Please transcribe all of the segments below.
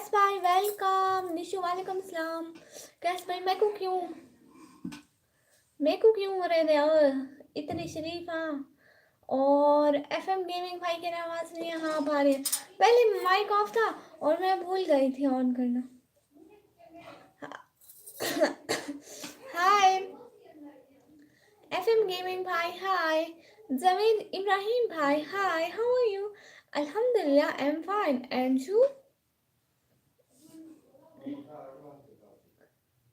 कैस भाई वेलकम। निशु वालेकुम सलाम। कैस भाई मैं को क्यों हो रहे थे इतनी शरीफ हाँ। और एफएम गेमिंग भाई की आवाज़ नहीं यहाँ आ रही है। पहले माइक ऑफ था और मैं भूल गई थी ऑन करना। हाय एफएम गेमिंग भाई, हाय जमीन इब्राहिम भाई, हाय हाउ आर यू? अल्हम्दुलिल्लाह I am fine and you?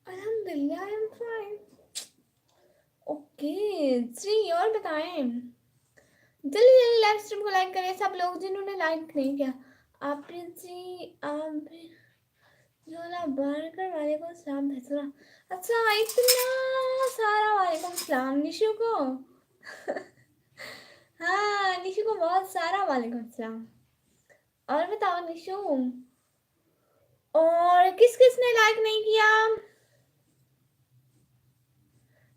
अल्हम्दुलिल्लाह आई एम फाइन। ओके जी, और बताएं। जल्दी जल्दी लाइव स्ट्रीम को लाइक करें सब लोग जिन्होंने लाइक नहीं किया। आप जी आप भी जोला बर्गर वाले को सलाम भेजना। अच्छा इतना सारा वालेकुम सलाम निशु को। हाँ निशु को बहुत सारा वालेकुम सलाम। और बताओ निशु, और किस किस ने लाइक नहीं किया?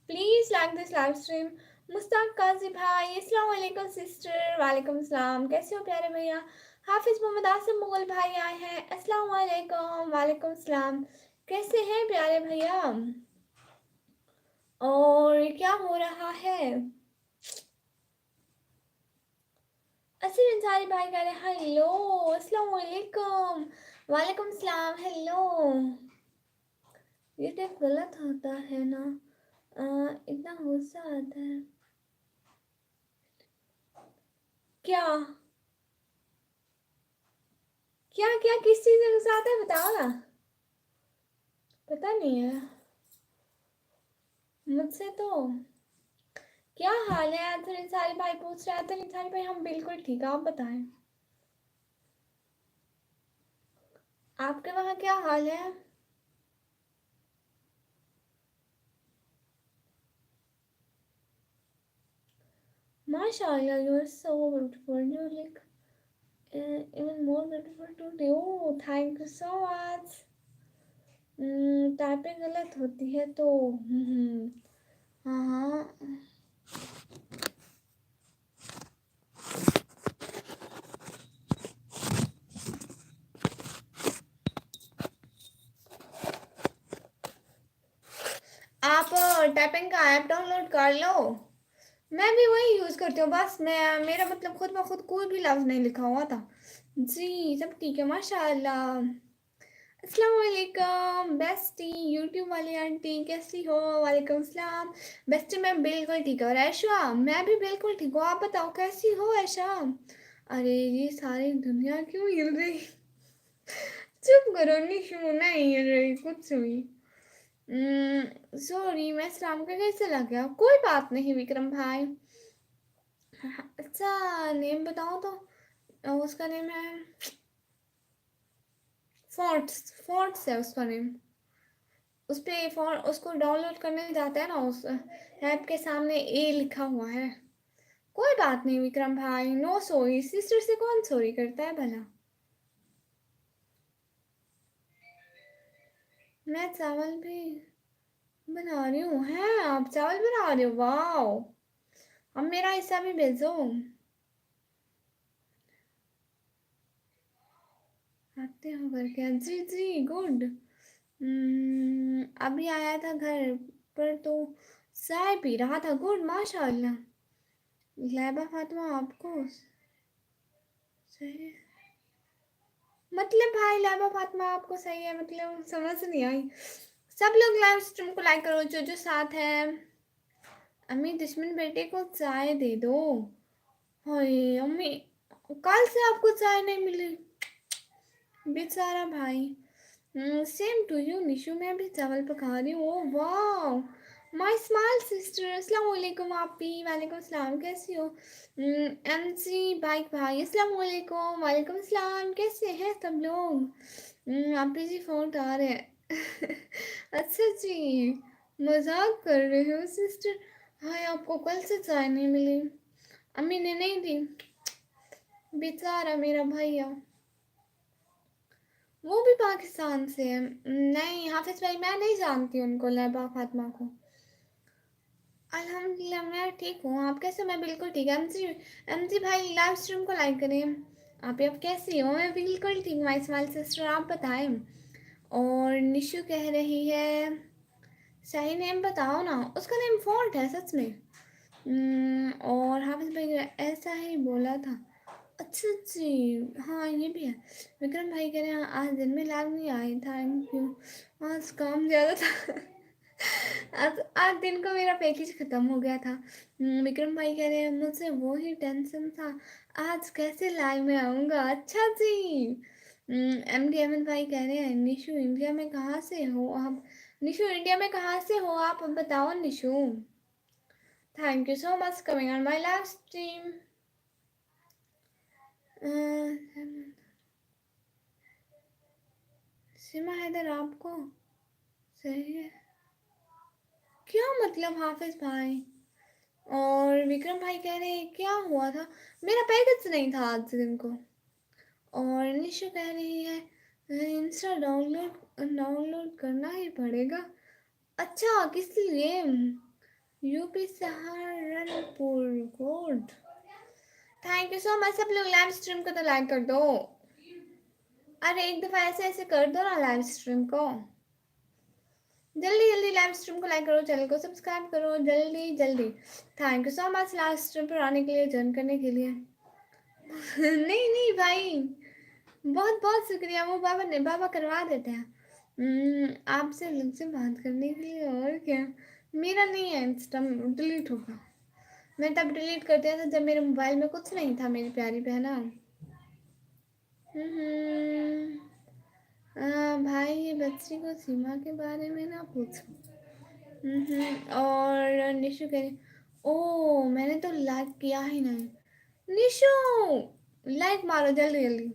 Please like this live stream. Mushtaq Qazi भाई अस्सलाम वालेकुम सिस्टर, वालेकुम सलाम। कैसे हो प्यारे भैया? हाफिज मोहम्मद आसिम मुगल भाई आए हैं, अस्सलाम वालेकुम, वालेकुम सलाम। कैसे हैं प्यारे भैया? और क्या हो रहा है? असर अंसारी भाई कह रहे हेलो, अस्सलाम वालेकुम, वालेकुम सलाम, हेलो। ये तो गलत होता है ना, इतना गुस्सा आता है क्या? क्या क्या किस चीज़ में गुस्सा आता है बताओ ना। पता नहीं है मुझसे तो। क्या हाल है आंसर इंसारी भाई पूछ रहे थे। इंसारी भाई हम बिल्कुल ठीक है, आप बताएं आपके वहाँ क्या हाल है? माशाल्लाह you are so beautiful, you look even more beautiful today. Oh thank you so much. Typing गलत होती है तो हाँ हाँ। आप टाइपिंग का ऐप डाउनलोड कर लो। मैं भी वही यूज़ करती हूँ, बस मैं मेरा मतलब खुद ब खुद कोई भी लफ्ज़ नहीं लिखा हुआ था। जी सब ठीक है माशाल्लाह। अस्सलाम वालेकुम बेस्टी यूट्यूब वाली आंटी, कैसी हो? वालेकुम सलाम बेस्टी, मैं बिल्कुल ठीक हूँ। और ऐशा मैं भी बिल्कुल ठीक हूँ, आप बताओ कैसी हो ऐशा? अरे ये सारी दुनिया क्यों हिल रही? चुप करो निशु, नहीं हिल रही कुछ भी। सॉरी मैं सलाम का कैसे लग गया? कोई बात नहीं विक्रम भाई। अच्छा नेम बताओ तो। उसका नेम है फोर्ट्स, फोर्ट्स है उसका नेम। उस पे फोन उसको डाउनलोड करने जाते हैं ना, उस ऐप के सामने ए लिखा हुआ है। कोई बात नहीं विक्रम भाई, नो सॉरी, सिस्टर से कौन सॉरी करता है भला। मैं चावल भी बना रही हूँ, हैं आप चावल बना रहे हो? वाओ, अब मेरा हिस्सा भी भेजो। आते हो करके? जी जी गुड। अभी आया था घर पर तो चाय पी रहा था। गुड माशाल्लाह। लैबा फातिमा आपको सही मतलब भाई, लैबा फातिमा आपको सही है मतलब समझ नहीं आई। सब लोग लाइव स्ट्रीम को लाइक करो जो जो साथ है। अम्मी दुश्मन बेटे को चाय दे दो। हाय अम्मी, कल से आपको चाय नहीं मिली, बेचारा भाई। सेम टू यू निशु, मैं भी चावल पका रही हूँ। ओह वाह माय स्माइल सिस्टर, अस्सलाम वालेकुम। आप भी वालेकुम सलाम, कैसी हो? एमजी बाइक भाई अस्सलाम वालेकुम, वालेकुम सलाम। कैसे हैं सब लोग? आप भी जी फोन उठा रहे हैं। अच्छा जी, मजाक कर रहे हो सिस्टर? हाय आपको कल से चाय नहीं मिली? अम्मी ने नहीं दी, बेचारा मेरा भैया। वो भी पाकिस्तान से है। नहीं हाफिज भाई मैं नहीं जानती उनको, लैबा फातिमा को। अल्हम्दुलिल्लाह मैं ठीक हूँ, आप कैसे? मैं बिल्कुल ठीक है। एमजी, एमजी भाई लाइव स्ट्रीम को लाइक करें। आप कैसी हो? मैं बिल्कुल ठीक, माय स्माइल सिस्टर, आप बताएं। और निशु कह रही है सही नेम बताओ ना, उसका नेम फॉल्ट है सच में। और हाफिज भाई ऐसा ही बोला था। अच्छा जी, हाँ ये भी है। विक्रम भाई कह रहे हैं आज दिन में लाग नहीं आई, थैंक यू। आज काम ज़्यादा था। आज दिन को मेरा पैकेज ख़त्म हो गया था। विक्रम भाई कह रहे हैं मुझे वो ही टेंशन था, आज कैसे लाइव में आऊँगा। अच्छा जी। MD अहमद भाई कह रहे हैं निशु इंडिया में कहाँ से हो आप? निशु इंडिया में कहाँ से हो आप बताओ Nishu. Thank you so much coming on my live stream. Seema Haider आपको सही है क्या मतलब हाफिज भाई? और विक्रम भाई कह रहे हैं क्या हुआ था, मेरा पैकेज नहीं था आज दिन को। और निशु कह रही है इंस्टा डाउनलोड डाउनलोड करना ही पड़ेगा। अच्छा किस लिए? UP Saharanpur code. Thank you so much. सब लोग लाइव स्ट्रीम को तो लाइक कर दो। अरे एक दफ़ा ऐसे ऐसे कर दो ना लाइव स्ट्रीम को। जल्दी जल्दी लाइव स्ट्रीम को लाइक करो, चैनल को सब्सक्राइब करो जल्दी जल्दी। Thank you so much live stream पर आने के लिए, ज्वाइन करने के लिए। नहीं नहीं भाई, बहुत बहुत शुक्रिया। वो बाबा करवा देते हैं। आपसे अलग से बात करने के लिए, और क्या। मेरा नहीं है इंस्टा, डिलीट होगा। मैं तब डिलीट कर दिया था जब मेरे मोबाइल में कुछ नहीं था मेरी प्यारी बहना। भाई ये बच्ची को सीमा के बारे में ना पूछो। और निशु कह रही ओ मैंने तो लाइक किया ही नहीं। निशु लाइक मारो जल्दी जल्दी।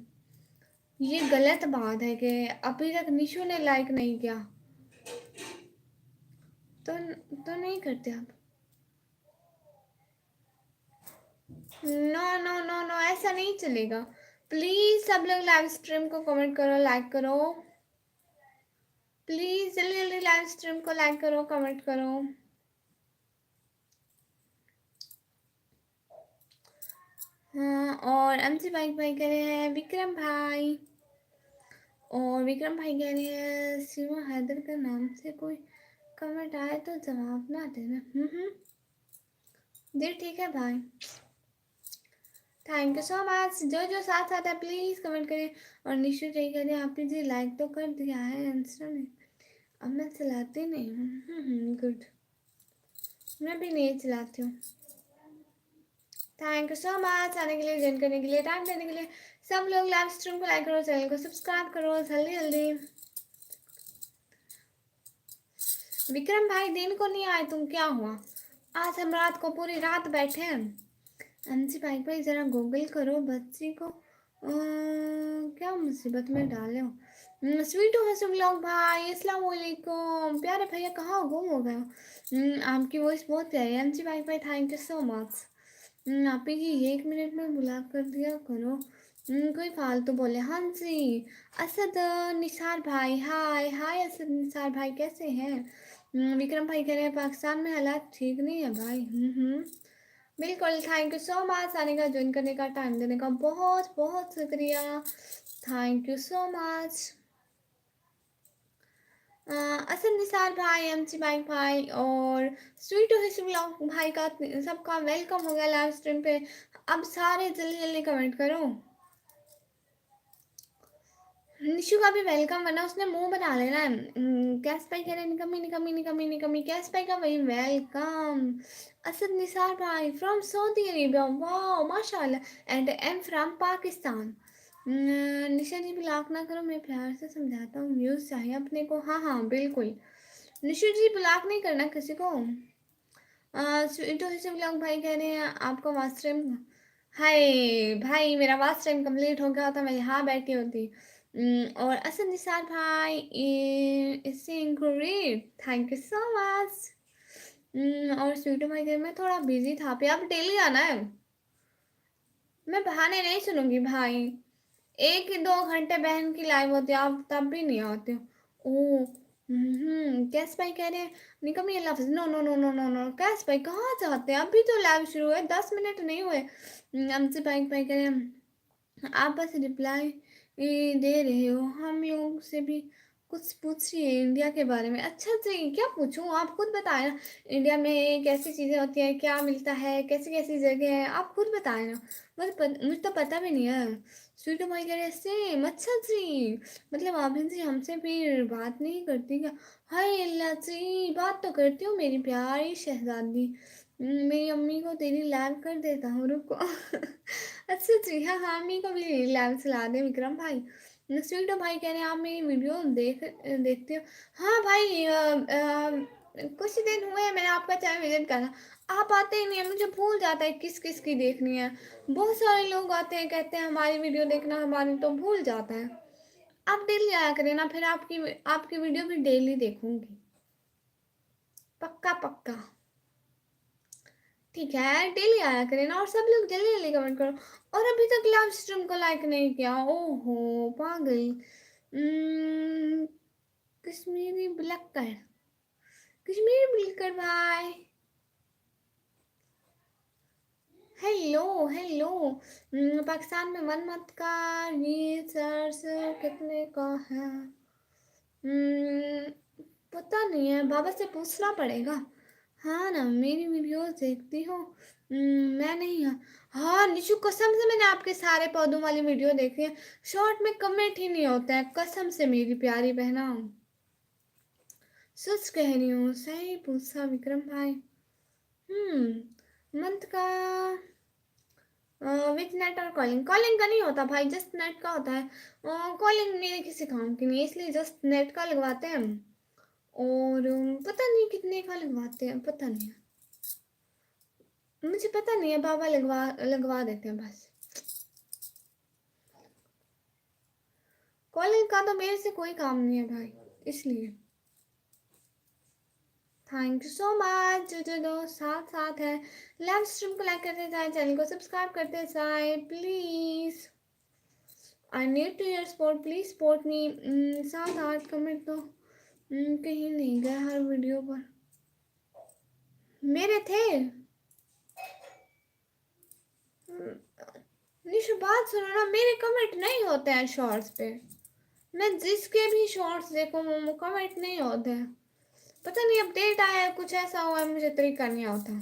ये गलत बात है कि अभी तक निशु ने लाइक नहीं किया। तो नहीं करते आप। नो नो नो नो, ऐसा नहीं चलेगा। प्लीज सब लोग लाइव स्ट्रीम को कमेंट करो, लाइक करो। प्लीज जल्दी जल्दी लाइव स्ट्रीम को लाइक करो, कमेंट करो। हाँ, और MC भाई कह रहे हैं विक्रम भाई। और विक्रम भाई कह रहे हैं सीमा हैदर के नाम से कोई कमेंट आए तो जवाब ना देना। जी ठीक है भाई। Thank you so much. जो जो साथ साथ है प्लीज़ कमेंट करें। और निशु जी करें आप जी लाइक तो कर दिया है इंस्टा में, अब मैं चलाती नहीं हूँ। गुड, मैं भी नहीं चलाती हूँ। थैंक यू सो मच आने के लिए, ज्वाइन करने के लिए, टाइम देने के लिए। सब लोग लाइव स्ट्रीम को लाइक करो, चैनल को सब्सक्राइब करो जल्दी जल्दी। विक्रम भाई दिन को नहीं आए तुम, क्या हुआ? आज हम रात को पूरी रात बैठे हैं। MC भाई ज़रा गूगल करो बच्ची को क्या मुसीबत में डाले हो। स्वीटू हसन व्लॉग भाई अस्सलाम वालेकुम, प्यारे भैया कहाँ गुम हो गए हो? आपकी वॉइस बहुत प्यारी है। MC भाई थैंक यू सो मच। आप ही 1 मिनट में बुला कर दिया करो। कोई फालतू बोले। हाँ जी असद निसार भाई, हाय हाय असद निसार भाई कैसे हैं? विक्रम भाई कह रहे हैं पाकिस्तान में हालात ठीक नहीं है भाई। बिल्कुल, थैंक यू सो मच आने का, ज्वाइन करने का, टाइम देने का बहुत बहुत शुक्रिया। Thank you so much. Asad Nisar भाई, MC भाई और स्वीट व्लॉग भाई का सबका वेलकम हो गया लाइव स्ट्रीम पे। अब सारे जल्दी जल्दी कमेंट करो। निशु का भी वेलकम, वरना उसने मुंह बना लेना। कैश पाई कह रहे निकमी निकमी निकमी निकमी, कैश पाई का वही वेलकम। असद निसार भाई फ्रॉम सऊदी अरेबिया, वाह माशाल्लाह, and am from Pakistan. Nisha ji block ना करो, मैं प्यार से समझाता हूँ, व्यूज़ चाहिए अपने को। हाँ हाँ बिल्कुल, निशु जी ब्लॉक नहीं करना किसी को। स्वीटो से ब्लॉग भाई कह रहे हैं आपका वास्ट टाइम। हाय भाई मेरा वास्ट टाइम कंप्लीट हो गया होता, मैं यहाँ बैठी होती। और असद निसार भाई इससे great, thank you so much. और स्वीटो भाई कह रहे मैं थोड़ा बिजी था, पे आप डेली आना है। मैं बहाने नहीं सुनूंगी भाई। 1-2 घंटे बहन की लाइव होती है, आप तब भी नहीं आते हो। ओ कैस भाई कह रहे हैं निकम ये लफ्ज, no no no no no no. कैस भाई कहाँ जाते हैं, अभी तो लाइव शुरू है, 10 मिनट नहीं हुए। हमसे भाई कह रहे हैं आप बस रिप्लाई दे रहे हो। हम लोग से भी कुछ पूछिए इंडिया के बारे में। अच्छा जी, क्या पूछूं? आप खुद बताएं ना। इंडिया में कैसी चीज़ें होती हैं, क्या मिलता है, कैसी कैसी जगह है, आप खुद बताएं ना। मुझे तो पता भी नहीं है। स्वीट भाई कह रहे सेम। अच्छा जी, मतलब आप जी हमसे फिर बात नहीं करती क्या? हाय अल्लाह जी, बात तो करती हूँ मेरी प्यारी शहजादी। मेरी अम्मी को तेरी लाइव कर देता हूँ, रुको। अच्छा जी, हाँ हाँ, अम्मी को भी लाइव चला दे विक्रम भाई। स्वीट भाई कह रहे हैं आप मेरी वीडियो देखते हो। हाँ भाई, कुछ दिन हुए हैं मैंने आपका चैनल विजिट करा। आप आते ही नहीं है, मुझे भूल जाता है किस किस की देखनी है। बहुत सारे लोग आते हैं, कहते हैं हमारी वीडियो देखना, हमारी, तो भूल जाता है। आप डेली आया करें ना, फिर आपकी आपकी वीडियो भी डेली देखूंगी। पक्का पक्का। ठीक है, डेली आया करें ना, और सब लोग जल्दी जल्दी कमेंट करो। और अभी तक लाइव स्ट्रीम को लाइक नहीं किया, ओहो पागल। उम्म, कश्मीरी ब्लैक कर, कश्मीरी ब्लैक कर भाई। Hello hello. पाकिस्तान में मन्नत का रिसर्च कितने का है? हम्म, पता नहीं है, बाबा से पूछना पड़ेगा। हाँ ना, मेरी वीडियोस देखती हो? मैं नहीं। हाँ निशु, कसम से मैंने आपके सारे पौधों वाली वीडियो देखी है। शॉर्ट में कमेंट ही नहीं होता है, कसम से मेरी प्यारी बहना। सच कह रही हूँ, सही पूछा विक्रम भाई। मंथ का विथ नेट और कॉलिंग? कॉलिंग का नहीं होता भाई, जस्ट नेट का होता है। कॉलिंग मेरे किसी काम की नहीं है, इसलिए जस्ट नेट का लगवाते हैं हम। और पता नहीं कितने का लगवाते हैं, पता नहीं। मुझे पता नहीं है, बाबा लगवा लगवा देते हैं बस। कॉलिंग का तो मेरे से कोई काम नहीं है भाई, इसलिए। थैंक यू सो मच जो जो दोस्त साथ साथ है। लाइव स्ट्रीम को लाइक करते जाए, चैनल को सब्सक्राइब करते जाए please. I need to your support, please support me. 7 8 comment तो कहीं नहीं गए हर वीडियो पर। मेरे थे। निशु बात सुनो ना, मेरे कमेंट नहीं होते हैं शॉर्ट्स पे। मैं जिसके भी शॉर्ट्स देखूं वो कमेंट नहीं होते हैं। पता नहीं अपडेट आया है, कुछ ऐसा हुआ है, मुझे तरीका नहीं आता।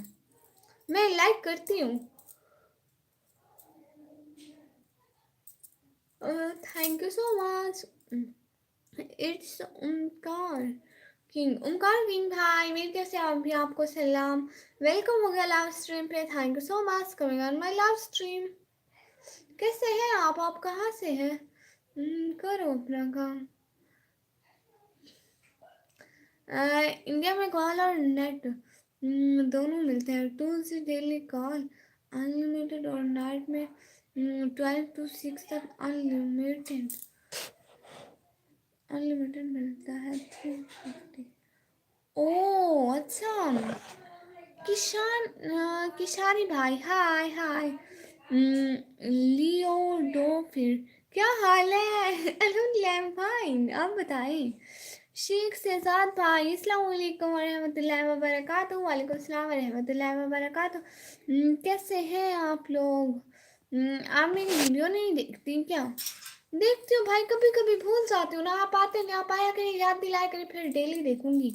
मैं लाइक करती हूँ। Thank you so much. It's Omkar king, Omkar king भाई मेरी तरफ से आप भी आपको सलाम। वेलकम हो गया लाइव स्ट्रीम पे, thank you so much coming on my live stream. कैसे हैं आप कहाँ से हैं? करो अपना काम। इंडिया में कॉल और नेट दोनों मिलते हैं। 2 से डेली कॉल अनलिमिटेड, और नाइट में 12 to 6 तक अनलिमिटेड। अनलिमिटेड मिलता है 350। ओ अच्छा। किशानी भाई, हाय हाय। लियो डो फिर, क्या हाल है? अल्हम्दुलिल्लाह फाइन, आप बताएं। शेख शहजाद भाई, अस्सलाम वालेकुम वरहमतुल्लाहि वबरकातुहू। वालेकुम सलाम वरहमतुल्लाहि वबरकातुहू। कैसे हैं आप लोग? आप मेरी वीडियो नहीं देखती क्या? देखती हूँ भाई, कभी कभी भूल जाती हूँ ना। आप आते नहीं, आप आया करें, याद दिलाया करें, फिर डेली देखूंगी।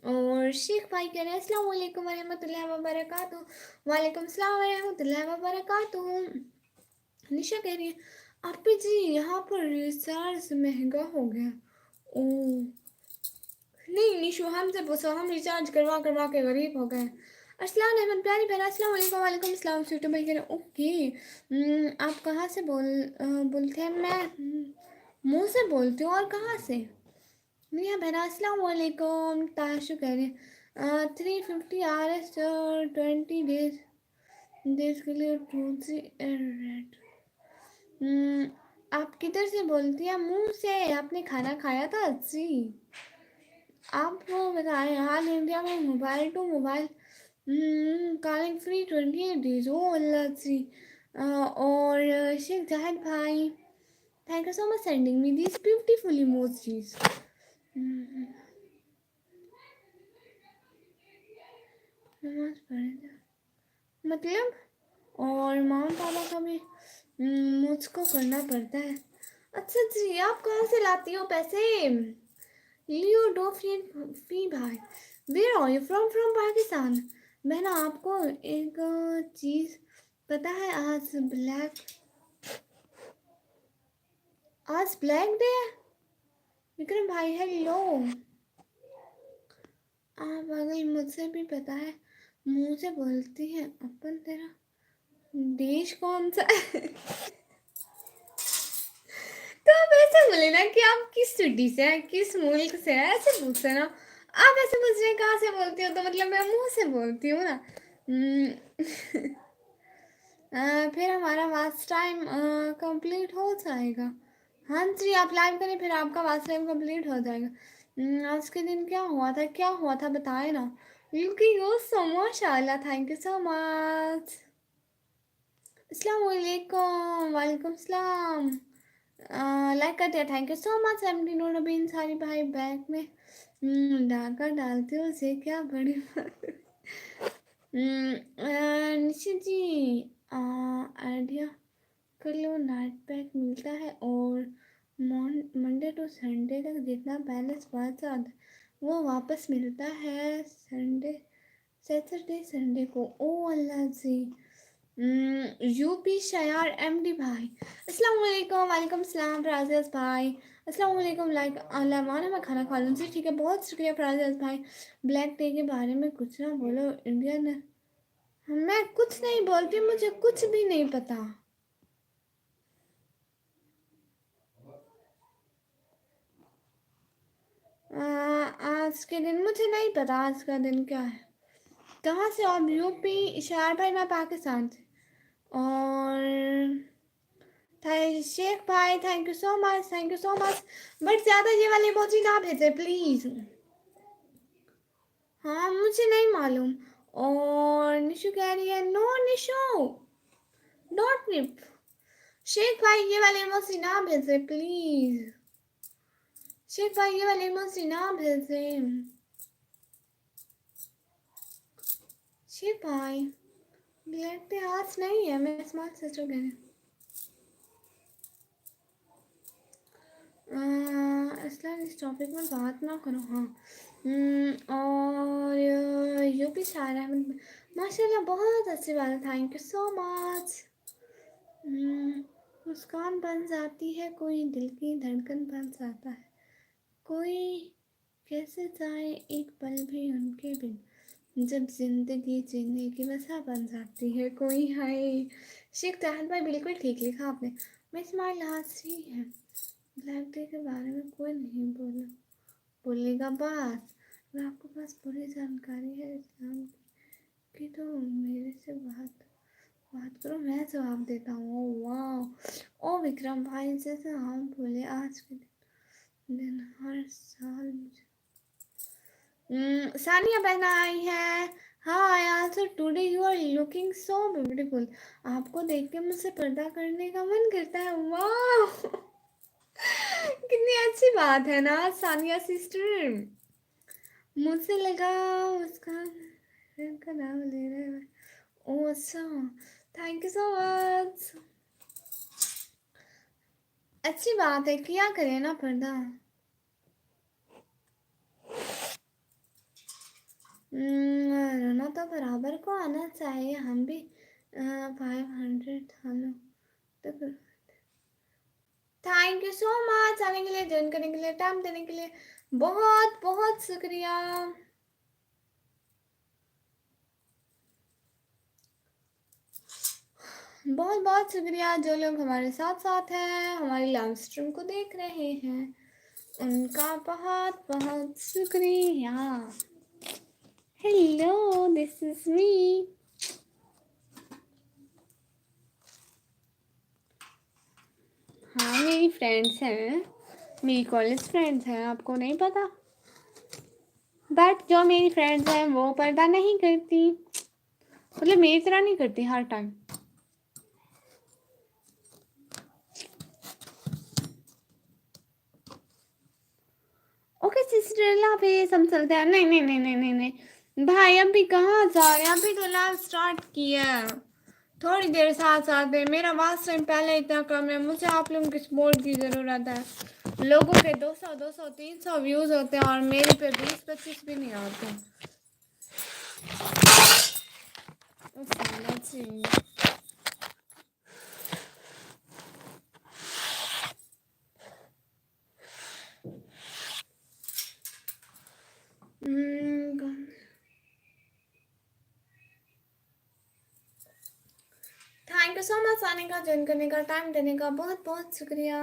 और शेख भाई कह रहे हैं अस्सलाम वालेकुम वरहमतुल्लाहि वबरकातुहू। वालेकुम सलाम वरहमतुल्लाहि वबरकातुहू। निशा कह रही है आपी जी यहाँ पर रिचार्ज महंगा हो गया। ओ नहीं निशु, हमसे पूछो, हम रिचार्ज करवा करवा के गरीब हो गए। अस्सलाम अहमद प्यारी बहन, अस्सलाम वालेकुम। वालेकुम अस्सलाम। स्वीटू भाई कह रहे ओके। आप कहाँ से बोलते हैं? मैं मुंह से बोलती हूँ, और कहाँ से? मियाँ बहन अस्सलाम वालेकुम। ताशु कह रहे हैं 350 RS और 20 डेज डेज के लिए 2G रेट। आप किधर से बोलती हैं? मुंह से। आपने खाना खाया था जी? आप वो बताएं, हाल इंडिया में mobile to mobile calling free 28 days. ओ अल्लाह जी। और शेख जाहिद भाई, thank you so much sending me this beautiful emojis. नमाज पढ़े थे मतलब। और मामा पापा का भी मुझको करना पड़ता है। अच्छा जी, आप कहाँ से लाती हो पैसे? लियो डो फी भाई, where are you from? From Pakistan. मैं ना आपको एक चीज़ पता है, आज ब्लैक डे है। विक्रम भाई हेलो। आप अगर मुझसे भी पता है, मुंह से बोलती है अपन तेरा देश कौन सा है? तो आप ऐसे बोले ना कि आप किस सिटी से हैं, किस मुल्क से हैं, ऐसे पूछते ना। आप ऐसे पूछ रहे हैं कहाँ से बोलती हो, तो मतलब मैं मुंह से बोलती हूँ ना। फिर हमारा वाच टाइम कंप्लीट हो जाएगा। हाँ जी, आप लाइव करें फिर आपका वाच टाइम कंप्लीट हो जाएगा। आज के दिन क्या हुआ था बताए ना। लुकिंग यू सो माशाल्लाह, थैंक यू सो मच। अस्सलाम वालेकुम, वालेकुम सलाम। लाइक कर दिया, thank you so much. MD Noor Nabeen सारी भाई बैग में डाका डालते हो उसे क्या बड़ी बात है। निश्चित जी, आइडिया कर लो। नाइट पैक मिलता है और मंडे टू संडे तक जितना बैलेंस बच जाता है वो वापस मिलता है सैटरडे संडे को। ओ अल्लाह जी। यूपी शयार एमडी भाई, अस्सलाम वालेकुम। वालेकुम सलाम फराज भाई, अस्सलाम वालेकुम। लाइक अल्लाह मैं खाना खा लूँ जी, ठीक है, बहुत शुक्रिया फराज भाई। ब्लैक डे के बारे में कुछ ना बोलो इंडियन। मैं कुछ नहीं बोलती, मुझे कुछ भी नहीं पता। आज के दिन मुझे नहीं पता आज का दिन क्या है। कहाँ से? और यूपी शयार भाई, मैं पाकिस्तान से। और शेख भाई thank you so much, thank you so much. But ज़्यादा ये वाले इमोजी ना भेजे प्लीज़। हाँ मुझे नहीं मालूम। और निशु कह रही है नो निशु डोंट निप। शेख भाई ये वाले इमोजी ना भेजे प्लीज़। शेख भाई ये वाले इमोजी ना भेजे। शेख भाई ब्लैक पे आज नहीं है, मैं स्मार्ट सिस्टर कह रही हूँ। असलन इस टॉपिक में बात ना करो। हाँ। और यूपी शायर अहमद माशाल्लाह, बहुत अच्छी बात है, थैंक यू सो मच। मुस्कान बन जाती है कोई, दिल की धड़कन बन जाता है कोई, कैसे जाए एक पल भी उनके बिन, जब जिंदगी जीने की वजह बन जाती है कोई। हाय शेख चाहत भाई, बिल्कुल ठीक लिखा आपने। मैं स्माइल आज ही है। ब्लैक डे के बारे में कोई नहीं बोलेगा बस। अगर आपको पास पूरी जानकारी है इस्लाम की तो मेरे से बात करो, मैं जवाब देता हूँ। वाह ओ विक्रम भाई, जैसे हम बोले आज के दिन हर साल मुझे सानिया बहन आई है। Hi also today you are looking so beautiful. आपको देख के मुझसे पर्दा करने का मन करता है। वाह कितनी अच्छी बात है ना सानिया सिस्टर। मुझसे लगा उसका फ्रेंड का नाम ले रहे हैं। ओह अच्छा, थैंक यू सो मच। अच्छी बात है, किया करें ना पर्दा। रोना तो बराबर को आना चाहिए, हम भी 500 सालों तक। थैंक यू सो मच आने के लिए, ज्वाइन करने के लिए, टाइम देने के लिए बहुत बहुत शुक्रिया। बहुत बहुत शुक्रिया जो लोग हमारे साथ साथ हैं, हमारी लाइव स्ट्रीम को देख रहे हैं, उनका बहुत बहुत शुक्रिया। Hello this is me. हाँ मेरी फ्रेंड्स हैं, मेरी कॉलेज फ्रेंड्स हैं, आपको नहीं पता। बट जो मेरी फ्रेंड्स हैं वो पर्दा नहीं करती, मतलब मेरी तरह नहीं करती हर टाइम। ओके सिस्टर अल्लाह हाफिज़, हम चलते हैं। नहीं नहीं नहीं नहीं नहीं नहीं भाई, अभी कहाँ जा रहे हैं, अभी तो लाइव स्टार्ट किया। थोड़ी देर साथ साथ है। मेरा वाच टाइम पहले इतना कम है, मुझे आप लोगों की सपोर्ट की ज़रूरत है। लोगों के 200 200 300 व्यूज़ होते हैं और मेरे पे 20-25 भी नहीं आते। let's see. Thank you so much आने का, ज्वाइन करने का, टाइम देने का बहुत बहुत शुक्रिया।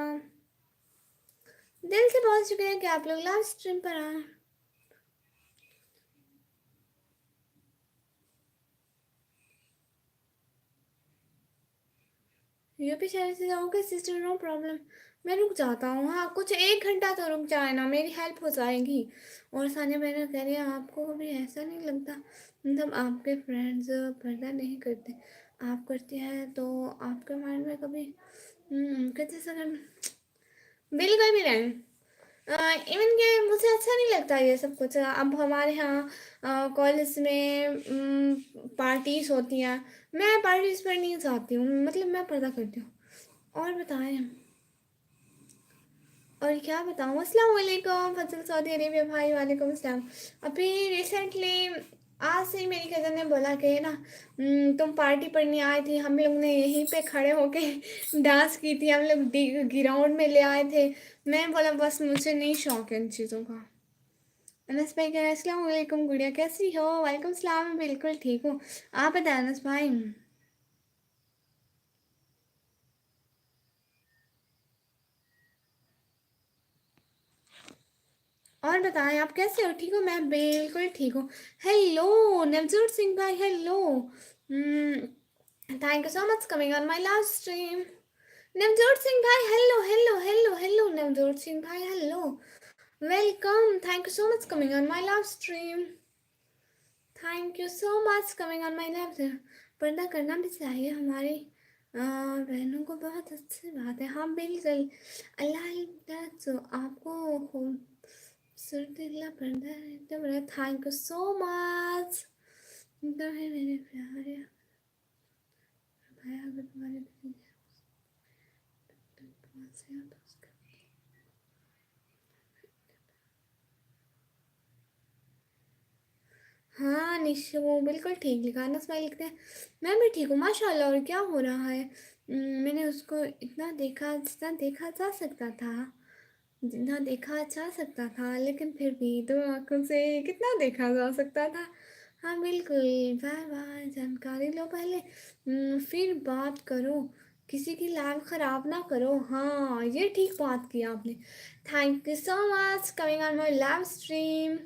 दिल से बहुत शुक्रिया कि आप लोग लाइव स्ट्रीम पर आए। यूपी शहर से जाओगे सिस्टर? नो प्रॉब्लम, मैं रुक जाता हूँ। हाँ, कुछ 1 घंटा तो रुक जाए ना, मेरी हेल्प हो जाएगी। और सानिया बहन कह रही है आपको कभी ऐसा नहीं लगता मतलब आपके फ्रेंड्स पर्दा नहीं करते, आप करती हैं तो आपके माइंड में कभी कैसे सर? बिल्कुल भी नहीं। इवन के मुझे अच्छा नहीं लगता ये सब कुछ। अब हमारे यहाँ कॉलेज में पार्टीज होती हैं, मैं पार्टीज पर नहीं जाती हूँ, मतलब मैं पर्दा करती हूँ। और बताएं, और क्या बताऊँ। अस्सलाम वालेकुम फजल सऊदी अरेबिया भाई, वालेकुम अस्सलाम। अभी रिसेंटली आज से ही मेरी कज़न ने बोला कि ना तुम पार्टी पर नहीं आई थी, हम लोग ने यहीं पे खड़े होके डांस की थी, हम लोग ग्राउंड में ले आए थे। मैं बोला बस मुझे नहीं शौक है इन चीज़ों का। अनस भाई कह रहे हैं अस्सलाम वालेकुम गुड़िया, कैसी हो? वालेकुम सलाम, मैं बिल्कुल ठीक हूँ। आप बताएं अनस भाई। और बताएं आप कैसे हो? ठीक हो? मैं बिल्कुल ठीक हूँ। हेलो नवजोत सिंह भाई, hello. Thank you so much coming on my live stream. Navjot Singh भाई hello hello hello hello, Navjot Singh भाई hello, welcome. Thank you so much coming on my live stream. Thank you so much coming on my live. पर्दा करना भी चाहिए हमारी बहनों को, बहुत अच्छी बात है। हाँ बिल्कुल, अल्लाह तो आपको सुरतीला पर्दा एकदम बड़ा। Thank you so much. एकदम है मेरे प्यारे भाई, अगर तुम्हारे हाँ निशो बिल्कुल ठीक लिखा ना, स्माइल लिखते हैं। मैं भी ठीक हूँ माशाल्लाह। और क्या हो रहा है? मैंने उसको इतना देखा जितना देखा जा सकता था, जितना देखा जा सकता था, लेकिन फिर भी 2 आंखों से कितना देखा जा सकता था। हाँ बिल्कुल। बाय बाय, जानकारी लो पहले, फिर बात करो, किसी की लाइफ ख़राब ना करो। हाँ ये ठीक बात की आपने। Thank you so much coming on my live stream.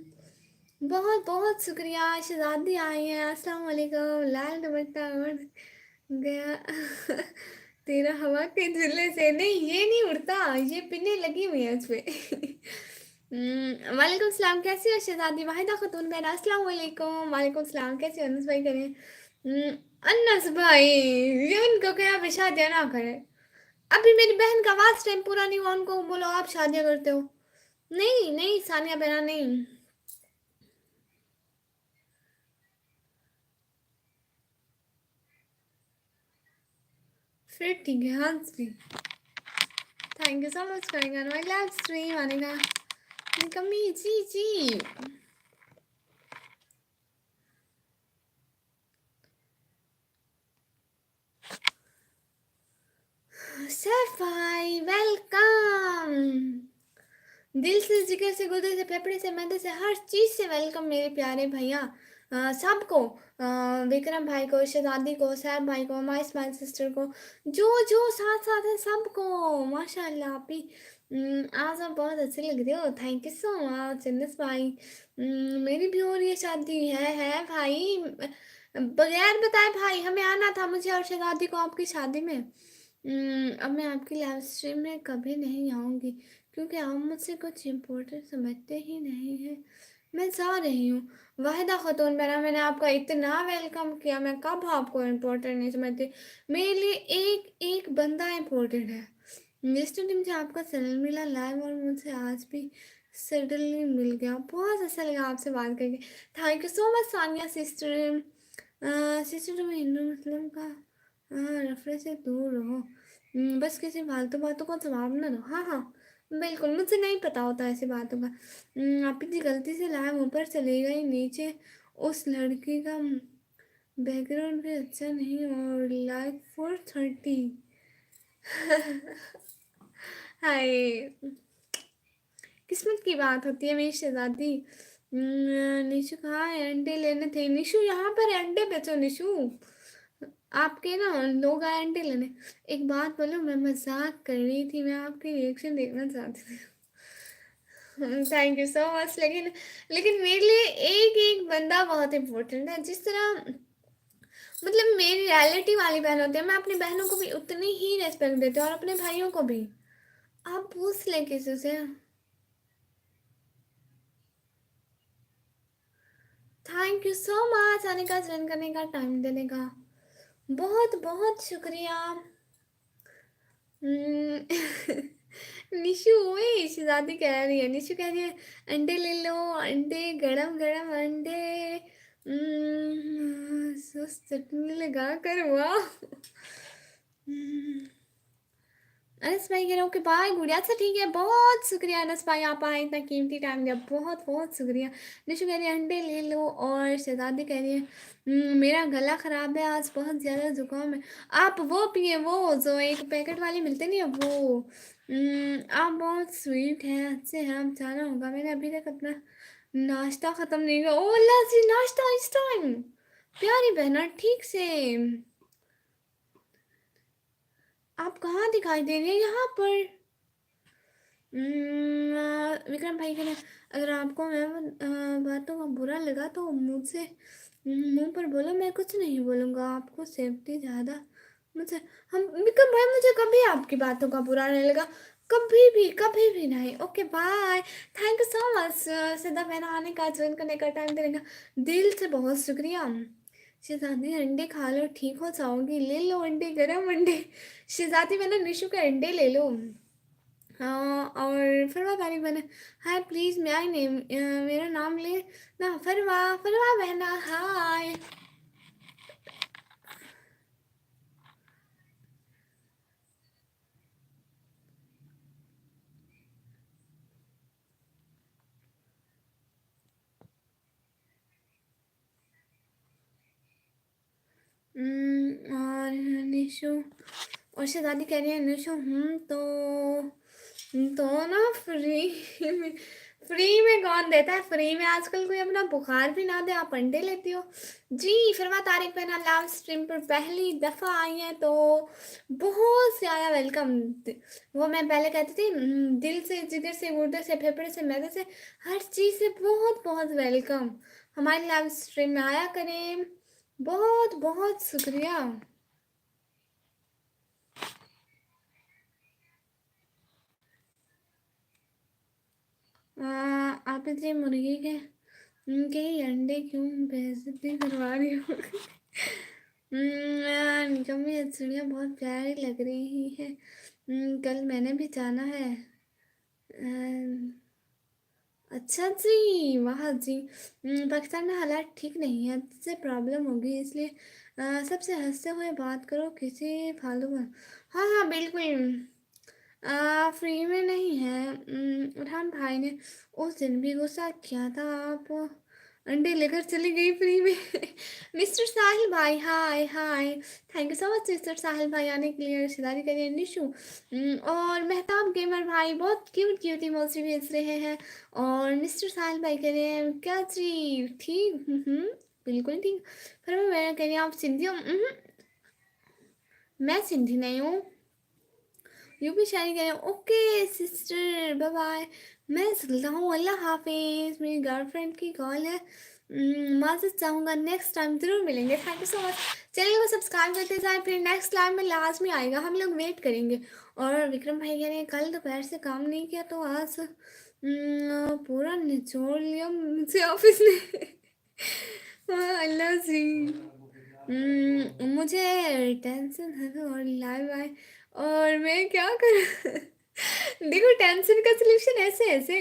बहुत बहुत शुक्रिया। शहजादी आई हैं, अस्सलाम वालेकुम। लाल दुपट्टा उड़ गया तेरा हवा के झूले से। नहीं ये नहीं उड़ता, ये पिने लगी हुई है उसपे वालेकुम सलाम, कैसी हो शहजादी वाहिदा खातून बहन? अस्सलाम वालेकुम। वालेकुम सलाम, कैसे हो अनस भाई? करें अनस भाई, ये उनको क्या भी शादियाँ ना करें। अभी मेरी बहन का वास्ट टाइम पूरा नहीं हुआ, उनको बोलो आप शादियाँ करते हो। नहीं नहीं सानिया बहना नहीं। फिर ठीक है हाँ जी। Thank you so much coming on my live stream आने का। कमी जी जी। सैफ भाई वेलकम। दिल से, जिगर से, गुर्दे से, फेफड़े से, मैदे से, हर चीज़ से वेलकम मेरे प्यारे भैया। सबको, विक्रम भाई को, शहजादी को, सैफ भाई को, माई स्माइल सिस्टर को, जो जो साथ साथ है सबको। माशाल्लाह आप भी आज आप बहुत अच्छे लग रहे हो। थैंक यू सो मच चंदस भाई। मेरी भी हो रही है शादी, है भाई। बगैर बताए भाई हमें आना था, मुझे और शहजादी को आपकी शादी में। अब मैं आपकी लाइव स्ट्रीम में कभी नहीं आऊँगी, क्योंकि आप मुझसे कुछ इम्पोर्टेंट समझते ही नहीं हैं। मैं जा रही हूँ। वाहिदा खातून बहना, मैंने आपका इतना वेलकम किया, मैं कब आपको इम्पोर्टेंट नहीं समझती? मेरे लिए एक एक बंदा इम्पोर्टेंट है। yesterday मुझे आपका चैनल मिला लाइव, और मुझे आज भी सडनली मिल गया। बहुत अच्छा लगा आपसे बात करके। Thank you so much Sania sister. Sister में हिंदू मुस्लिम का हाँ, नफ़रत से दूर रहो। बस किसी फालतू बातों का जवाब ना दो। हाँ, हाँ, बिल्कुल, मुझे नहीं पता होता ऐसी बातों का। आप इतनी गलती से लाइव ऊपर चली गई नीचे, उस लड़की का बैकग्राउंड भी अच्छा नहीं और लाइक 430। हाय, किस्मत की बात होती है मेरी शहज़ादी। निशु कहाँ है? अंडे लेने थे। निशु यहाँ पर है, अंडे बेचो निशु। आपके ना लोग आए अंडे लेने। एक बात बोलो, मैं मजाक कर रही थी, मैं आपकी रिएक्शन देखना चाहती थी। Thank you so much. लेकिन लेकिन मेरे लिए एक एक बंदा बहुत इम्पोर्टेंट है। जिस तरह मतलब मेरी रियलिटी वाली बहन होती है, मैं अपनी बहनों को भी उतनी ही रेस्पेक्ट देती हूँ और अपने भाइयों को भी। आप पूछ लें किसी से। थैंक यू सो मच आने का, ज्वाइन करने का, टाइम देने का। बहुत बहुत शुक्रिया। हम्म, निशु ओए शहजादी कह रही है, निशु कह रही है अंडे ले लो, अंडे गरम गरम अंडे। चटनी लगा कर, वाह। हम्म, अनस भाई कह रहा हूँ कि बाय गुड़िया से, ठीक है, बहुत शुक्रिया अनस भाई, आप आए, इतना कीमती टाइम दिया, बहुत बहुत शुक्रिया। निशु कह रही है अंडे ले लो और शहजादी कह रही है मेरा गला ख़राब है आज, बहुत ज़्यादा जुकाम है। आप वो पिए, वो जो एक पैकेट वाली मिलते नहीं है वो। आप बहुत स्वीट हैं, अच्छे हैं, आप जाना होगा। मैंने अभी तक अपना नाश्ता ख़त्म नहीं किया। ओ अल्लाह जी, नाश्ता इस टाइम? प्यारी बहना ठीक से। आप कहाँ दिखाई दे रही है यहाँ पर? विक्रम भाई के लिए, अगर आपको मैं बातों का बुरा लगा तो मुझसे मुंह पर बोलो, मैं कुछ नहीं बोलूँगा। आपको सेफ्टी ज़्यादा मुझे। हम विक्रम भाई, मुझे कभी आपकी बातों का बुरा नहीं लगा, कभी भी नहीं। Okay bye. Thank you so much सीधा मैंने आने का, ज्वाइन करने का, टाइम देने का, दिल से बहुत शुक्रिया। शहजादी अंडे खा लो, ठीक हो जाओगी, ले लो अंडे, गरम अंडे। शहजादी मैंने निशु के अंडे ले लो। हाँ, और फरवा तारीख बहना, हाय प्लीज़ मैं आई नेम, मेरा नाम ले ना, फरवा, फरवा बहना, हाय। और निशु और शहजादी कह रही है निशु, तो ना में फ्री में कौन देता है? फ्री में आजकल कोई अपना बुखार भी ना दे, आप अंडे लेती हो। जी, फिरमा तारिक बहना लाइव स्ट्रीम पर पहली दफ़ा आई है तो बहुत ज़्यादा वेलकम। वो मैं पहले कहती थी दिल से, जिगर से, गुर्दे से, फेफड़े से, मैदे से, हर चीज़ से बहुत बहुत वेलकम। हमारी लाइव स्ट्रीम में आया करें। बहुत बहुत शुक्रिया। आप इतनी मुर्गी के उनके ही अंडे क्यों बेइज्जती करवा रही हो? निकम्मी, ये चिड़िया बहुत प्यारी लग रही है। कल मैंने भी जाना है। अम, अच्छा जी, वाह जी। पाकिस्तान में हालात ठीक नहीं है, इससे प्रॉब्लम होगी, इसलिए सबसे हंसते हुए बात करो, किसी फालतू में। हाँ हाँ बिल्कुल। फ्री में नहीं है। उठान भाई ने उस दिन भी गुस्सा किया था, आप अंडे लेकर चली गई फ्री में। मिस्टर साहिल भाई, hi hi. Thank you so much mister Sahil भाई आने के लिए, रिश्तेदारी करिए निशु। और मेहताब गेमर भाई बहुत क्यूट क्यूट इमोजी भेज रहे हैं। और मिस्टर साहिल भाई कह रहे हैं क्या जी ठीक? बिल्कुल ठीक। फिर मैं कह रही हूँ आप सिंधी हो? मैं सिंधी नहीं हूँ। यूपी शायरी कह रहे हैं ओके सिस्टर, बाय बाय। मैं चलता हूँ, अल्लाह हाफिज, मेरी गर्लफ्रेंड की कॉल है। माजूद चाहूँगा, नेक्स्ट टाइम ज़रूर मिलेंगे। Thank you so much. Channel को सब्सक्राइब करते जाए, फिर नेक्स्ट टाइम में लाजमी आएगा, हम लोग वेट करेंगे। और विक्रम भाई कह रहे हैं कल दोपहर से काम नहीं किया तो आज पूरा निचोड़ लिया मुझे ऑफिस ने। हाँ, अल्लाह जी। मुझे टेंशन है तो और लाइव आए और मैं क्या करूँ? देखो टेंशन का सोल्यूशन ऐसे ऐसे।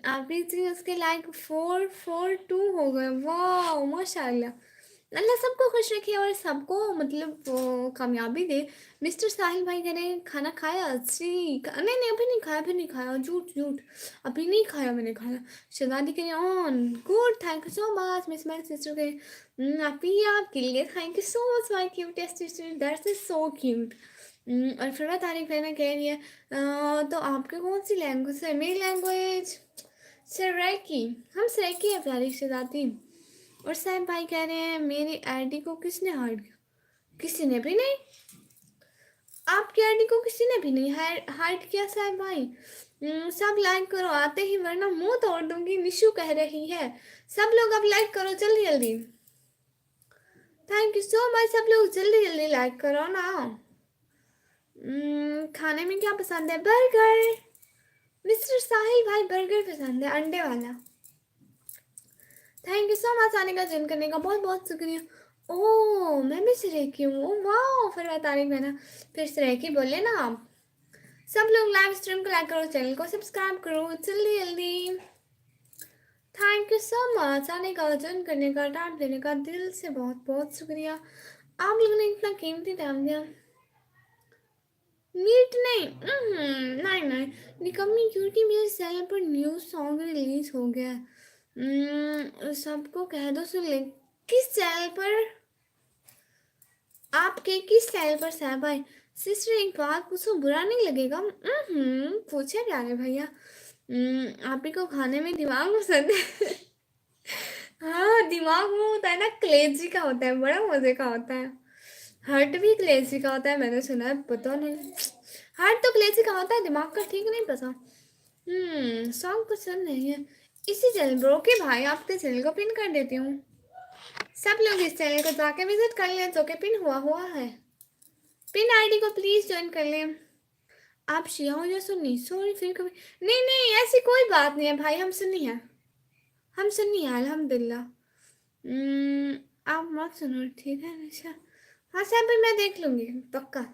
अभी जी उसके लाइक 442 हो गए, वाह माशाल्लाह। अल्लाह सबको खुश रखे और सबको मतलब कामयाबी दे। मिस्टर साहिल भाई कह रहे हैं खाना खाया? जी नहीं नहीं अभी नहीं खाया, अभी नहीं खाया, झूठ झूठ, अभी नहीं खाया मैंने खाना। शहजादी कह रही on good, thank you so much. Miss my sister कह आपी आपके लिए thank you so much my cutest sister, that's is so cute. और फिर तारीख रहना कह रही है तो आपके कौन सी लैंग्वेज है? मेरी लैंग्वेज सराइकी, हम सराइकी है प्यारी शहजादी। और साहब भाई कह रहे हैं मेरी आईडी को किसने हाइड किया? किसी ने भी नहीं, आपकी आईडी को किसी ने भी नहीं हाइड किया साहब भाई। सब लाइक करो आते ही वरना मुंह तोड़ दूंगी, निशु कह रही है। सब लोग अब लाइक करो जल्दी जल्दी। थैंक यू सो मच, सब लोग जल्दी जल्दी लाइक करो ना। खाने में क्या पसंद है? बर्गर। मिस्टर साहिल भाई बर्गर पसंद है, अंडे वाला। थैंक यू सो मच आने का, ज्वाइन करने का बहुत बहुत शुक्रिया। ओह मैं भी सिरेकी हूँ, वाह फिर तारीख है ना, फिर सिरेकी बोले ना आप। सब लोग लाइव स्ट्रीम को लाइक करो, चैनल को सब्सक्राइब करो जल्दी जल्दी। थैंक यू सो मच आने का, ज्वाइन करने का, टाइम देने का, दिल से बहुत बहुत शुक्रिया। आप लोगों ने इतना कीमती टाइम दिया। मीट नहीं, नहीं नहीं निकम्मी, क्योंकि मेरे चैनल पर न्यू सॉन्ग रिलीज हो गया है। सबको कह दो सुन ले। किस चैनल पर? आपके किस चैनल पर साहब भाई? सिस्टर एक बात पूछो, बुरा नहीं लगेगा? पूछे प्यारे भैया। आप ही को खाने में दिमाग पसंद है? हाँ दिमाग वो होता है ना, कलेजी का होता है, बड़ा मजे का होता है। हार्ट भी कलेजी का होता है, मैंने सुना है, पता नहीं। हार्ट तो कलेजी का होता है, दिमाग का ठीक नहीं पता। सॉन्ग पसंद नहीं है। इसी चैनल पर ओके भाई, आपके चैनल को पिन कर देती हूँ। सब लोग इस चैनल को जाके विजिट कर लें, जो कि पिन हुआ हुआ है। पिन आईडी को प्लीज ज्वाइन कर लें। आप शिया हो या सुन्नी? सॉरी फिर कभी। नहीं नहीं ऐसी कोई बात नहीं है भाई, हम सुन्नी हैं, हम सुन्नी हैं अल्हम्दुलिल्लाह। आप मत सुनो ठीक है? अच्छा हाँ साहब भाई मैं देख लूंगी पक्का।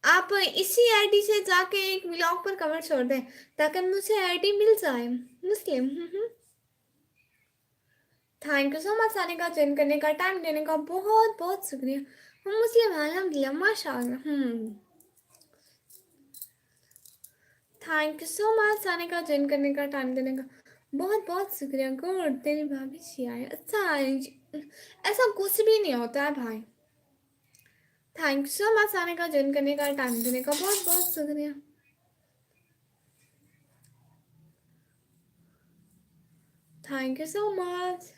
आप इसी आईडी से जाके एक व्लॉग पर कमेंट छोड़ दें ताकि मुझे आईडी मिल जाए मुस्लिम। थैंक यू सो मच आने का, चयन करने का, टाइम देने का, बहुत बहुत शुक्रिया। हम मुस्लिम हैं अल्हम्दुलिल्लाह माशाअल्लाह। थैंक यू सो मच आने का, चयन करने का, टाइम देने का, बहुत बहुत शुक्रिया। गुड तेरी भाभी सी आई, अच्छा ऐसा कुछ भी नहीं होता है भाई। थैंक यू सो मच आने का, ज्वाइन करने का, टाइम देने का, बहुत बहुत शुक्रिया। थैंक यू सो मच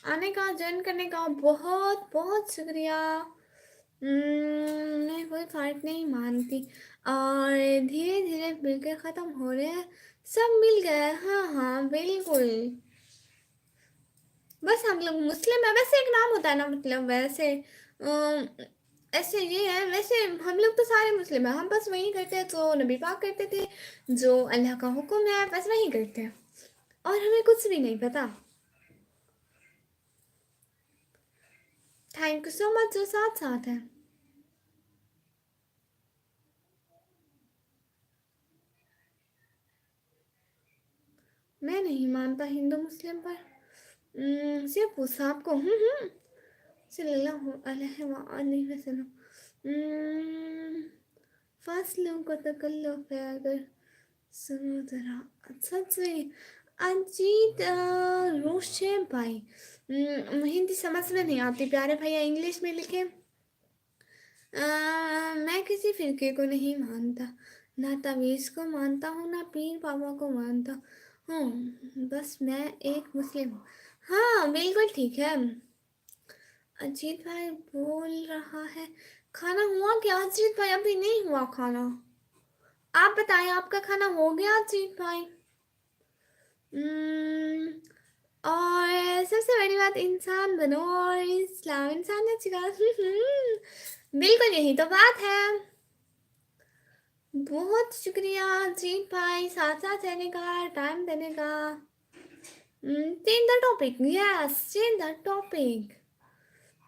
आने का, ज्वाइन करने का, बहुत बहुत शुक्रिया। मैं कोई फर्क नहीं मानती और धीरे धीरे मिलकर ख़त्म हो रहे हैं, सब मिल गए। हाँ हाँ बिल्कुल, बस हम लोग मुस्लिम है, वैसे एक नाम होता है ना, मतलब वैसे ऐसे ये है, वैसे हम लोग तो सारे मुस्लिम हैं, हम बस वही करते हैं जो नबी पाक करते थे, जो अल्लाह का हुक्म है बस वही करते हैं, और हमें कुछ भी नहीं पता। थैंक यू सो मच जो साथ साथ है। मैं नहीं मानता हिंदू मुस्लिम पर, सिर्फ उस सांप को। सल्लल्लाहु अलैहि वसल्लम। फासलों को तकल्लुफ है अगर सुनो जरा। अच्छा जी अजीत रोशे भाई, हिंदी समझ में नहीं आती प्यारे भैया, इंग्लिश में लिखे। मैं किसी फिरके को नहीं मानता, ना तवीज़ को मानता हूँ ना पीर बाबा को मानता हूँ, बस मैं एक मुस्लिम हूँ। हाँ बिल्कुल ठीक है। अजीत भाई बोल रहा है खाना हुआ क्या? अजीत भाई अभी नहीं हुआ खाना, आप बताएं आपका खाना हो गया अजीत भाई? हम्म, और सबसे बड़ी बात इंसान बनो और इस्लाम इंसानियत सिखा। बिल्कुल यही तो बात है। बहुत शुक्रिया अजीत भाई, साथ साथ रहने का, टाइम देने का। Change the topic, yes change the topic.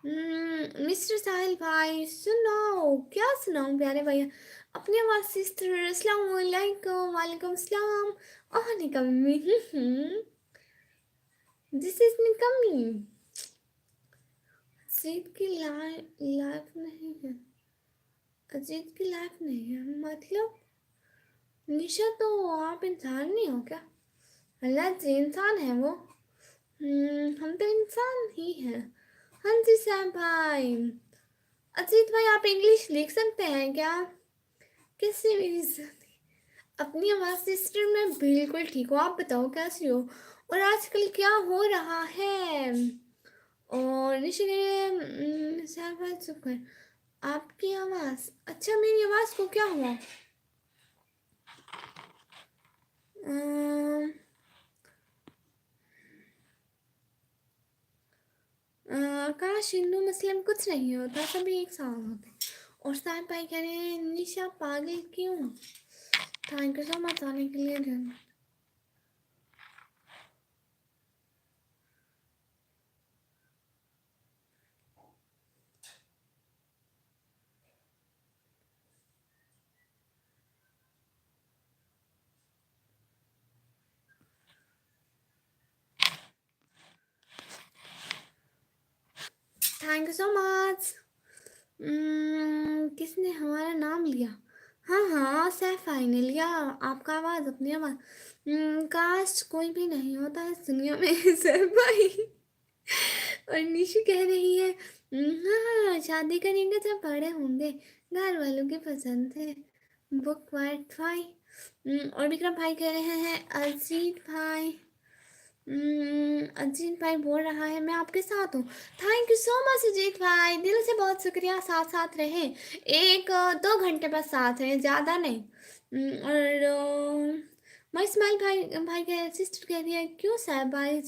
Mister Sahil भाई सुनाओ, क्या सुनाऊं प्यारे भैया? अपनी आवाज़ सिस्टर, अस्सलाम वालेकुम, वालेकुम सलाम। ओह निकम्मी, दिस इज निकम्मी। अजीत की लाइफ नहीं है, अजीत की लाइफ नहीं है मतलब निशा तो आप इंसान नहीं हो क्या? अल्लाह जी इंसान है वो। हम तो इंसान ही हैं। हाँ जी सैम भाई। अजीत भाई आप इंग्लिश लिख सकते हैं क्या? कैसी मेरी अपनी आवाज़ सिस्टर मैं बिल्कुल ठीक हूँ, आप बताओ कैसी हो और आजकल क्या हो रहा है? और निशा सैम भाई चुप कर। आपकी आवाज़, अच्छा मेरी आवाज़ को क्या हुआ? अम्म, काश हिंदू मुस्लिम कुछ नहीं होता, सभी एक साथ होते। और साहब भाई कह रहे हैं निशा पागल क्यों? थैंक यू सो मच आने के लिए धन। Thank you so much. किसने हमारा नाम लिया? हाँ हाँ सैफ भाई ने लिया आपका आवाज़, अपनी आवाज़। काश कोई भी नहीं होता इस दुनिया में सैफ भाई। और निशु कह रही है हाँ शादी करेंगे जब बड़े होंगे, घर वालों की पसंद है, बुक वाइट भाई। और विक्रम भाई कह रहे हैं अजीत भाई। अजीत भाई बोल रहा है मैं आपके साथ हूँ। Thank you so much Ajit भाई, दिल से बहुत शुक्रिया, साथ साथ रहे। 1-2 घंटे बस साथ हैं, ज़्यादा नहीं। और मैं इस्माइल भाई भाई के सिस्टर कह रही है क्यों साहब भाई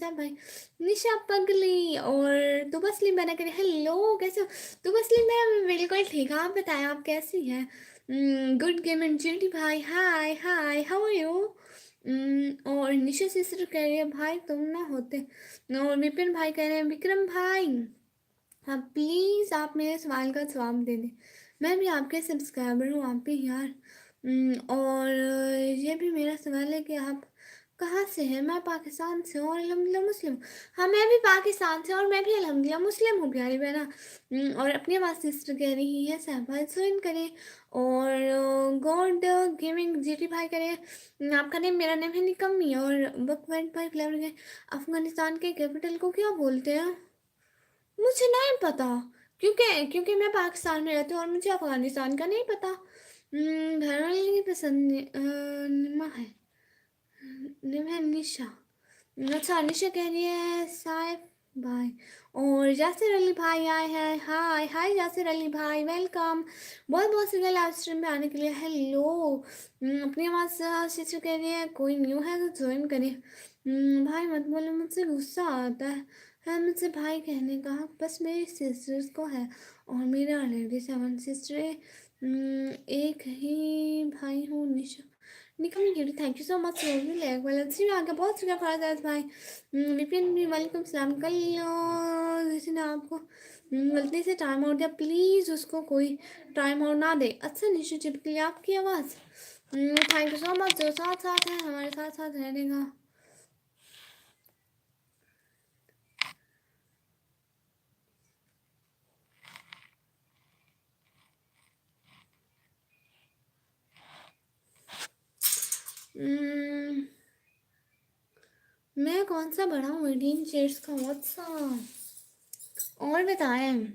निशा पगली। और दुबसली मैंने कह रही हेलो कैसे हो? दुबसली मैं बिल्कुल ठीक, आप बताएं आप कैसी हैं? गुड गेम एंड जीटी भाई hi hi how are you? और निशा सिस्टर कह रही है भाई तुम ना होते। और विपिन भाई कह रहे हैं विक्रम भाई हाँ प्लीज़ आप मेरे सवाल का जवाब दे दें, मैं भी आपके सब्सक्राइबर हूँ, आप भी यार। और ये भी मेरा सवाल है कि आप कहाँ से हैं? मैं पाकिस्तान से हूँ और अल्हम्दुलिल्लाह मुस्लिम। हाँ मैं भी पाकिस्तान से और मैं भी अल्हम्दुलिल्लाह मुस्लिम हूँ प्यारी बहना। और अपनी आवाज़ सिस्टर कह रही है सहबाज ज्वाइन करें। और गॉड गेमिंग जीटी भाई करें आपका नेम, मेरा नेम है निकम्मी। और बकवर्ड भाई फ्लेवर के अफगानिस्तान के कैपिटल को क्या बोलते हैं? मुझे नहीं पता, क्योंकि क्योंकि मैं पाकिस्तान में रहती हूँ और मुझे अफगानिस्तान का नहीं पता। घर वाले की पसंद निमा है, निमा है निशा। अच्छा निशा कह रही है साहिब भाई। और यासिर अली भाई आए हैं, हाय हाय यासिर अली भाई वेलकम। बहुत बहुत शुक्रिया लाइव स्ट्रीम में आने के लिए, हेलो। अपनी आवाज़ शिशु कह रही है कोई न्यू है तो ज्वाइन करे। भाई मत बोलो मुझसे गुस्सा आता है मुझसे भाई कहने का हक बस मेरी सिस्टर्स को है। और मेरा ऑलरेडी 7 सिस्टर है। एक ही भाई हूँ निशा निकमी गिरी। थैंक यू सो मच भी लैग वाला जी आगे बहुत शुक्रिया फरजाद भाई। विपिन भी वालेकुम सलाम। कल किसी ने आपको गलती से टाइम आउट दिया, प्लीज़ उसको कोई टाइम आउट ना दे। अच्छा निशु चिपक लिया आपकी आवाज़। थैंक यू सो मच जो साथ साथ है हमारे साथ साथ रहने का। हम्म, मैं कौन सा बड़ा हूँ 18 शेड्स का व्हाट्सअप? और बताएं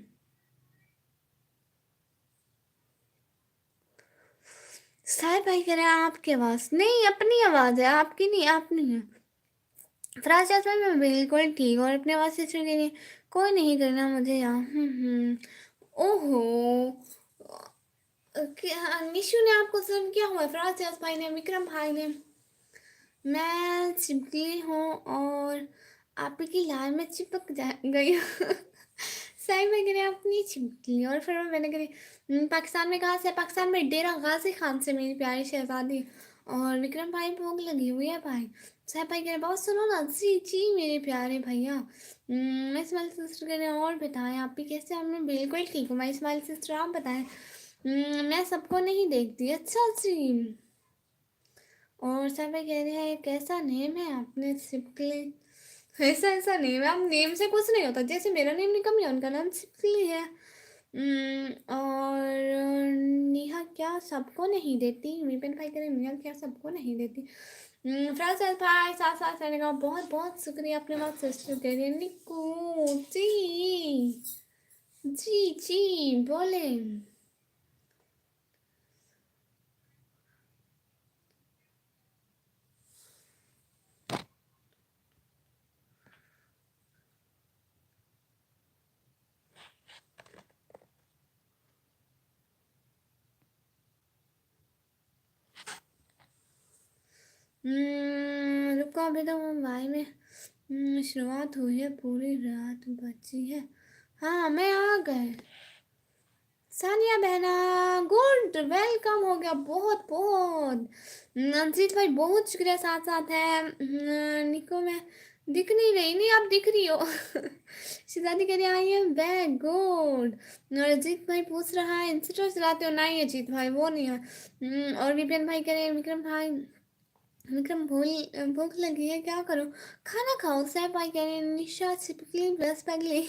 साहिब भाई कह रहे हैं आपकी आवाज़ नहीं, अपनी आवाज़ है आपकी नहीं, आप नहीं है। फराज जासवाल मैं बिल्कुल ठीक और अपने आवाज़ से के लिए कोई नहीं करना मुझे यहाँ। ओहो क्या निशु ने आपको सर्व किया हुआ है? फराज जास भाई ने, विक्रम भाई ने। मैं चिपकली हूँ और आपकी लाल में चिपक गई हूँ। सही में करें अपनी चिपकली। और फिर मैंने करी पाकिस्तान में कहाँ से? पाकिस्तान में डेरा गाजी खान से मेरी प्यारी शहजादी। और विक्रम भाई भोग लगी हुई है भाई। साहब भाई कह रहे बहुत सुनो ना जी जी मेरे प्यारे भैया। मैं इस्माइल सिस्टर कह रहे हैं और बताएं आप भी कैसे? मैं बिल्कुल ठीक हूँ मैं इस्माइल सिस्टर, आप बताएं। मैं सबको नहीं देखती, अच्छा जी। और साहब भाई कह रहे हैं कैसा नेम है आपने सिपकली? ऐसा ऐसा नहीं मैम, नेम से कुछ नहीं होता, जैसे मेरा नेम निकम है उनका नाम सिपली है। और नेहा क्या सबको नहीं देती, विपिन भाई करें नेहा क्या सबको नहीं देती। फ्रांस भाई साथ साथ रहने का बहुत बहुत शुक्रिया, अपने बात सिस्टर कह रही है निक्कू जी। जी जी बोले। रुको अभी तो भाई में शुरुआत हुई है, पूरी रात बची है। हाँ मैं आ गए। सानिया बहना गुड वेलकम हो गया, बहुत बहुत। अंजित भाई बहुत शुक्रिया, साथ साथ है। निको मैं दिख नहीं रही, नहीं आप दिख रही हो। शिजादी कह रही आई एम बैक गुड। और अजीत भाई पूछ रहा है इंस्टा चलाते हो, नहीं अजीत भाई वो नहीं है। और विपिन भाई कह रहे हैं विक्रम भाई, विक्रम भूख लगी है क्या करूं, खाना खाओ। सैफ भाई कह रहे हैं निशा छिपकली बस पगली।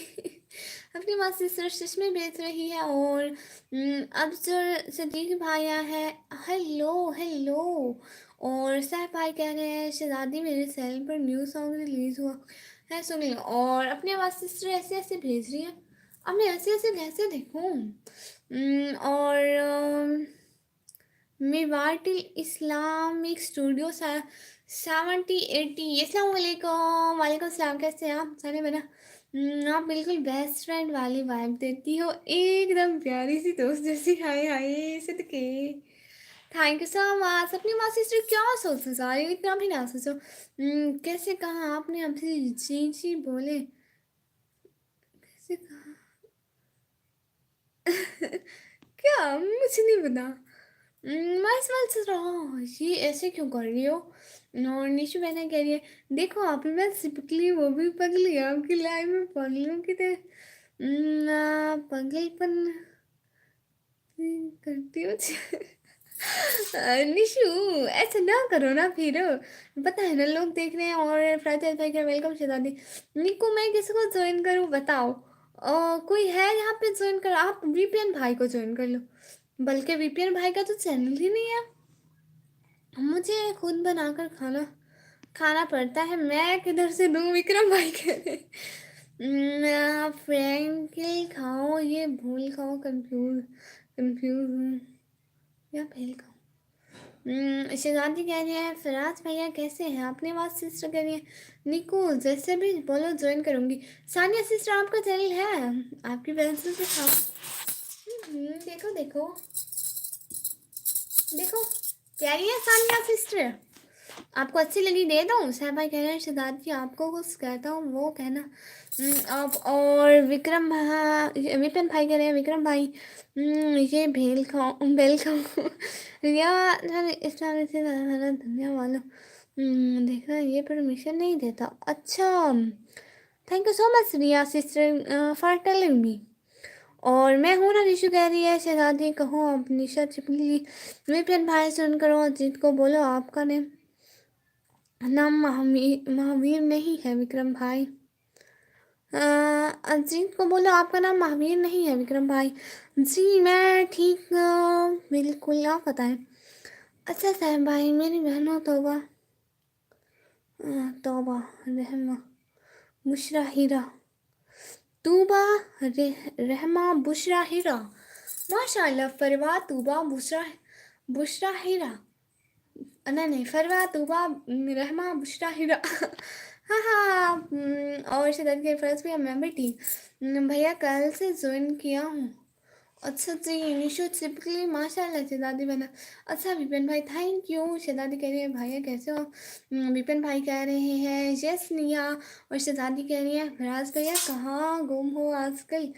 अपनी माँ से सच में बेच रही है। और अब जो सदीक भाई आया है, हेलो हेलो। और सैफ भाई कह रहे हैं शहजादी मेरे चैनल पर न्यू सॉन्ग रिलीज हुआ है, सुनिए। और अपनी आवाज़ सिस्टर ऐसे ऐसे भेज रही है, अब मैं ऐसे ऐसे कैसे देखूं। और मेवाटिल इस्लामिक स्टूडियो 7080। अस्सलाम वालेकुम सलाम, कैसे हैं आप सारे बना। आप बिल्कुल बेस्ट फ्रेंड वाली वाइब देती हो, एकदम प्यारी सी दोस्त जैसी। हाय हाय सदके, थैंक यू सो मच। अपनी माँ सिस्टर क्या सोचो सारी, इतना भी ना सोचो। कैसे कहा आपने अभी, जी जी बोले, कैसे कहा। क्या मुझे नहीं पता। मैं सोच रहा हूँ ये ऐसे क्यों कर रही हो। और निशु बहना कह रही है देखो आप ही मैं सिपकली वो भी पगली, आपकी लाइफ में पगलों की तरह पगलपन करती हो। निशु ऐसे ना करो ना फिर, पता है ना लोग देख रहे हैं। और फ्राइडे भाई का वेलकम शहजादी। निको मैं किसको ज्वाइन करूँ बताओ। कोई है यहाँ पे ज्वाइन करो, आप वीपीएन भाई को ज्वाइन कर लो। बल्कि वीपीएन भाई का तो चैनल ही नहीं है, मुझे खुद बनाकर खाना खाना पड़ता है, मैं किधर से दूँ। विक्रम भाई कह रहे फ्रैंकल खाओ ये भूल खाओ, कंफ्यूज कंफ्यूज हूँ या फेल खाओ। शिजादी कह रही है फराज भैया कैसे हैं, अपने बात सिस्टर कह रही है निको जैसे भी बोलो ज्वाइन करूँगी। सानिया सिस्टर आपका चैनल है, आपकी पेंसिल से खाओ। देखो देखो देखो, प्यारी है सानिया सिस्टर, आपको अच्छी लगी दे दो। साहब भाई कह रहे हैं शहजाद जी आपको कुछ कहता हूँ वो कहना। आप और विक्रम भाई, विपिन भाई कह रहे हैं विक्रम भाई ये भेल खाओ बेल खाओ। या इस्लाम से दुनिया वालों देखना ये परमिशन नहीं देता। अच्छा thank you so much Riya sister for telling me. और मैं हूँ ना निशु कह रही है शहजादी कहो अब निशा चिपली। विपिन भाई सुन करो अजीत को बोलो आपका नाम महावीर नहीं है विक्रम भाई। अजीत को बोलो आपका नाम महावीर नहीं है विक्रम भाई। जी मैं ठीक बिल्कुल, आप बताएं। अच्छा साहब भाई मेरी बहनों तोबा तोबा रहमा बुशरा हीरा, तूबा रहमा बुशरा हीरा, माशाल्लाह फरवा तूबा बुशरा बुशरा हीरा, नहीं नहीं फरवा तूबा रहमा बुशरा हीरा। हाँ हाँ और शिदत के फर्स्ट भी मैं भी ठीक। भैया कल से ज्वाइन किया हूँ। अच्छा जी निशु चिपकली माशाल्लाह शहजादी बना। अच्छा विपिन भाई थैंक यू। शहजादी कह रही है भैया कैसे हो। विपिन भाई कह रहे हैं यस निया। और शहजादी कह रही है फराज भैया कहाँ गुम हो आजकल।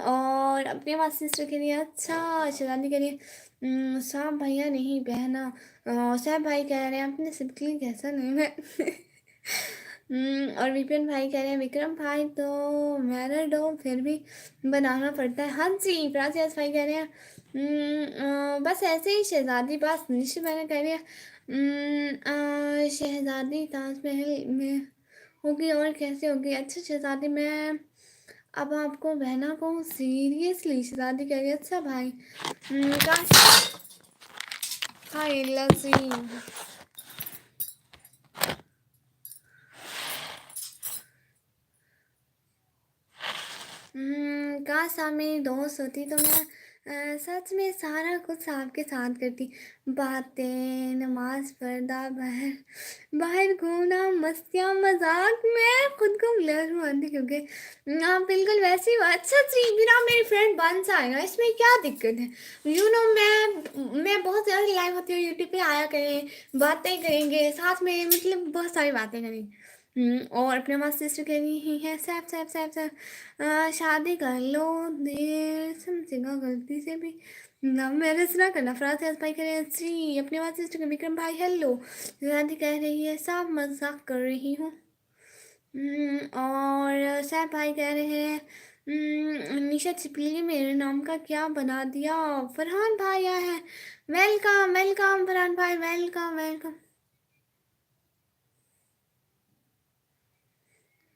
और अपने पास सिस्टर कह रही है अच्छा। शहजादी कह रही है साहब भैया नहीं बहना। साहब भाई कह रहे हैं अपने चिपकली कैसा नहीं है। और विपिन भाई कह रहे हैं विक्रम भाई तो मैरिड हो फिर भी बनाना पड़ता है। हाँ जी प्राची भाई कह रहे हैं बस ऐसे ही शहजादी पास निश्चित मैंने कह रही है शहजादी ताजमहल में होगी और कैसे होगी? अच्छा शहज़ादी, मैं अब आपको बहना कहूँ सीरियसली? शहज़ादी कह रही है अच्छा भाई। काश। हाय लज़ीम। काश आप मेरी दोस्त होती तो मैं सच में सारा कुछ आपके साथ करती। बातें, नमाज़ पढ़ना, बाहर बाहर घूमना, मस्तियाँ, मज़ाक। मैं खुद को ब्लर मानती क्योंकि आप बिल्कुल वैसे ही हो। अच्छा जी, फिर आप मेरी फ्रेंड बन जाएगा, इसमें क्या दिक्कत है? मैं बहुत ज़्यादा लाइव होती हूँ यूट्यूब पे, आया करें, बातें करेंगे साथ में, मतलब बहुत सारी बातें करेंगे। और अपने माँ सिस्टर कह रही है सैफ सैफ सैफ सैफ शादी कर लो, देर समझेगा गलती से भी ना, मैरिज ना करना। फराज भाई कह रहे हैं जी अपने बात सिस्टर के। विक्रम भाई हेलो। शादी कह रही है साफ मजाक कर रही हूँ। और सैफ भाई कह रहे हैं निशा छिपली मेरे नाम का क्या बना दिया। फरहान भाई आया है। वेलकम वेलकम फरहान भाई, welcome welcome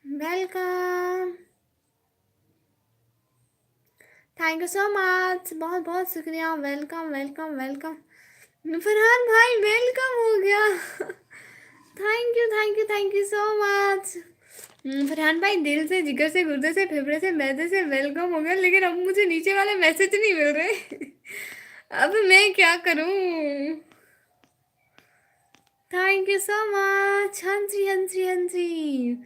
welcome. Thank you so much, बहुत बहुत शुक्रिया। Welcome welcome welcome. फरहान भाई वेलकम हो गया। Thank you thank you thank you so much. Farhan भाई दिल से, जिगर से, गुर्दे से, फेफड़े से, मैदे से वेलकम हो गया, लेकिन अब मुझे नीचे वाले मैसेज नहीं मिल रहे। अब मैं क्या करूं? Thank you so much. हाँ जी हाँ जी हाँ जी।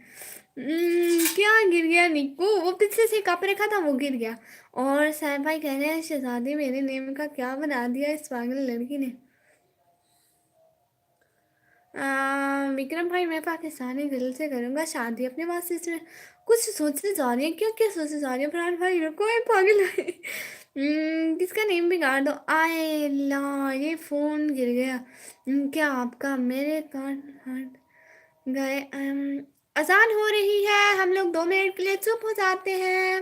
क्या गिर गया निक्कू? वो पीछे से कप रखा था वो गिर गया। और साहब भाई कह रहे हैं शहजादी मेरे नेम का क्या बना दिया इस पागल लड़की ने। विक्रम भाई मैं पाकिस्तानी दिल से करूँगा शादी अपने पास से। कुछ सोचने जा रही है, क्या क्या सोचने जा रही है फरहान भाई? रुको ये पागल है। किसका नेम बिगाड़ दो। आए ला, ये फ़ोन गिर गया। क्या आपका? मेरे कार्ड हट गए। अजान हो रही है, हम लोग 2 मिनट के लिए चुप हो जाते हैं।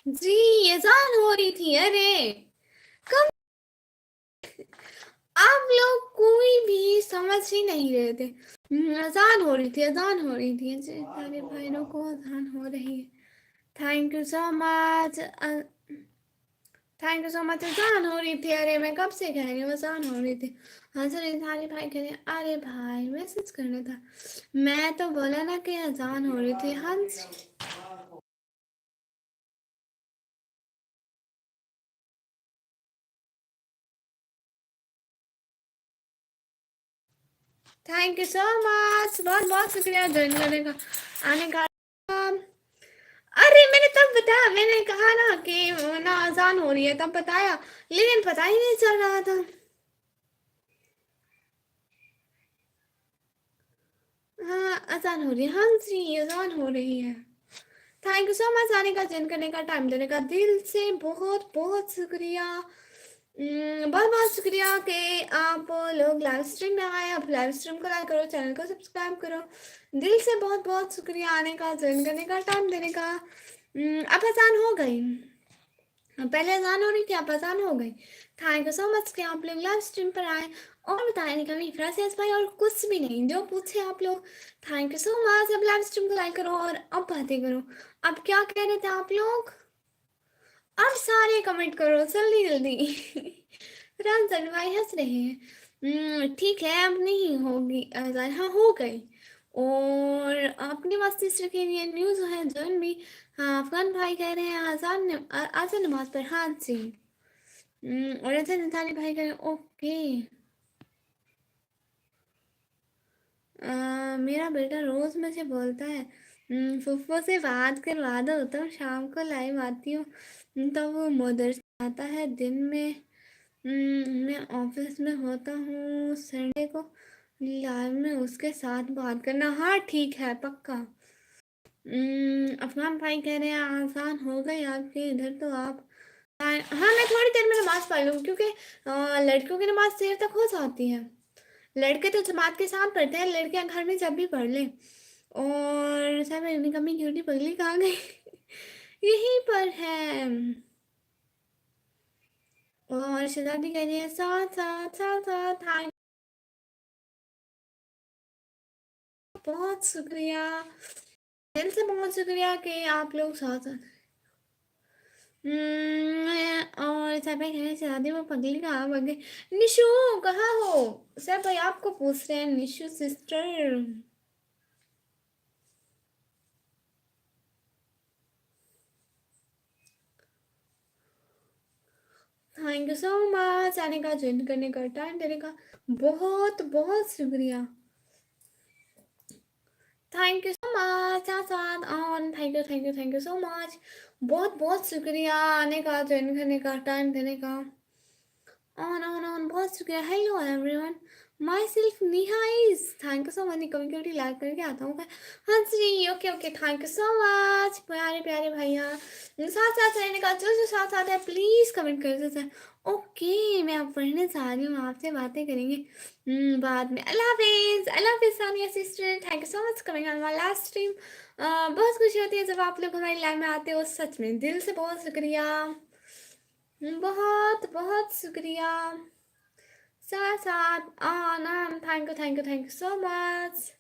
जी, अज़ान हो रही थी, अरे! कब आप लोग कोई भी समझ ही नहीं रहे थे। अज़ान हो रही थी, अज़ान हो रही थी। जी, सारे भाइयों को अज़ान हो रही है। Thank you so much thank you so much. अज़ान हो रही थी, अरे मैं कब से कह रही हूँ अज़ान हो रही थी। हाँ सर, सारे भाई कह रहे हैं, अरे भाई मैसेज करना था। मैं तो बोला ना कि अज़ान हो रही थी। हाँ जी। थैंक यू सो मच, बहुत बहुत शुक्रिया ज्वाइन करने का, आने का। अरे मैंने तब बताया, मैंने कहा ना कि ना अजान हो रही है, तब बताया, लेकिन पता ही नहीं चल रहा था। हाँ अजान हो रही है, हाँ जी अजान हो रही है। थैंक यू सो मच आने का, ज्वाइन करने का, टाइम देने का, दिल से बहुत बहुत शुक्रिया। बहुत बहुत शुक्रिया कि आप लोग लाइव स्ट्रीम में आए। आप लाइव स्ट्रीम को लाइक करो, चैनल को सब्सक्राइब करो। दिल से बहुत बहुत शुक्रिया आने का, ज्वाइन करने का, टाइम देने का। अब आसान हो गई, पहले अजान हो रही थी, अब अजान हो गई। थैंक यू सो मच कि आप लोग लाइव स्ट्रीम पर आए। और बताए नहीं कभी फ्रांसिस भाई, और कुछ भी नहीं, जो पूछे आप लोग। Thank you so much. अब लाइव स्ट्रीम को लाइक करो और अब बातें करो। अब क्या कह रहे थे आप लोग? अब सारे कमेंट करो जल्दी जल्दी। रामचंद्र भाई हंस रहे हैं। ठीक है, अब नहीं होगी अजान, हाँ हो गई। और अपनी मस्ती के लिए न्यूज़ है जोन भी। हाँ अफगान भाई कह रहे हैं आजान नमाज पर, हाँ जी। और ऐसे नितानी भाई कह रहे हैं ओके। मेरा बेटा रोज मुझे बोलता है, फुफ्फो से बात करवा दो तो शाम को लाइव आती हूँ। तो वो मदरसा आता है दिन में। मैं ऑफिस में होता हूँ संडे को। लाइव में उसके साथ बात करना, हाँ ठीक है पक्का। अफगान भाई कह रहे हैं आसान हो गई आपके इधर तो आप। हाँ मैं थोड़ी देर में नमाज पढ़ लूँ, क्योंकि लड़कियों की नमाज देर तक हो जाती है। लड़के तो जमात के साथ पढ़ते हैं, लड़कियां घर में जब भी पढ़ ले। और सब इतनी कमी क्यूटी पगली कहाँ गई? यहीं पर है। और शहजादी कह रही है साथ साथ साथ साथ, हाँ। बहुत शुक्रिया, दिल से बहुत शुक्रिया कि आप लोग साथ साथ। और सब कह रहे हैं शहजादी वो पगली कहाँ भाग गई? निशु कहाँ हो? सब भाई आपको पूछ रहे हैं, Nishu sister. Thank you so much आने का, ज्वाइन करने का, टाइम देने का, बहुत बहुत शुक्रिया। थैंक यू सो मच आसान on, thank you so much. बहुत बहुत शुक्रिया आने का, ज्वाइन करने का, टाइम देने का, ऑन बहुत शुक्रिया। Hello everyone, myself Niha is, thank you so much. Community like करके आता हूँ। हाँ जी okay okay, thank you so much प्यारे प्यारे भैया। साथ साथ रहने का, जो जो साथ साथ है प्लीज़ कमेंट कर देते हैं। ओके मैं अब पढ़ने जा रही हूँ, आपसे बातें करेंगे बाद में। अल्लाह हाफिज़, अल्लाह हाफिज़ Sania sister, thank you so much coming on my last stream. बहुत खुशी होती है जब आप लोग हमारी लाइव में आते हो, सच में दिल से बहुत शुक्रिया। बहुत बहुत शुक्रिया। साथ साथ आनंद, थैंक यू सो मच।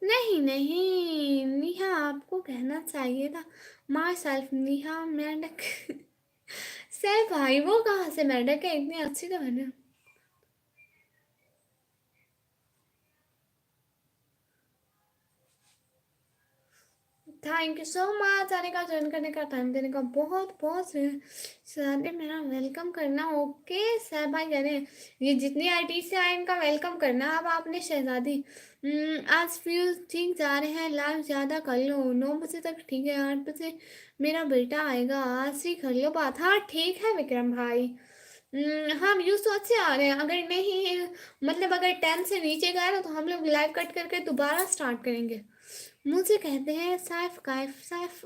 नहीं नहीं नेहा, आपको कहना चाहिए था माई सेल्फ नेहा मेंढक। से भाई वो कहाँ से मेंढक है, इतनी अच्छी तो मैंने। थैंक यू सो मच आने का, ज्वाइन करने का, टाइम देने का, बहुत बहुत शादी मेरा वेलकम करना। ओके सह भाई कह रहे हैं ये जितनी आईटी से आए इनका वेलकम करना। अब आपने शहजादी आज फ्यूज ठीक जा रहे हैं, लाइव ज़्यादा कर लो, 9 बजे तक ठीक है, 8 बजे मेरा बेटा आएगा, आज ही कर लो बात। हाँ ठीक है विक्रम भाई। हाँ व्यूज़ तो अच्छे आ रहे हैं, अगर नहीं मतलब अगर 10 से नीचे गए ना तो हम लोग लाइव कट करके दोबारा स्टार्ट करेंगे। मुझे कहते हैं सैफ कैफ सैफ।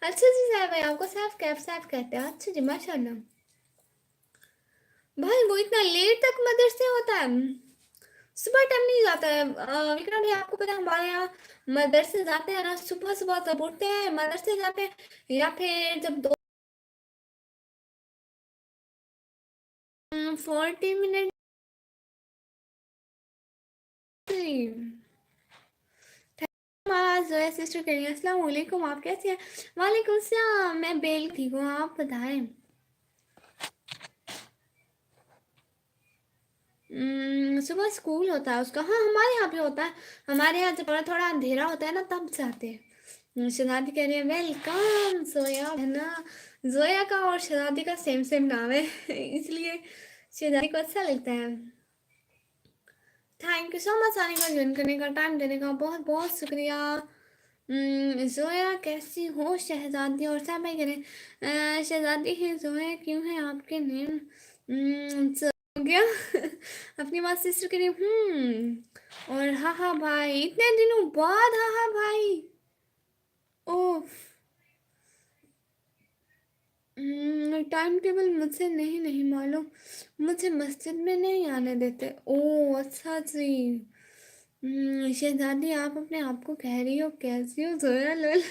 अच्छा जी सैफ भाई, आपको सैफ कैफ सैफ कहते हैं, अच्छा जी माशाल्लाह। भाई वो इतना लेट तक मदरसे होता है? सुबह टाइम नहीं जाता है विक्रम भाई, आपको पता है हमारे यहाँ मदरसे जाते हैं ना, सुबह सुबह तब उठते हैं, मदरसे जाते हैं, या फिर जब 40 मिनट। जोया सिस्टर कह रही है अस्सलाम वालेकुम, आप कैसे हैं? वालेकुम सलाम, मैं बेल ठीक हूँ, आप बताएं। सुबह स्कूल होता है उसका, हाँ हमारे यहाँ भी होता है। हमारे यहाँ जब थोड़ा थोड़ा अंधेरा होता है ना तब जाते हैं। शहजादी कह रही है वेलकम जोया, है ना? जोया का और शहजादी का सेम सेम नाम है इसलिए शहजादी को अच्छा लगता है। थैंक यू सो मच आने का, ज्वाइन करने का, टाइम देने का, बहुत बहुत शुक्रिया। जोया कैसी हो शहजादी? और साहब भाई करें शहजादी है जोया, क्यों है आपके नेम हो गया अपनी बात सिस्टर के लिए। और हाँ हाँ भाई, इतने दिनों बाद, हाँ हाँ भाई। ओह, टाइम टेबल मुझे नहीं नहीं मालूम, मुझे मस्जिद में नहीं आने देते। ओह अच्छा जी। शहजादी आप अपने आप को कह रही हो कैसी हो जोया? लोल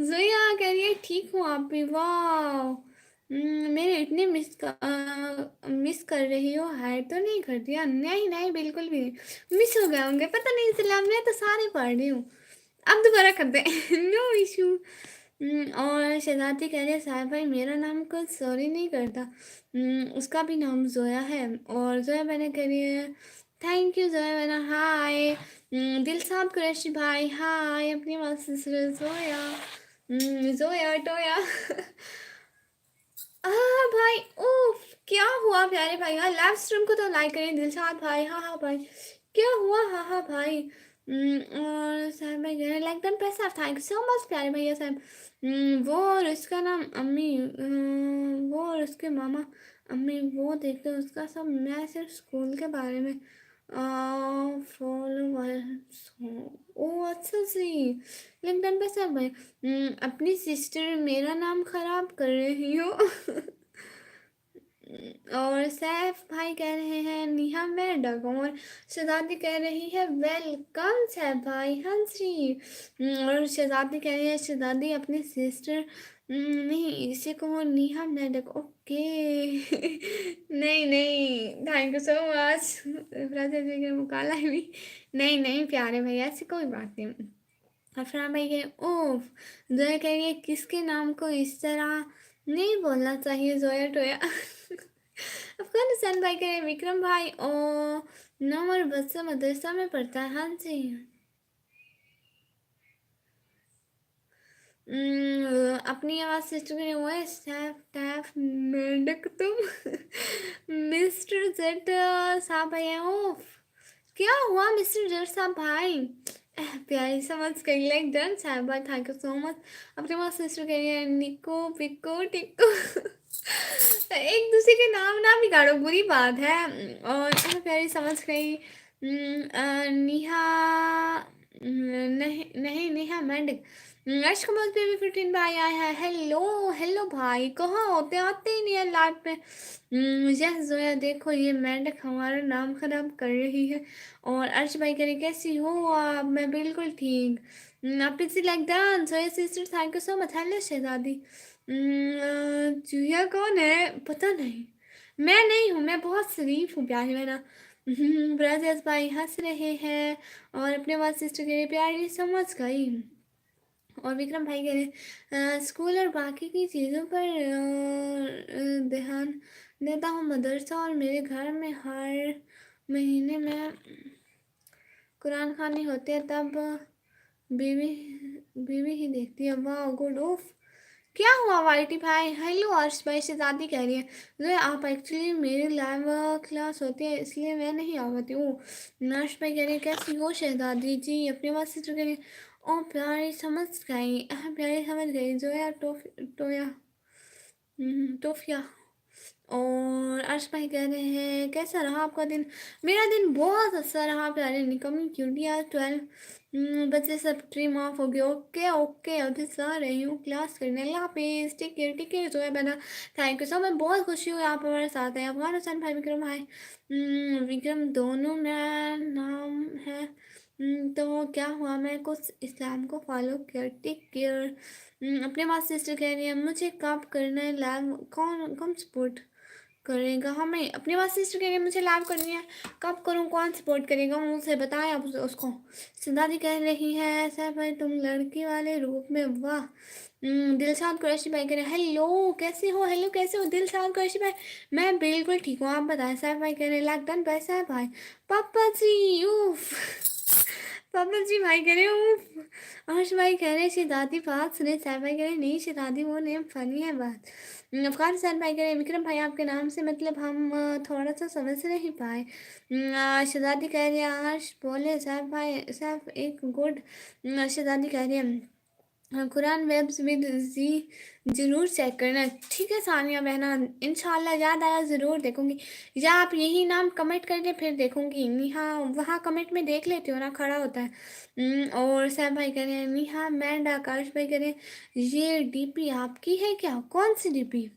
जोया कह रही है ठीक हूँ, आप भी? वाह, मेरे इतने मिस कर रही हो? हाय तो नहीं कर दिया? नहीं नहीं बिल्कुल भी नहीं, मिस हो गए होंगे, पता नहीं चला, मैं तो सारे पढ़ रही हूँ। अब दोबारा कर दे नो इशू। और शहजादी कह रही है साहब भाई मेरा नाम कुछ सॉरी नहीं करता। उसका भी नाम जोया है। और जोया मैंने कह रही है थैंक यू जोया मैंने, हाय। दिल साहब कुरैशी भाई हाय, अपनी बात से जोया। जोया टोया भाई उफ, क्या हुआ प्यारे भाई? हाँ लाइव स्ट्रीम को तो लाइक करें दिलशाद भाई, हाँ हाँ भाई। क्या हुआ? हाँ हाँ भाई। और साहब भाई कह रहे लाइक डन पैसा, थैंक यू सो मच प्यारे भैया साहब। वो और उसका नाम अम्मी, वो और उसके मामा अम्मी, वो देखते उसका सब, मैं सिर्फ स्कूल के बारे में फॉलोवर्स हूँ। ओ अच्छा जी, लिंक्डइन पे सब भाई। अपनी सिस्टर मेरा नाम खराब कर रही हो और सैफ भाई कह रहे हैं निहा मैडम, और शहजादी कह रही है वेलकम सैफ भाई, हाँ जी। और शहजादी कह रही है शहजादी अपनी सिस्टर नहीं इसे को निहा मैडम, ओके नहीं नहीं, thank you so much brother के मुकाला भी। नहीं नहीं प्यारे भैया, ऐसी कोई बात नहीं। अफरान भाई कह रहे ओफ, जोया कह रही है किसके नाम को इस तरह नहीं बोलना चाहिए जोया टोया अफगानिस्तान भाई कह रहे विक्रम भाई ओ नंबर बच्चा मदरसा में पढ़ता है, हाँ जी। अपनी आवाज़ सिस्टर के लिए हुआ है स्टैफ टैफ मेंढक तुम मिस्टर जेट साहब भाई ओफ, क्या हुआ मिस्टर जेट साहब भाई? प्यारी समझ गई लाइक डन साहब भाई, थैंक यू सो मच। अपनी आवाज़ सिस्टर के लिए निको पिको टिको एक दूसरे के नाम ना बिगाड़ो, बुरी बात है। और प्यारी समझ गई। नेहा, नहीं नहीं नेहा मेंढक। अशकमल बेबी 15 भाई आया है, हेलो हेलो भाई, कहाँ होते? आते ही नहीं है लाइफ में। यस जोया देखो ये मेंढक हमारा नाम खराब कर रही है। और अर्श भाई कह रहे कैसी हो आप? मैं बिल्कुल ठीक। आप इसी like dance Zoya sister, thank you so much. Hello शहजादी। चूहिया कौन है? पता नहीं, मैं नहीं हूँ, मैं बहुत शरीफ हूँ प्यारी मेरा। ब्रदर्स भाई हंस रहे हैं। और अपने बाद सिस्टर के लिए प्यारी समझ गई। और विक्रम भाई कह रहे स्कूल और बाकी की चीज़ों पर ध्यान देता हूँ, मदरसा और मेरे घर में हर महीने में कुरान खानी होती है, तब बीवी बीवी ही देखती है। वाह गुड ऑफ, क्या हुआ वाइटी भाई? हेलो अर्श भाई, शहजादी कह रही है अरे आप एक्चुअली मेरी लाइव क्लास होती है इसलिए मैं नहीं आ पाती हूँ। नर्स भाई कह रही है कैसी हो शहजादी जी? अपनी बात से तो कह रही है ओ प्यारी समझ गई, प्यारी समझ गई जो यार टोफिया टोफिया और अर्श भाई कह रहे हैं कैसा रहा आपका दिन। मेरा दिन बहुत अच्छा रहा प्यारे निकम्मी क्यूटी। आज 12 बजे सब स्ट्रीम ऑफ हो गया। ओके ओके अभी सो रही हूँ क्लास करने। अल्लाह हाफिज़, टेक केयर जो है बना। थैंक यू सो, मैं बहुत खुशी हूँ आप हमारे साथ हैं। अफगान हुसैन भाई, विक्रम भाई, विक्रम दोनों मेरा नाम है। तो क्या हुआ, मैं कुछ इस्लाम को फॉलो कर। Take care. अपने बात सिस्टर कह रही है मुझे कब करना है लैब, कौन कौन सपोर्ट करेगा हमें। अपनी बात सिस्टर कह रही है मुझे लैब करनी है, कब करूँ, कौन सपोर्ट करेगा मुझसे बताएं आप उसको। सिद्धार्थी कह रही है सर भाई तुम लड़की वाले रूप में, वाह। दिलशाद कुरैशी भाई कह रहे हैं हेलो कैसे हो, हेलो कैसे हो दिलशाद कुरैशी भाई। मैं बिल्कुल ठीक हूँ, आप बताएं। सर भाई कह रहे हैं लॉकडाउन पैसा है भाई। पापा जी उफ। पापा जी भाई कह रहे उफ। अर्श भाई कह रहे शहजादी बात सुने। सर भाई कह रहे नहीं शहजादी वो नेम फनी है बात। अफगान सर भाई कह रहे विक्रम भाई आपके नाम से मतलब हम थोड़ा सा समझ नहीं पाए। शहजादी कह रही है अर्श बोले सर भाई सर एक गुड। शहजादी कह रही है कुरान वेब्स विद जी ज़रूर चेक करना। ठीक है सानिया बहना, इंशाल्लाह याद आया ज़रूर देखूंगी। या आप यही नाम कमेंट कर दे फिर देखूंगी। निहा वहाँ कमेंट में देख लेती हो ना, खड़ा होता है। और सैफ भाई कह रहे हैं निहा मैं आकाश भाई कह रहे हैं ये डीपी आपकी है क्या, कौन सी डीपी।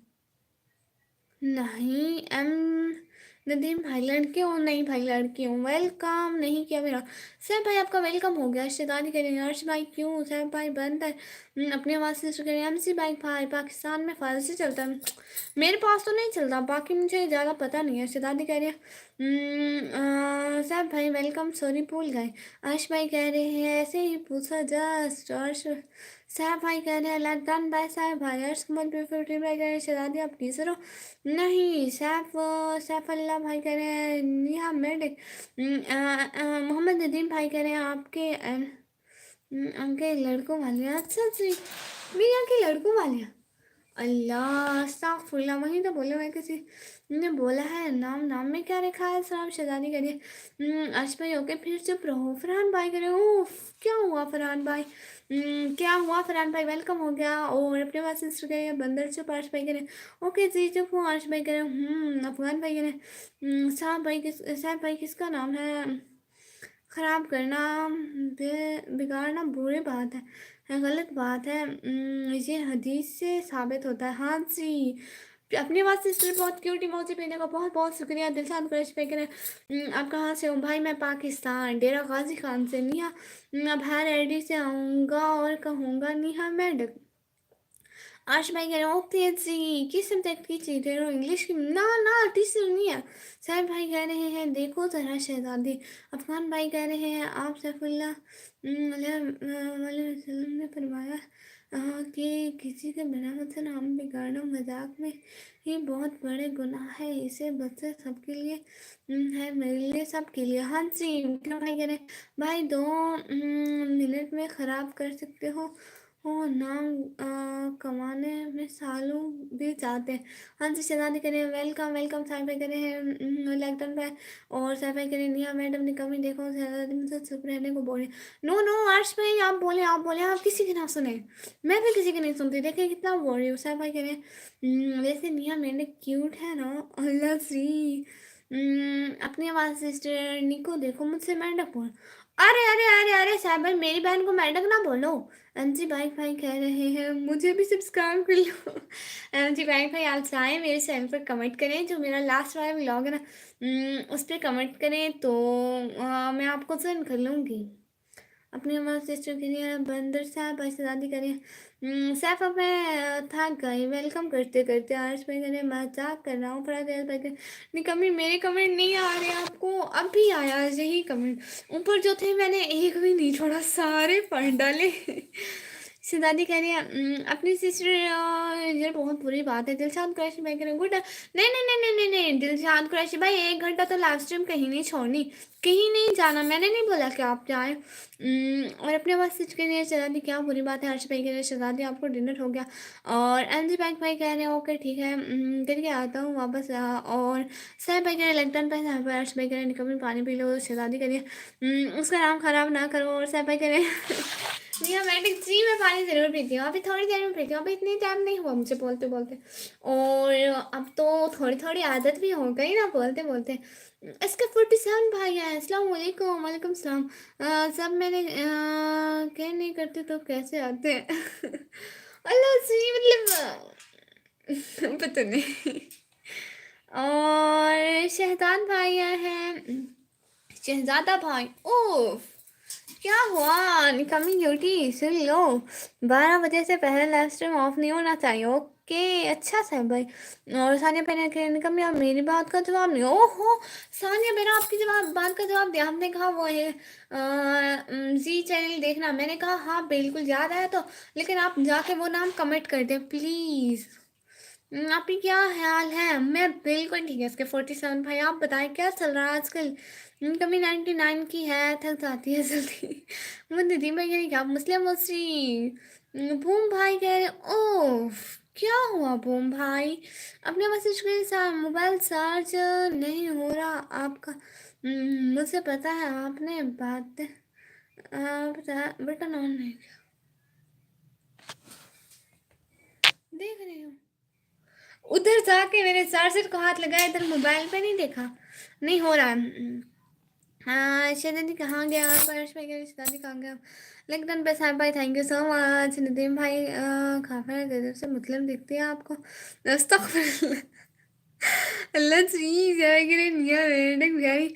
नहीं नदीम भाई लड़के हो, नहीं भाई लड़की हूँ। वेलकम नहीं किया मेरा। सर भाई आपका वेलकम हो गया। शैतानी करेंगे अर्श भाई क्यों, सर भाई बंद है। अपनी आवाज़ से करें एमसी भाई भाई पाकिस्तान में फारसी चलता है। मेरे पास तो नहीं चलता, बाकी मुझे ज़्यादा पता नहीं है। शैतानी कह रही है सर भाई वेलकम, सॉरी भूल गए। अर्श भाई कह रहे हैं ऐसे ही पूछा जस्ट। अर्श साहब भाई कह रहे हैं लॉकडाउन बाय साहब भाई। अर्श कुमार फिफ्टी भाई कह रहे हैं शहजादी आप टीचर हो। नहीं सैफ सैफ अल्लाह भाई कह रहे हैं नेहा मेडिक। मोहम्मद नदीम भाई कह रहे हैं आपके अंके लड़कों वाले। अच्छा जी मेरी आंखें लड़कों वाले हैं। अल्लाह अस्तगफुरुल्लाह, वहीं तो बोले मैं किसी ने बोला है नाम, नाम में क्या लिखा है सलाम शहजादी करिए। अर्श भाई ओके फिर चुप रहो। फरहान भाई करे उफ क्या हुआ फरहान भाई। क्या हुआ फरहान भाई वेलकम हो गया। और अपने पास सिस्टर करिए बंदर चुप। अर्श भाई करे ओके जी चुप हूँ। अर्श भाई करे अफगान भाई करे साहब भाई किसका नाम है। ख़राब करना बिगाड़ना बुरी बात है गलत बात है। ये हदीस से साबित होता है। हाँ जी अपनी आवाज़ सिस्टर बहुत क्यूट इमोजी भेजने का बहुत बहुत शुक्रिया। दिलशाद कुरैशी पे करें आप कहाँ से हो भाई। मैं पाकिस्तान डेरा गाजी खान से। निहा मैं बाहर एडी से आऊँगा और कहूँगा निहा मैं आज मैं कह रहा हूँ ओके जी किस सब्जेक्ट की चीज़ है इंग्लिश की। ना ना टीचर नहीं है। साहब भाई कह रहे हैं देखो ज़रा शहजादी। अफगान भाई कह रहे हैं आप सैफुल्लाह वसल्लम ने फरमाया कि किसी के बिना वचन हम बिगाड़ो मजाक में ये बहुत बड़े गुनाह है, इसे बच्चे सबके लिए है मेरे लिए सबके लिए। हाँ जी विक्रम भाई कह रहे हैं भाई 2 मिनट में ख़राब कर सकते हो नाम कमाने में सालों बीत जाते हैं। हाँ जी शहजादी करें वेलकम वेलकम। साहब भाई करें हैं लॉकडाउन पे। और साहब भाई करें निया मैडम ने कमी देखो शहजादी मुझसे चुप रहने को बोले। नो नो अर्श भाई आप बोले आप किसी की ना सुने। मैं भी किसी की नहीं सुनती, देखे कितना बोल रही हूँ। साहब भाई करें वैसे निया मैंने क्यूट है ना। अल्लाह सी अपनी आवाज़ सिस्टर निको देखो मुझसे मैडम बोल। अरे अरे अरे अरे साहब भाई मेरी बहन को मैडम ना बोलो। एमजी बाइक भाई कह रहे हैं मुझे भी सब्सक्राइब कर लो। एमजी बाइक भाई आप चाहें मेरे चैनल पर कमेंट करें, जो मेरा लास्ट वाला व्लॉग है ना उस पर कमेंट करें तो मैं आपको सेंड कर लूँगी। अपनी उम्र सिस्टर के लिए बंदर साहब ऐसे शादी करें। सैफ अब मैं थक गई वेलकम करते करते। आज मैं करें मजाक कर रहा हूँ थोड़ा देर तक। नहीं कमेंट मेरे कमेंट नहीं आ रहे आपको, अभी आया यही कमेंट। ऊपर जो थे मैंने एक भी नहीं छोड़ा, सारे पढ़ डाले। सिद्धार्थी कह रही है अपनी सिस्टर ये बहुत बुरी बात है। दिलशाद कुरैशी भाई कह रहे गुड नहीं नहीं नहीं नहीं नहीं नहीं दिलशाद कुरैशी भाई 1 घंटा तो लाइव स्ट्रीम कहीं नहीं छोड़नी, कहीं नहीं जाना। मैंने नहीं बोला कि आप जाएं। और अपने पास सिच के लिए शहजादी क्या बुरी बात है। हर्ष भाई कह रहे शहजादी आपको डिनर हो गया। और एनजी बैंक भाई कह रहे हैं ओके ठीक है करके आता हूँ वापस और सह भाई कह रहे लंटन पे हर्ष भाई कह रहे निकम्मी पानी पी लो। शहजादी कह रही है उसका नाम ख़राब ना करो। और सह भाई कह रहे नेहा मैंने जी मैं पानी ज़रूर पीती हूँ, अभी थोड़ी देर में पीती हूँ, अभी इतनी टाइम नहीं हुआ मुझे बोलते-बोलते। और अब तो थोड़ी-थोड़ी आदत भी हो गई ना बोलते-बोलते। इसके 47 भाई हैं, अस्सलाम वालेकुम, वालेकुम सलाम। सब मैंने केयर नहीं करते तो कैसे आते हैं? अल्लाह जी मतलब पता नहीं। और शहजाद भाई आए हैं, शहजादा भाई, ओह! क्या हुआ? निकम्मी ड्यूटी सुन लो, 12 बजे से पहले लाइव स्ट्रीम ऑफ नहीं होना चाहिए। ओके, अच्छा सा भाई। और सानिया पहले के निकम्मी आप मेरी बात का जवाब नहीं, ओहो सानिया मैंने आपकी जवाब बात का जवाब दिया, आपने कहा वो है जी चैनल देखना, मैंने कहा हाँ बिल्कुल याद आया तो, लेकिन आप जाके वो नाम कमेंट कर दें प्लीज़। आपकी क्या ख्याल है? मैं बिल्कुल ठीक है। इसके 47 भाई आप बताएं क्या चल रहा है आजकल? कभी 99 की है, थक जाती है जल्दी। वो दीदी मैं यही क्या मुस्लिम मुस्री बूम भाई कह रहे ओह क्या हुआ बूम भाई? अपने मैसेज के साथ मोबाइल चार्ज नहीं हो रहा आपका। मुझे पता है आपने बात बटन ऑन नहीं किया, देख रही हूँ उधर जाके मेरे चार्जर को हाथ लगाया, इधर मोबाइल पे नहीं देखा, नहीं हो रहा है। हाँ शादी कहाँ गया परश भाई की शादी कहाँ गया? लेकिन पे साहब भाई thank you so much. Nadeem भाई काफी गजब से मतलब दिखती है आपको। अस्तगफिरुल्लाह। अल्लाह जी जाएगी निया मेरे बिहारी।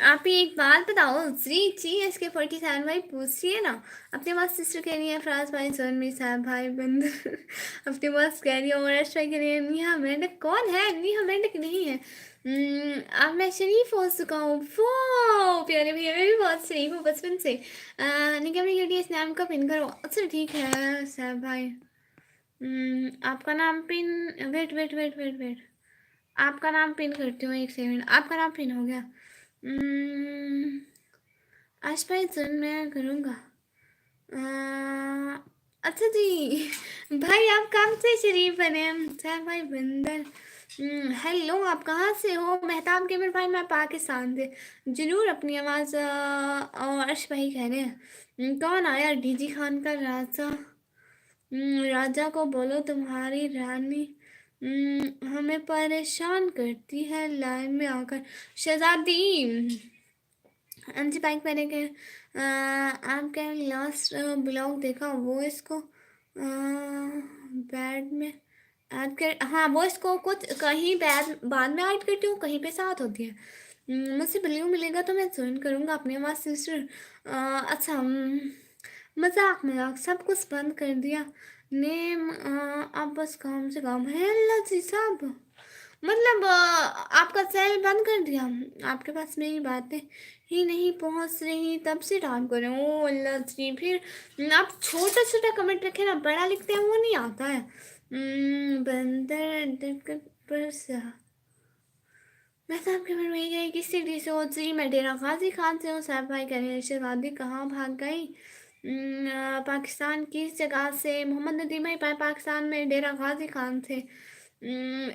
आप ही एक बात बताओ जी जी इसके 47 भाई पूछ रही है ना, अपने पास सिस्टर कह रही है फराज भाई सोनमी साहब भाई बंदर। अपने पास कह रही है और कह रही है निहा मेंढक कौन है? निहा मेंढक नहीं है। अब मैं शरीफ हो चुका हूँ, वो प्यारे भैया मैं भी बहुत शरीफ हूँ बचपन से। निगम ने क्योंकि इस नाम का पिन करो, अच्छा ठीक है साहब भाई। आपका नाम पिन, wait wait wait wait wait, आपका नाम पिन करती हूँ, एक सेकंड, आपका नाम पिन हो गया। आज भाई सुन मैं करूँगा। अच्छा जी भाई आप काम से शरीफ बने हम साहब भाई बंदर। हेलो आप कहाँ से हो? मेहताब केमर भाई मैं पाकिस्तान से। जरूर अपनी आवाज़ और अर्श भाई कह रहे हैं। कौन आया? डीजी खान का राजा। राजा को बोलो तुम्हारी रानी हमें परेशान करती है लाइन में आकर। शहजादी अंजी बाइक मैंने के आपके लास्ट ब्लॉग देखा वो इसको बैड में ऐड कर, हाँ वो इसको कुछ कहीं बैद बाद में ऐड करती हूँ, कहीं पे साथ होती है। मुझसे ब्लू मिलेगा तो मैं ज्वाइन करूँगा अपने पास सिस्टर। अच्छा मजाक मजाक सब कुछ बंद कर दिया। नेम अब बस काम से काम है अल्लाह जी साहब। मतलब आपका सेल बंद कर दिया? आपके पास मेरी बातें ही नहीं पहुंच रही तब से डाउन कर रहे हो। ओ अल्लाह जी फिर आप छोटा छोटा कमेंट रखे ना, बड़ा लिखते हैं वो नहीं आता है। बंदर दिक्कत पर सा मैं साहब के घर में गई किस सिटी से हो जी? मैं डेरा गाजी खान से हूँ साहब भाई। कह रहे हैं शहजादी कहाँ भाग गई? पाकिस्तान किस जगह से? मोहम्मद नदीम भाई पाकिस्तान में डेरा गाजी खान से।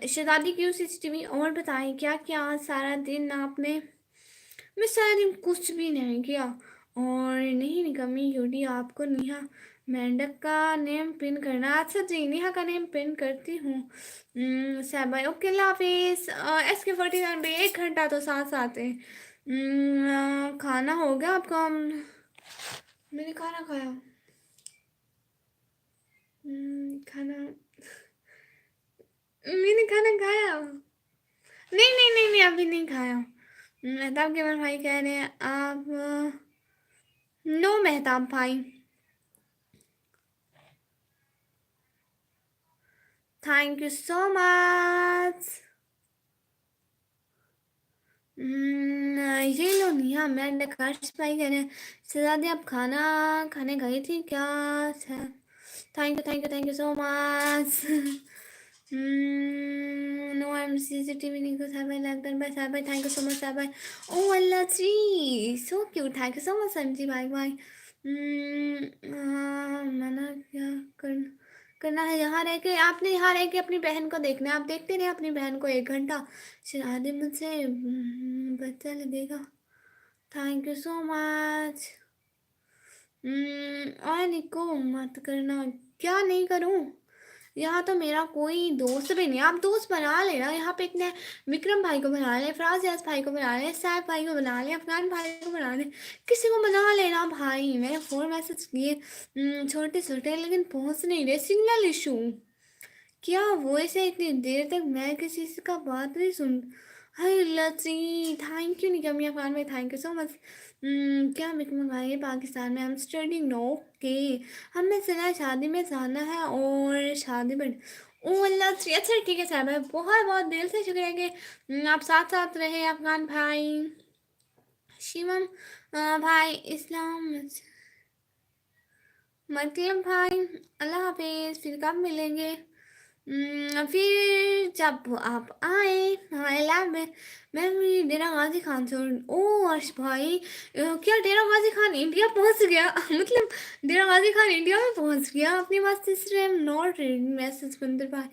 शहजादी क्यों CCTV और बताएं क्या क्या आज सारा दिन आपने? मैं सारा दिन कुछ भी नहीं किया और नहीं निकम्मी यूडी आपको नेहा मेंढक का नेम पिन करना। अच्छा जी नेहा का नेम पिन करती हूँ। साहब भाई ओके अल्लाह हाफिज। SK 47 पे 1 घंटा तो साथ साथ है। खाना हो गया आपका? मैंने खाना खाया। खाना मैंने खाना खाया, नहीं नहीं नहीं नहीं अभी नहीं खाया। मेहताब केवल भाई कह रहे हैं आप नो मेहताब भाई। Thank you so much. ये लो निहा मैं नकाश भाई कह रहे हैं शहजादी आप खाना खाने गई थी क्या? Thank you so much. No I am CCTV नहीं को साहब भाई लगता है साहब भाई थैंक यू सो मच साहब भाई। ओ अल्लाह जी so cute thank you so much Sanji भाई भाई। मना क्या करना है? यहाँ रह के आपने यहाँ रह के अपनी बहन को देखना है, आप देखते रहे अपनी बहन को 1 घंटा। शादी मुझसे बच्चा लगेगा। Thank you so much. और निको मत करना। क्या नहीं करूं? यहाँ तो मेरा कोई दोस्त भी नहीं। आप दोस्त बना लेना। यहाँ पे इतने विक्रम भाई को बना ले, फराज यास भाई को बना ले, सैफ भाई को बना ले, अफगान भाई को बना ले, किसी को बना लेना भाई। मैंने 4 मैसेज किए छोटे छोटे, लेकिन पहुंच नहीं रहे। Signal issue. क्या वॉइस है? इतनी देर तक मैं किसी से का बात नहीं सुन। हाय लची, थैंक यू निकमिया खान भाई, थैंक यू सो मच। क्या विक्रम भाई पाकिस्तान में? I am studying no. Okay. हमें सुना है शादी में जाना है और शादी पर। ओ अल्लाह जी, अच्छा ठीक है साहब, बहुत बहुत दिल से शुक्रिया कि आप साथ साथ रहे अफगान भाई, शिवम भाई, इस्लाम मतलब भाई। अल्लाह हाफिज, फिर कब मिलेंगे? फिर जब आप आए हमारे लैब में। मैं भी डेरा गाजी खान से। ओ अर्श भाई, क्या डेरा गाजी खान इंडिया पहुंच गया? मतलब डेरा गाजी खान इंडिया में पहुंच गया? अपनी बात सिस्टर नॉट रीडिंग मैसेज बंदर भाई।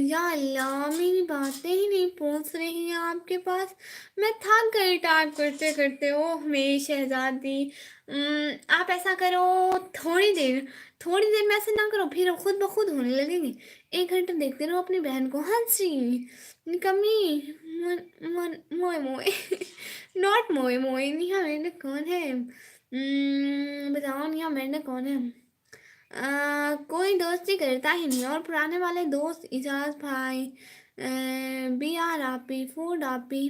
या अल्लाह, मेरी बातें ही नहीं पहुंच रही हैं आपके पास। मैं थक गई टाइप करते करते। ओह मेरी शहजादी, आप ऐसा करो, थोड़ी देर थोड़ी देर में ऐसे ना करो, फिर खुद ब खुद होने लगेंगे। 1 घंटा देखते रहो अपनी बहन को। हाँ जी निकम्मी। मोए मोए नॉट मोए मोए। निहा मेरे कौन है? बताओ निहा मेरे कौन है? कोई दोस्ती करता ही नहीं। और पुराने वाले दोस्त इजाज भाई, बी आर आपी, फूड आपी,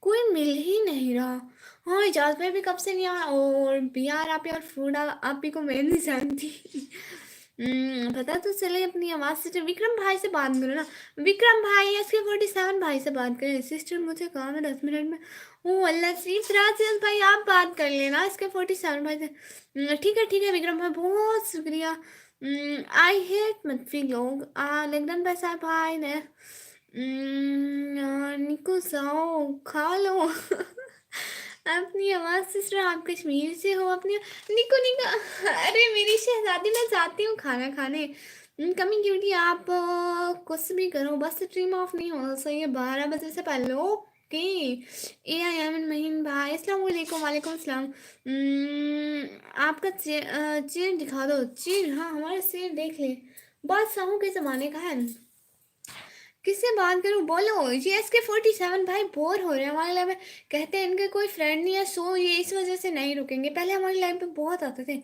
कोई मिल ही नहीं रहा। हाँ इजाज भाई भी कब से नहीं आया, और बी आर आपी और फूड आपी को मैं नहीं जानती। पता तो चले अपनी आवाज से। विक्रम भाई से बात करो ना। विक्रम भाई SK47 भाई से बात करें। सिस्टर मुझे काम है 10 मिनट में। ओ अल्लाह से, राजेश भाई आप बात कर लेना SK47 भाई से। ठीक है विक्रम भाई, बहुत शुक्रिया। आई हेट मतफी लोग। लेकिन पैसा भाई ने निको जाओ खा लो। अपनी आवाज सिस्टर, आप कश्मीर से हो? अपनी निको निको। अरे मेरी शहजादी, मैं जाती हूँ खाना खाने। कमी क्यूटी, आप कुछ भी करो, बस स्ट्रीम ऑफ नहीं होना चाहिए 12 बजे से पहले। ओके। AIM महीन भाई, अस्सलाम वालेकुम। वालेकुम सलाम। आपका चेयर दिखा दो। चेयर? हाँ हमारा चेयर देख ले। बादशाहों के ज़माने का है। किससे बात करूं? बोलो। ये SK47 भाई बोर हो रहे हैं हमारे लाइफ में। कहते हैं इनके कोई फ्रेंड नहीं है, सो ये इस वजह से नहीं रुकेंगे। पहले हमारी लाइफ में बहुत आते थे।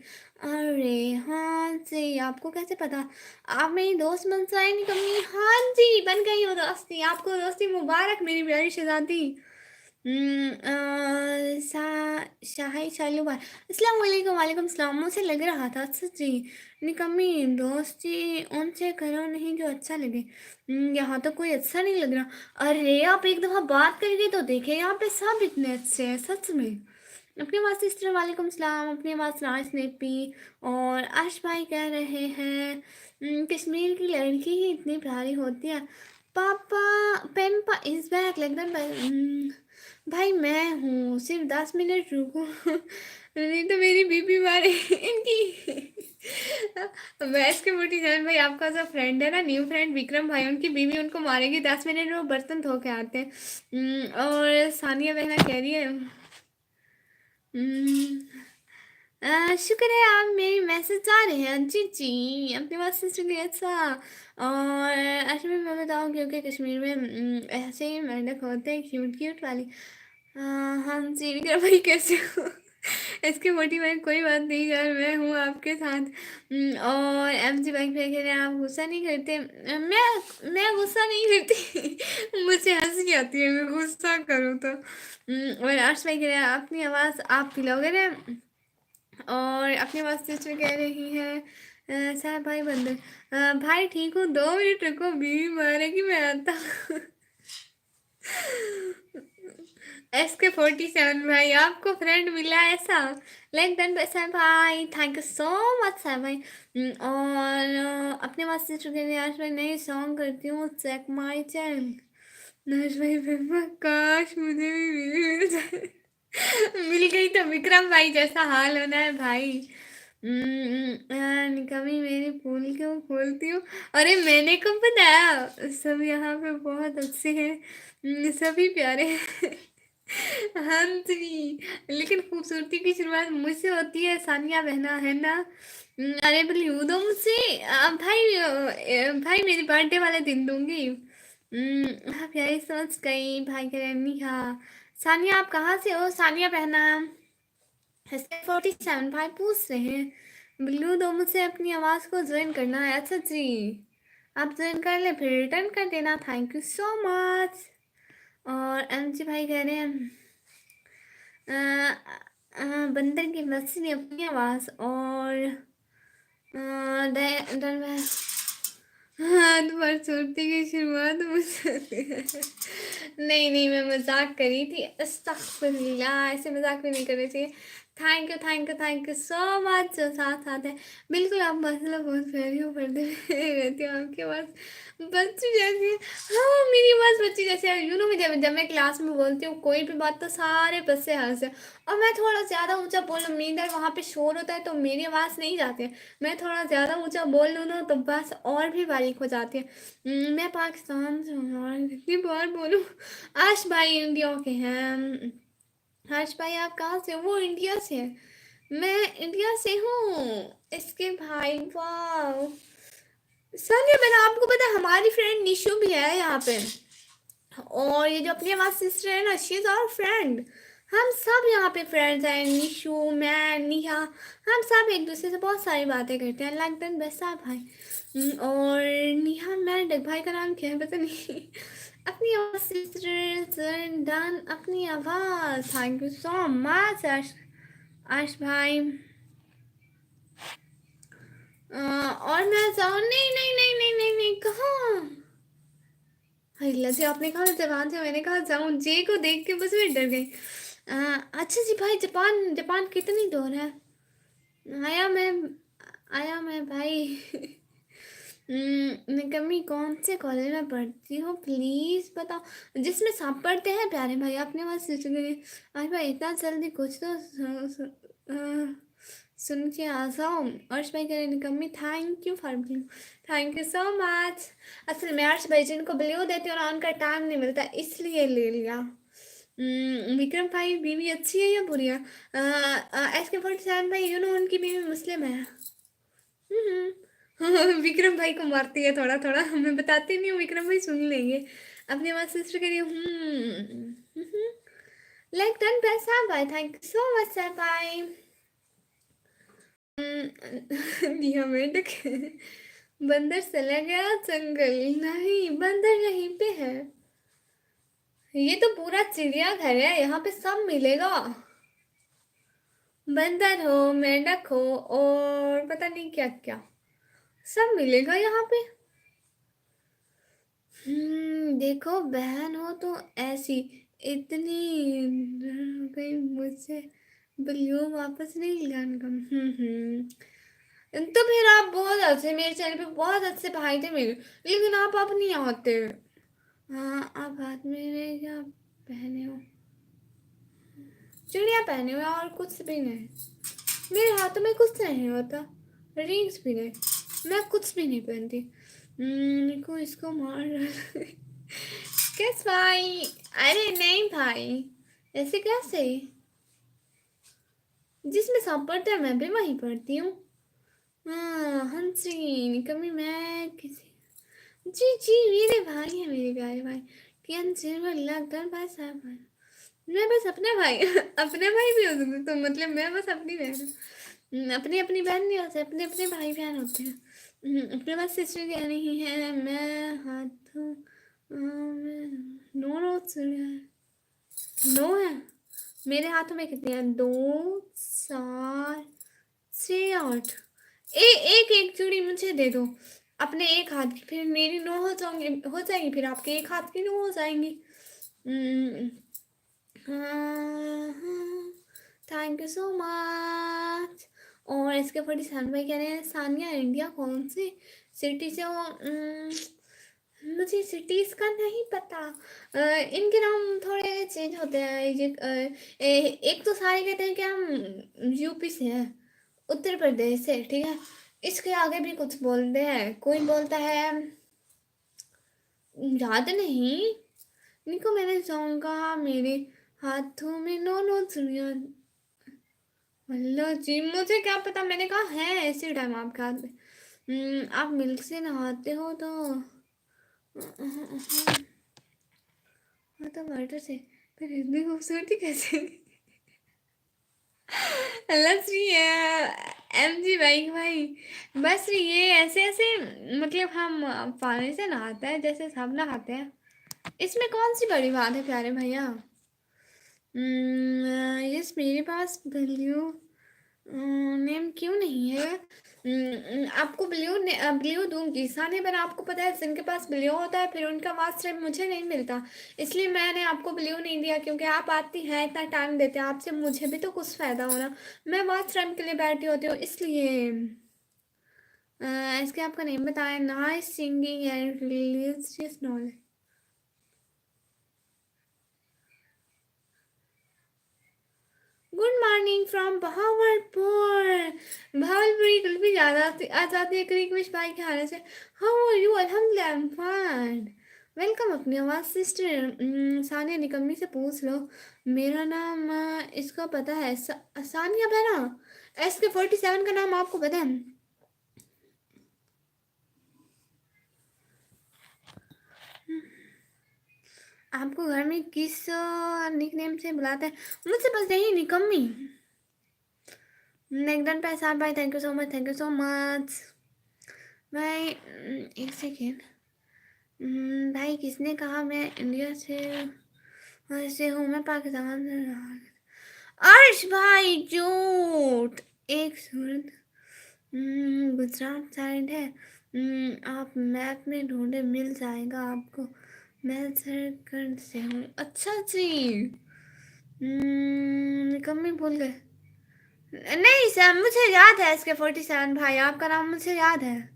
अरे हाँ जी, आपको कैसे पता? आप मेरी दोस्त बन जाए नहीं कमी। हाँ जी बन गई हो दोस्ती। आपको दोस्ती मुबारक मेरी प्यारी शहजादी। शाही शालू भाई, अस्सलाम वालेकुम। वालेकुम सलाम। मुझे लग रहा था सच्ची निकम्मी दोस्ती उनसे करो नहीं जो अच्छा लगे। यहाँ तो कोई अच्छा नहीं लग रहा। अरे आप एक दफ़ा बात करके तो देखे, यहाँ पे सब इतने अच्छे हैं सच में। अपनी आवाज़ सिस्टर, वालेकुम सलाम। अपनी आवाज़ राज नेपी। और आश भाई कह रहे हैं कश्मीर की लड़की ही इतनी प्यारी होती है। पापा पेम्पा इज बैक लगन भाई मैं हूँ, सिर्फ 10 मिनट रुको। नहीं तो मेरी बीबी मारे इनकी। वैस के मोटी जान भाई, आपका जो फ्रेंड है ना, न्यू फ्रेंड विक्रम भाई, उनकी बीवी उनको मारेगी 10 मिनट में। वो बर्तन धो के आते हैं। और सानिया बहना कह रही है शुक्र है आप मेरी मैसेज आ रहे हैं। जी जी अपने मैसेज के लिए। अच्छा और अच्छा मैं बताऊँ, क्योंकि कश्मीर में ऐसे ही मेंढक होते हैं क्यूट क्यूट वाली। हाँ जी विक्रम भाई कैसे हो? इसके मोटी भाई कोई बात नहीं यार, मैं हूँ आपके साथ। और MG भाई कह रहे हैं आप गुस्सा नहीं करते। मैं गुस्सा नहीं करती। मुझे हंसी आती है मैं गुस्सा करूँ तो। और अर्श भाई कह रहे हैं अपनी आवाज़ आप पिलाओगे ना। और अपनी आवाज़ सिस्टर कह रही है साहब भाई बंदर। भाई ठीक हूँ, 2 मिनट रुको, बीवी मारेगी मैं आता। SK47 भाई आपको फ्रेंड मिला ऐसा? लाइक डन पैसा भाई, थैंक यू सो मच साहब भाई। और अपने पास से चुके हैं आज मैं नई सॉन्ग करती हूँ, चेक माई चैनल। नर्स भाई फिर काश मुझे भी मिल जाए। मिल गई तो विक्रम भाई जैसा हाल होना है भाई। कभी मेरी फूल क्यों खोलती हूँ? अरे मैंने कब बताया? सब यहाँ पे बहुत अच्छे हैं, सभी प्यारे हैं। हाँ जी, लेकिन खूबसूरती की शुरुआत मुझसे होती है सानिया बहना, है ना? अरे बिल्लू तुमसे भाई मेरे बर्थडे वाले दिन दूँगी। आप यही सोच गई भाई कह रहे निहा। सानिया आप कहाँ से हो? सानिया बहना SK47 भाई पूछ रहे हैं। बिल्लू दो मुझसे अपनी आवाज़ को ज्वाइन करना है। अच्छा जी, आप ज्वाइन कर ले फिर रिटर्न कर देना। Thank you so much. और MG भाई कह रहे हैं अ, बंदर की मस्ती ने अपनी आवाज़ और हाँ तुम्हारी छोटी की शुरुआत मुझसे नहीं नहीं, मैं मजाक करी थी। अस्तगफिरुल्लाह, ऐसे मजाक भी नहीं करने चाहिए। थैंक यू सो मच जो साथ साथ है। बिल्कुल आप मतलब बहुत प्यारी हो, पर्दे में रहती हो, आपकी आवाज़ बच्ची जैसी है। हाँ मेरी आवाज़ बच्ची जैसे है। यू नो जब मैं क्लास में बोलती हूँ कोई भी बात तो सारे बस से हंस। और मैं थोड़ा ज़्यादा ऊंचा बोलूँ, मीनर वहाँ पे शोर होता है तो मेरी आवाज़ नहीं जाती है। मैं थोड़ा ज़्यादा ऊंचा बोल लूँ ना तो बस और भी बारीक हो जाती है। मैं पाकिस्तान से हूँ और कितनी बार बोलूँ। आश भाई इंडिया के हैं। हर्ष भाई आप कहाँ से हो? वो इंडिया से है। मैं इंडिया से हूँ। इसके भाई वाह। सानिया मैंने आपको पता है हमारी फ्रेंड निशु भी है यहाँ पे। और ये जो अपनी हमारी सिस्टर है ना, शी इज आवर फ्रेंड। हम सब यहाँ पे फ्रेंड्स हैं, निशु, मैं, नेहा। हम सब एक दूसरे से बहुत सारी बातें करते हैं, लाइक दैन वैसा भाई। और नेहा मैं भाई का नाम क्या है पता नहीं। अपनी आवाज़ सिस्टर डन अपनी आवाज़। थैंक यू सो मच आश। आश भाई और मैं जाऊँ? नहीं नहीं नहीं नहीं नहीं नहीं, कहाँ? अल्लाह जी, आपने कहा जापान से, मैंने कहा जाऊँ। जे को देख के बस मैं डर गई। अच्छा जी भाई, जापान जापान कितनी दूर है? आया मैं आया मैं भाई। निकम्मी कौन से कॉलेज में पढ़ती हो प्लीज बताओ, जिसमें सब पढ़ते हैं प्यारे भाई। आपने वहाँ से आज भाई इतना जल्दी कुछ तो सुन के आ जाओ। अर्श भाई कह रहे निकम्मी thank you for blue. Thank you so much. असल में अर्श भाई जिनको ब्लू देते हो ना उनका टाइम नहीं मिलता, इसलिए ले लिया। विक्रम भाई बीवी अच्छी है या बुरी है? SK47 भाई यू नो उनकी बीवी मुस्लिम है। विक्रम भाई को मारती है थोड़ा थोड़ा, मैं बताती नहीं हूँ, विक्रम भाई सुन लेंगे। अपनी आवाज सिस्टर के लिए लाइक डन पैसा भाई। Thank you so much sir भाई। दिया मेढक। बंदर चला गया जंगल, नहीं बंदर यहीं पे है। ये तो पूरा चिड़ियाघर है, यहाँ पे सब मिलेगा। बंदर हो, मेंढक हो और पता नहीं क्या क्या, सब मिलेगा यहाँ पे। देखो बहन हो तो ऐसी इतनी कहीं मुझसे बलियो वापस नहीं लाने का। तो फिर आप बहुत अच्छे, मेरे चैनल पे बहुत अच्छे भाई थे मेरे, लेकिन आप अब नहीं आते। हाँ आप हाथ में क्या पहने हो? चूड़ियाँ पहने हुए और कुछ भी नहीं। मेरे हाथों में कुछ नहीं होता, रिंग्स भी नहीं, मैं कुछ भी नहीं पहनती। को इसको मार डाल। कैस भाई? अरे नहीं भाई, ऐसे कैसे? जिसमें सब पढ़ते हैं मैं भी वहीं पढ़ती हूँ। हाँ हंसी कमी मैं किसी। जी जी मेरे भाई है, मेरे प्यारे भाई। टियन सिल्वर लगता भाई साहब भाई। मैं बस अपने भाई अपने भाई भी हो सकते तो मतलब मैं बस अपनी बहन। अपनी अपनी बहन नहीं होते, अपने अपने भाई बहन होते हैं। अपने पास सिस्टर क्या नहीं है। मैं हाथों नो नोट्स नो है। मेरे हाथों में कितने हैं? 2 4 6 8। एक एक चूड़ी मुझे दे दो अपने एक हाथ की, फिर मेरी 9 हो जाएंगी, फिर आपके एक हाथ की 9 हो जाएंगी। Thank you so much. और इसके 47 भाई कह रहे हैं सानिया इंडिया कौन सी सिटी से हो? मुझे सिटीज का नहीं पता। इनके नाम थोड़े चेंज होते हैं। एक तो सारे कहते हैं कि हम यूपी से हैं, उत्तर प्रदेश से, ठीक है। इसके आगे भी कुछ बोलते हैं, कोई बोलता है याद नहीं। इनको मैंने जाऊंगा मेरे हाथों में नो चुड़िया। अल्लाह जी, मुझे क्या पता, मैंने कहा है ऐसे टाइम आपके हाथ में। आप मिल्क से नहाते हो तो हाँ, तो वाटर से फिर इतनी खूबसूरती कैसे? अल्लाह श्री एम जी भाई, बस ये ऐसे ऐसे, मतलब हम पानी से नहाते हैं जैसे सब नहाते हैं, इसमें कौन सी बड़ी बात है प्यारे भैया। यस, मेरे पास ब्लू नेम क्यों नहीं है? आपको ब्लू दूंगी सानिया, पर आपको पता है जिनके पास ब्लू होता है फिर उनका वास्ट टाइम मुझे नहीं मिलता, इसलिए मैंने आपको ब्लू नहीं दिया, क्योंकि आप आती हैं इतना टाइम देते हैं, आपसे मुझे भी तो कुछ फ़ायदा होना। मैं वास्ट टाइम के लिए बैठी होती हूँ इसलिए। इसके आपका नेम बताएं। Nice singing and religious knowledge. Good morning from Bahawalpur. भावलपुरी कुल्फी ज़्यादा आ जाती है क्रिकविश भाई के हाल से। How are you? अल्हम्दुलिल्लाह आई एम फाइन। वेलकम अपनी आवाज़ सिस्टर। सानिया निकम्मी से पूछ लो, मेरा नाम इसको पता है, सानिया बहना। SK47 का नाम आपको पता है? आपको घर में किस निकनेम से बुलाते हैं? मुझसे बस यही, निकम्मी। नेगडन पैसा भाई, thank you so much, thank you so much भाई। एक सेकेंड भाई, किसने कहा मैं इंडिया से हूँ? मैं पाकिस्तान से अर्श भाई झूठ। एक सूरत गुजरात साइड है। आप मैप में ढूंढे मिल जाएगा आपको। मैं झारखंड से हूँ। अच्छा जी। कमी भूल गए। नहीं सर, मुझे याद है SK47 भाई, आपका नाम मुझे याद है।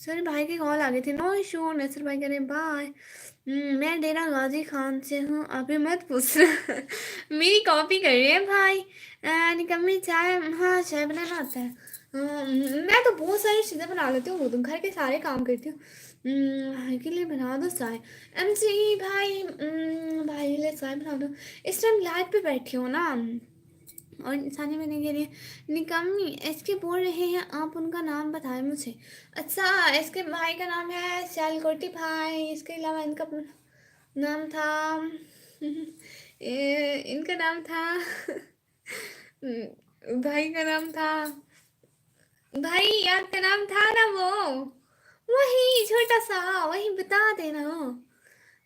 सर भाई की कॉल आ गई थी। नो इशू, नसर भाई कह रहे बाय। मैं डेरा गाजी खान से हूँ, अभी मत पूछ। मेरी कॉपी कर रही है भाई। निकम्मी चाय, हाँ चाय बनाना आता है। मैं तो बहुत सारी चीज़ें बना लेती हूँ, वो तो घर के सारे काम करती हूँ। भाई के लिए बना दो चाय। MC भाई, भाई के लिए चाय बना दो। इस टाइम लाइव पे बैठी हो ना, और सानिया मैंने कह रही है निकम्मी इसके बोल रहे हैं, आप उनका नाम बताएं मुझे। अच्छा, इसके भाई का नाम है सियालकोटी भाई, इसके अलावा इनका नाम था इनका नाम था भाई का नाम था, भाई आपका नाम था ना वो, वही छोटा सा, वही बता देना।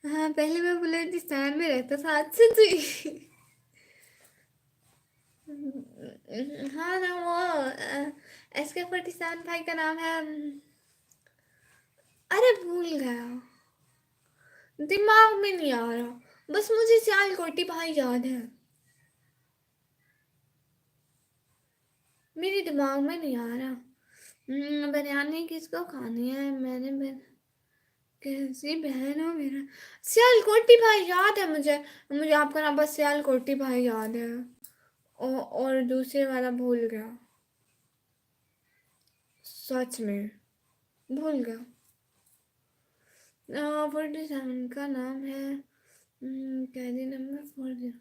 हाँ, पहले मैं बलूचिस्तान में रहता था। अच्छा जी। हाँ ना, वो SK47 भाई का नाम है। अरे भूल गया, दिमाग में नहीं आ रहा, बस मुझे सियालकोटी भाई याद है, मेरे दिमाग में नहीं आ रहा। बिरयानी किसको खानी है? मैंने कैसी बहन हो मेरा। सियालकोटी भाई याद है मुझे, मुझे आपका नाम बस सियालकोटी भाई याद है, और दूसरे वाला भूल गया, सच में भूल गया। 47 का नाम है कैदी नंबर 40।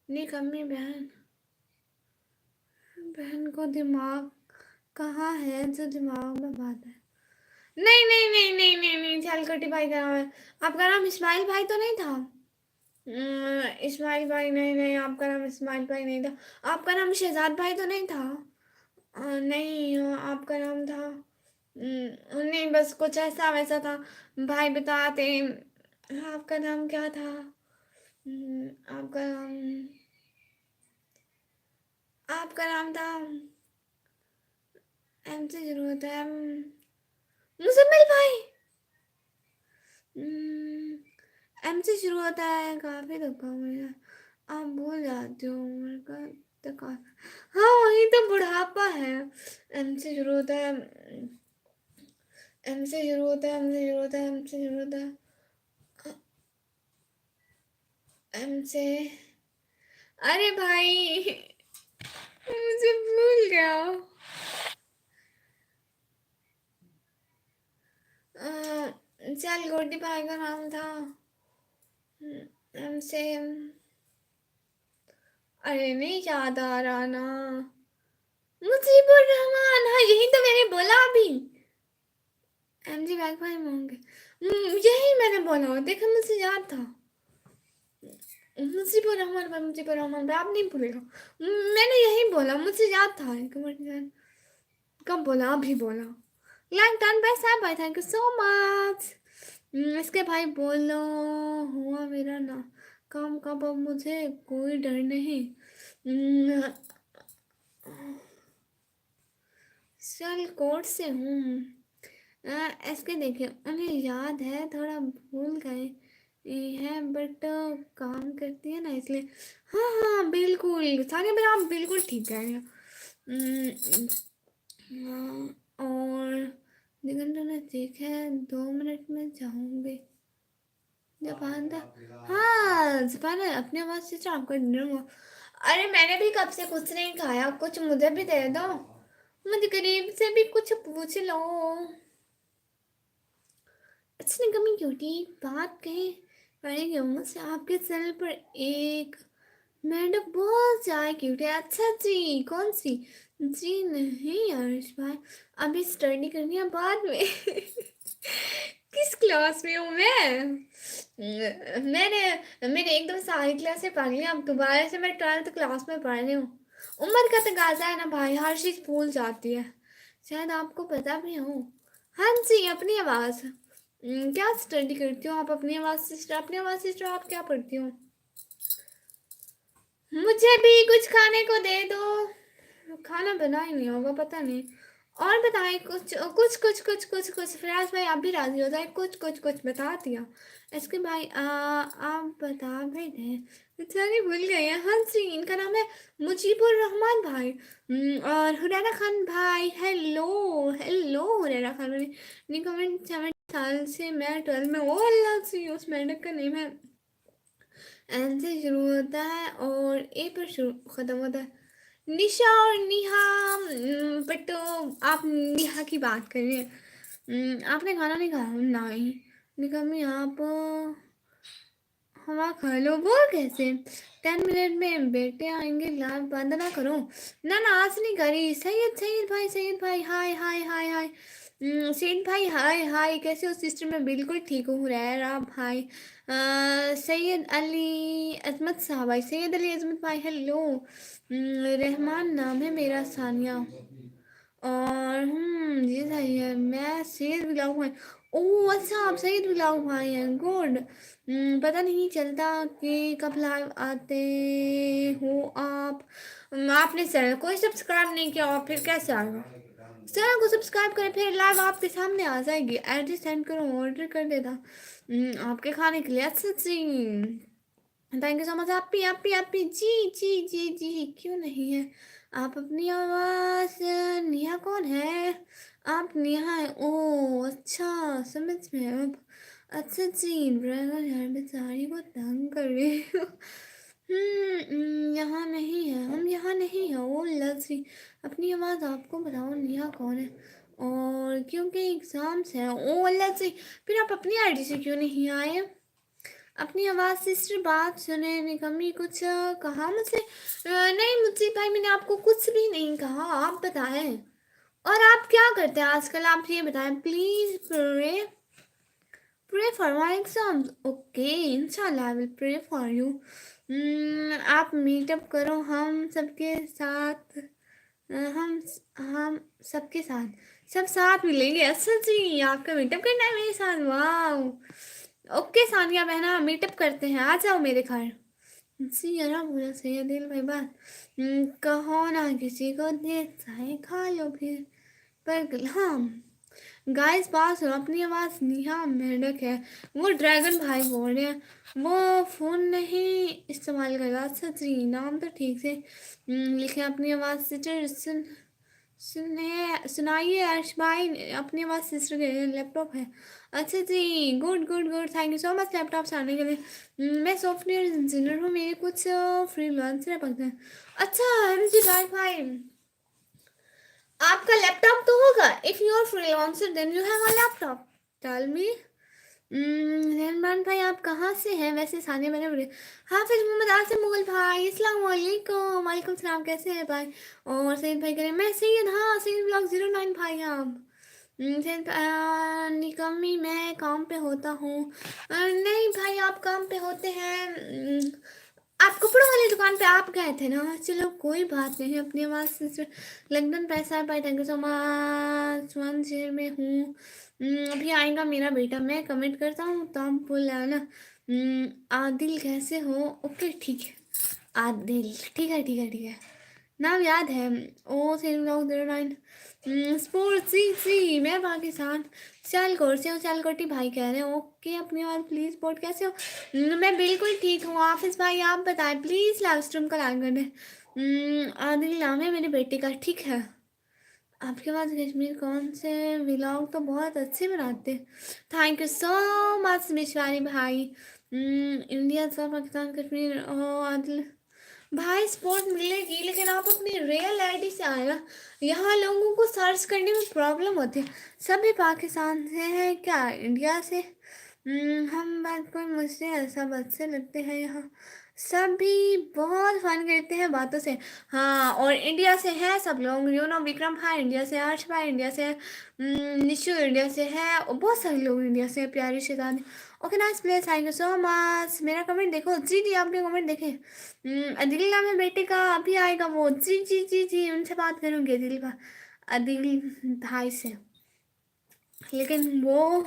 निकम्मी बहन, बहन को दिमाग कहाँ है जो दिमाग में बात है? नहीं नहीं नहीं नहीं नहीं नहीं, छलकटी भाई का नाम है। आपका नाम इस्माइल भाई तो नहीं था? इस्माइल भाई, नहीं नहीं, आपका नाम इस्माइल भाई नहीं था। आपका नाम शहजाद भाई तो नहीं था? नहीं, आपका नाम था नहीं, बस कुछ ऐसा वैसा था, भाई बताते। आपका नाम क्या था? आपका नाम, आपका नाम था एम से शुरू होता है। मुजम्मिल भाई। एम से शुरू होता है, काफी धक्का मुझे, आप भूल जाते हो उम्र का धक्का। हाँ, वही तो बुढ़ापा है। एम से शुरू होता है, एम से शुरू होता है, एम से शुरू होता है, एम से शुरू होता है, एम से। अरे भाई, मुझे भूल गया। चल गोटी भाई का नाम था हमसे अरे नहीं याद आ रहा ना। मुजीबुर रहमान, हाँ यही तो मैंने बोला अभी। एमजी बैग भाई होंगे। यही मैंने बोला, देखा मुझे याद था। मुजीबुर रहमान भाई, मुजीबुर रहमान भाई, आप नहीं भूलेगा। मैंने यही बोला, मुझे याद था एक मिनट। कब बोला? अभी बोला। लाइक डन बाय साहब भाई, थैंक यू सो मच। इसके भाई बोलो, हुआ मेरा ना काम कब, अब मुझे कोई डर नहीं। हम्म, चल कोर्ट से हूँ। इसके देखिए, उन्हें याद है, थोड़ा भूल गए है, बट काम करती है ना इसलिए। हाँ हाँ बिल्कुल सानिया भाई, आप बिल्कुल ठीक कह रहे हैं। हाँ, और दिगंबर ने देखा है, 2 मिनट में जाऊंगी जापान था। हाँ जापान है, अपने आवाज से आपका डिनर हुआ। अरे मैंने भी कब से कुछ नहीं खाया, कुछ मुझे भी दे दो, मुझे गरीब से भी कुछ पूछ लो। अच्छी कमी क्यूटी, बात कहें पड़ेगी मुझसे, आपके चैनल पर एक मेंढक बहुत ज्यादा क्यूट है। अच्छा जी, कौन सी? जी नहीं अर्श भाई, अभी स्टडी करनी है बाद में। किस क्लास में हूँ मैं? मैंने एकदम सारी क्लासें पढ़ ली, अब दोबारा से मैं 12th क्लास में पढ़ रही हूँ। उम्र का तकाजा है ना भाई, हर चीज भूल जाती है, शायद आपको पता भी हो। हाँ जी, अपनी आवाज। क्या स्टडी करती हो आप? अपनी आवाज सिस्टर, अपनी आवाज सिस्टर, आप क्या पढ़ती हो? मुझे भी कुछ खाने को दे दो, खाना बना ही नहीं होगा पता नहीं। और बताएं कुछ कुछ कुछ कुछ कुछ कुछ, फिराज भाई आप भी राजी हो जाए, कुछ कुछ कुछ बता दिया। इसके भाई आप बता भी दे, बेचारी भूल गए हैं। हाँ जी, इनका नाम है मुजीबुर रहमान भाई। और हुरैरा खान भाई, हेलो हेलो हुरैरा खान भाई। कमेंट 7 साल से मैं 12 में, ओ अल्लाह से, उस मेंढक का नेम है। एन से शुरू होता है और ए पर शुरू खत्म होता है। निशा और नेहा, बट तो आप नेहा की बात कर रहे हैं। आपने खाना नहीं खाया? नहीं निकम्मी, आप हवा खा लो। वो कैसे? 10 मिनट में बेटे आएंगे, लाभ बंद ना करो। ना ना आज नहीं करी। सैयद सैयद भाई, सैयद भाई हाय हाय हाय हाय। सैयद भाई हाय हाय, कैसे हो सिस्टर? मैं बिल्कुल ठीक हूँ हुरैरा भाई। सैयद अली अजमत साहब भाई, सैयद अली अजमत भाई हेलो। रहमान नाम है मेरा, सानिया। और जी सही है, मैं सैयद बिलाव भाई। ओह अच्छा, आप सैयद बिलाव भाई हैं, गुड। पता नहीं चलता कि कब लाइव आते हो आप। आपने चैनल को ही सब्सक्राइब नहीं किया और फिर कैसे आएगा? चैनल को सब्सक्राइब करें, फिर लाइव आपके सामने आ जाएगी। एड्रेस सेंड करो, ऑर्डर कर देता आपके खाने के लिए। अच्छा जी, थैंक यू सो मच। आपी आपी आपी, जी जी जी जी, क्यों नहीं है? आप अपनी आवाज़। नेहा कौन है? आप नेहा है? ओह अच्छा, समझ में अब। अच्छा जी, ड्राइवर यार बेचारी को तंग कर रहे हो। यहाँ नहीं है, हम यहाँ नहीं है। ओ लक्ष्मी, अपनी आवाज़ आपको बताओ, नेहा कौन है? और क्योंकि एग्ज़ाम्स हैं। ओ लक्ष्मी, फिर आप अपनी आईडी से क्यों नहीं आए? अपनी आवाज़ सिस्टर, बात सुने। निकम्मी कुछ कहा मुझसे? नहीं मुझसे भाई, मैंने आपको कुछ भी नहीं कहा, आप बताएं। और आप क्या करते हैं आजकल, आप ये बताएं please. Pray pray for my exams, okay इंशाल्लाह I will pray for you. आप मीटअप करो हम सबके साथ। हम सबके साथ, सब साथ मिलेंगे। अच्छा जी, आपका मीटअप करना है मेरे साथ, वाह। ओके सानिया बहना, मीटअप करते हैं, आ जाओ मेरे घर। जी यार पूरा सही है दिल भाई बात। कहो ना किसी को दे चाहे खा लो फिर। पर हाँ गाइस, बात सुनो, अपनी आवाज़ नेहा मेंढक है, वो ड्रैगन भाई बोल रहे हैं, वो फ़ोन नहीं इस्तेमाल करेगा। अच्छा जी, नाम तो ठीक से लिखे। अपनी आवाज़ सिस्टर सुनाइए अर्श भाई, अपनी आवाज़ सिस्टर के लैपटॉप है। अच्छा जी, good good good, thank you so much laptop से आने के लिए। मैं सॉफ्टवेयर इंजीनियर हूँ, मेरे कुछ फ्रीलांसर पकड़ते हैं। अच्छा एम जी भाई, आपका लैपटॉप तो होगा। If you are freelancer then you have a laptop, tell me. Rahman भाई, आप कहाँ से हैं वैसे? सानिया मैंने बोले हाफिज मोहम्मद आसिम मुगल भाई, अस्सलाम वालेकुम। वालेकुम सलाम, कैसे हैं भाई? और सैयद भाई करें मैं सैयद, हाँ सैयद ब्लॉग 09 भाई आप। सैयद निकम्मी मैं काम पे होता हूँ। नहीं भाई आप काम पे होते हैं। आप कपड़ों वाली दुकान पे आप गए थे ना, चलो कोई बात नहीं। अपनी आवाज़ से लंदन पैसा है भाई, thank you so much. One share में हूँ। अभी आएगा मेरा बेटा, मैं कमेंट करता हूँ तो आप बोल ना। आदिल कैसे हो? ओके ठीक है आदिल, ठीक है ठीक है ठीक है, नाम याद है। ओ सेवन लॉग 09 स्पोर्ट्स, सी सी मैं पाकिस्तान सियालकोट से हूँ। सियालकोटी भाई कह रहे हैं ओके। अपनी और प्लीज़ स्पोर्ट कैसे हो? मैं बिल्कुल ठीक हूँ। हाफिज़ भाई आप बताएं प्लीज़, लाइव स्ट्रीम का लाइक कर दें। आदिल नाम है मेरे बेटे का, ठीक है। आपके पास कश्मीर कौन से व्लॉग तो बहुत अच्छे बनाते। थैंक यू सो मच मिशवानी भाई। इंडिया से पाकिस्तान कश्मीर ओ आदिल भाई स्पोर्ट मिलेगी, लेकिन आप अपनी रियल आईडी से आए ना। यहाँ लोगों को सर्च करने में प्रॉब्लम होती है। सभी पाकिस्तान से हैं क्या इंडिया से? हम बात कोई मुझसे सब अच्छे लगते हैं यहाँ। सभी बहुत फन करते हैं बातों से। हाँ और इंडिया से है सब लोग, यू नो विक्रम भाई इंडिया से, अर्श भाई इंडिया से, निशु इंडिया से है, और बहुत सारे लोग इंडिया से। प्यारी शेजानी okay nice place, thank you so much. मेरा कमेंट देखो जी जी, आपने कमेंट देखे? अदिल नाम है बेटे का, अभी आएगा वो। जी जी जी जी उनसे बात करूँगी अदिल अदिल भाई से। लेकिन वो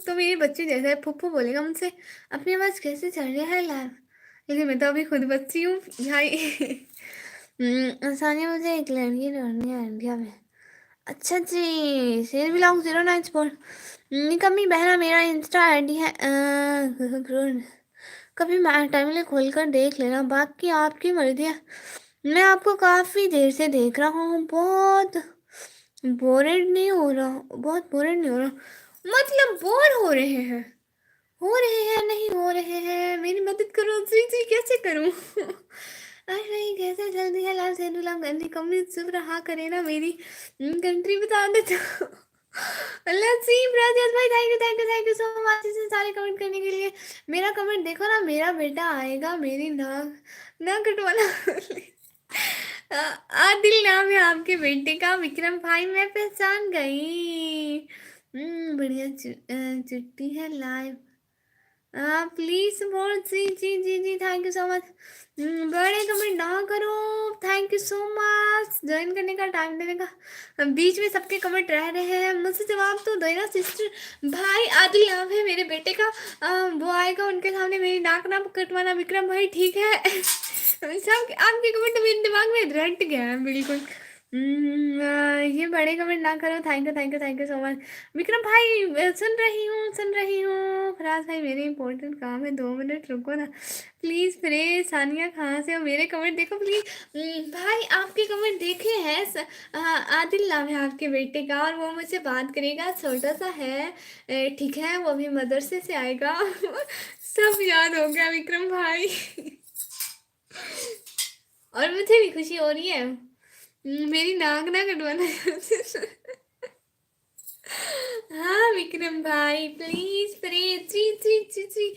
तो मेरे बच्चे जैसा है, फुप्पू बोलेगा मुझसे अपनी आवाज़ कैसे चल रही है लाइव। लेकिन मैं तो अभी खुद बच्ची हूँ भाई। सानिया मुझे एक लड़की ढूंढनी है इंडिया में। अच्छा जी शेर बिलोंग 09 स्पोर्ट। कमी बहना मेरा इंस्टा आईडी है। कभी मैं टाइम खोल कर देख लेना, बाकी आपकी मर्जी है। मैं आपको काफ़ी देर से देख रहा हूँ, बहुत बोरेड नहीं हो रहा, बहुत बोरेड नहीं हो रहा। मतलब बोर हो रहे हैं? हो रहे हैं नहीं हो रहे हैं, मेरी मदद करो जी जी, कैसे करूं? अरे कैसे जल्दी है लाल सैदुल्ला गांधी कमी चुप रहा करे ना, मेरी कंट्री बता दे तो। अल्लाह सी राजेश भाई थैंक यू सो मच इसे सारे कमेंट करने के लिए। मेरा कमेंट देखो ना, मेरा बेटा आएगा मेरी नाक ना कटवाना। आदिल नाम है आपके बेटे का, विक्रम भाई मैं पहचान गई। बढ़िया चिट्ठी है लाइव। प्लीज सपोर्ट जी जी जी जी, थैंक यू सो मच। बड़े कमेंट ना करो, thank you so much join करने का, टाइम देने का। बीच में सबके कमेंट रह रहे हैं, मुझसे जवाब तो दो ना सिस्टर भाई। आदिल नाम है मेरे बेटे का। वो आएगा उनके सामने मेरी नाक ना कटवाना विक्रम भाई, ठीक है। सब आपके कमेंट तो मेरे दिमाग में रट गया है बिल्कुल। ये बड़े कमेंट ना करो, thank you so much. Vikram भाई सुन रही हूँ। फराज भाई मेरे इंपॉर्टेंट काम है, 2 मिनट रुको ना प्लीज़। फिर सानिया कहाँ से हो? मेरे कमेंट देखो प्लीज़। भाई आपके कमेंट देखे हैं। आदिल नाम है आपके बेटे का, और वो मुझसे बात करेगा, छोटा सा है ठीक है, वो भी मदरसे से आएगा। सब याद हो गया विक्रम भाई। और मुझे भी खुशी हो रही है। मेरी नाक ना कटवाना। हाँ विक्रम भाई प्लीज प्लीज जी जी जी जी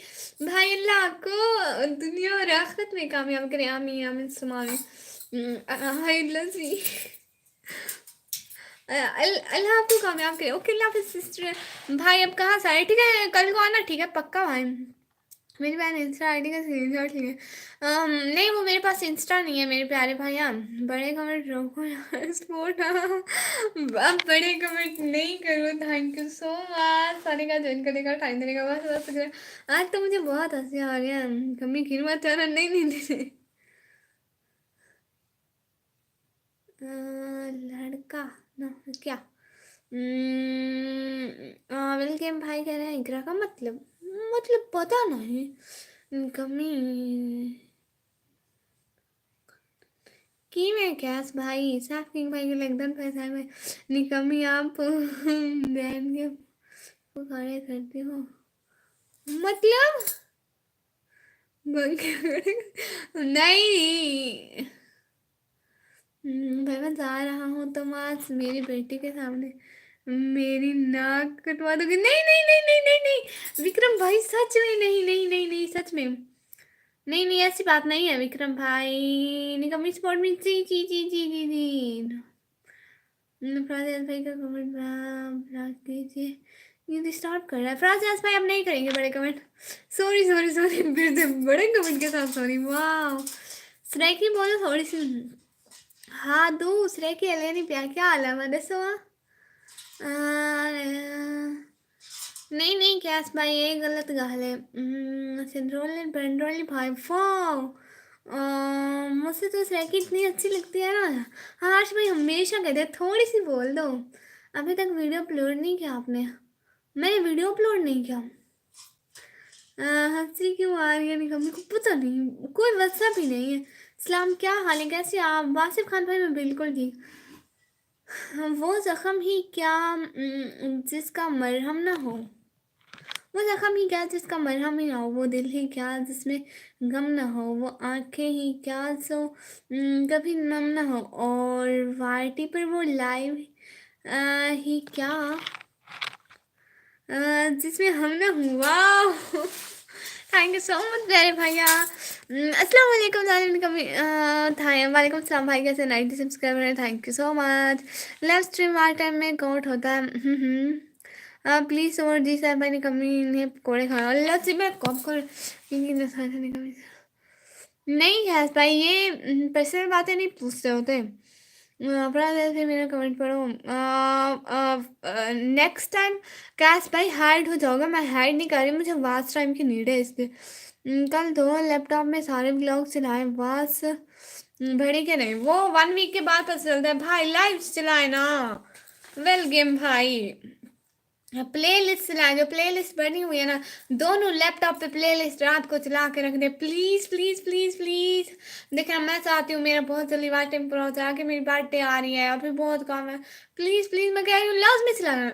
भाई, अल्लाह आपको दुनिया और आखिरत में कामयाब करे, आमीन आमीन सुमा आमीन। हाय लजी, अल्लाह आपको कामयाब करे। ओके अल्लाह हाफिज़ सिस्टर भाई। अब कहाँ से आए? ठीक है कल को आना, ठीक है पक्का भाई। मेरी बहन इंस्टा आईडी का स्क्रीनशॉट लिए। नहीं वो मेरे पास इंस्टा नहीं है मेरे प्यारे भैया। बड़े कमेंट रोको यार स्पोर्ट। अब बड़े कमेंट नहीं करो, थैंक यू सो मच। सारे का ज्वाइन करने का, टाइम देने का, बस बस आज तो मुझे बहुत हंसी आ रही है। कमी गिर मत जाना, नहीं नहीं नहीं। लड़का ना क्या? वेलकम भाई कह रहे हैं इकरा का मतलब पता नहीं। कमी की मैं कैस भाई साफ किंग भाई के एकदम पैसा में निकमी आप बहन के पुकारे करती हो मतलब। नहीं भाई मैं जा रहा हूँ तो आज मेरी बेटी के सामने मेरी नाक कटवा दोगे? नहीं नहीं नहीं नहीं नहीं नहीं विक्रम भाई सच में, नहीं नहीं नहीं नहीं, सच में नहीं नहीं, ऐसी बात नहीं है विक्रम भाई। निकम्मी स्पॉट में जी जी जी जी जी जी। फराज भाई का कमेंट ब्लॉक कीजिए। ये डिस्टर्ब कर रहा है फराज भाई, अब नहीं करेंगे बड़े कमेंट। सॉरी सॉरी सॉरी, फिर से बड़े कमेंट के साथ सॉरी। वाह श्रेकी बोलो थोड़ी सी। हाँ दो श्रेकी एलेनी प्यार क्या हाल है मैं दसो। नहीं नहीं कैस भाई ये गलत गाल है। सिंड्रोल पेंड्रोल भाई वाह। मुझसे तो श्रेकी इतनी अच्छी लगती है ना। हाँ आश भाई हमेशा कहते हैं थोड़ी सी बोल दो। अभी तक वीडियो अपलोड नहीं किया आपने। मैंने वीडियो अपलोड नहीं किया। हंसी क्यों आ रही है निकम्मी को पता नहीं, कोई वसा भी नहीं है। सलाम क्या हाल है, कैसे आप? वासिफ खान भाई मैं बिल्कुल ठीक। वो जख्म ही क्या जिसका मरहम ना हो। वो जख्म ही क्या जिसका मरहम ही ना हो। वो दिल ही क्या जिसमें गम ना हो। वो आंखें ही क्या जो कभी नम ना हो। और वारटी पर वो लाइव ही क्या जिसमें हम ना हुआ। थैंक यू सो मच प्यारे भैया। अस्सलाम वालेकुम जालिम कभी था वालेकुम सलाम भाई, कैसे 90 सब्सक्राइबर है, thank you so much. Live stream war time में काउंट होता है। प्लीज़ और जी साहब भाई ने कमी इन्हें पकौड़े खाना अल्लाह से मैं कब कर क्योंकि कमी नहीं है भाई, ये पर्सनल बातें नहीं पूछते होते। अपना जैसे मेरा कमेंट पढ़ो। नेक्स्ट टाइम कैश भाई हाइड हो जाओगे, मैं हाइड नहीं कर रही, मुझे वाच टाइम की नीड है इसलिए। कल दो लैपटॉप में सारे ब्लॉग चलाए वास भड़ी के नहीं, वो 1 वीक के बाद पता चलता है भाई, लाइव चलाए ना। वेल गेम भाई, प्ले लिस्ट चलाए, जो प्ले लिस्ट बनी हुई है ना, दोनों लैपटॉप पे प्ले लिस्ट रात को चला के रख दे प्लीज़ प्लीज़ प्लीज़ प्लीज़। देखना मैं चाहती हूँ मेरा बहुत जल्दी वार टाइम पूरा हो जाए, आगे मेरी बर्थडे आ रही है, अभी बहुत काम है। प्लीज़ प्लीज़ मैं कह रही हूँ लास्ट में चलाना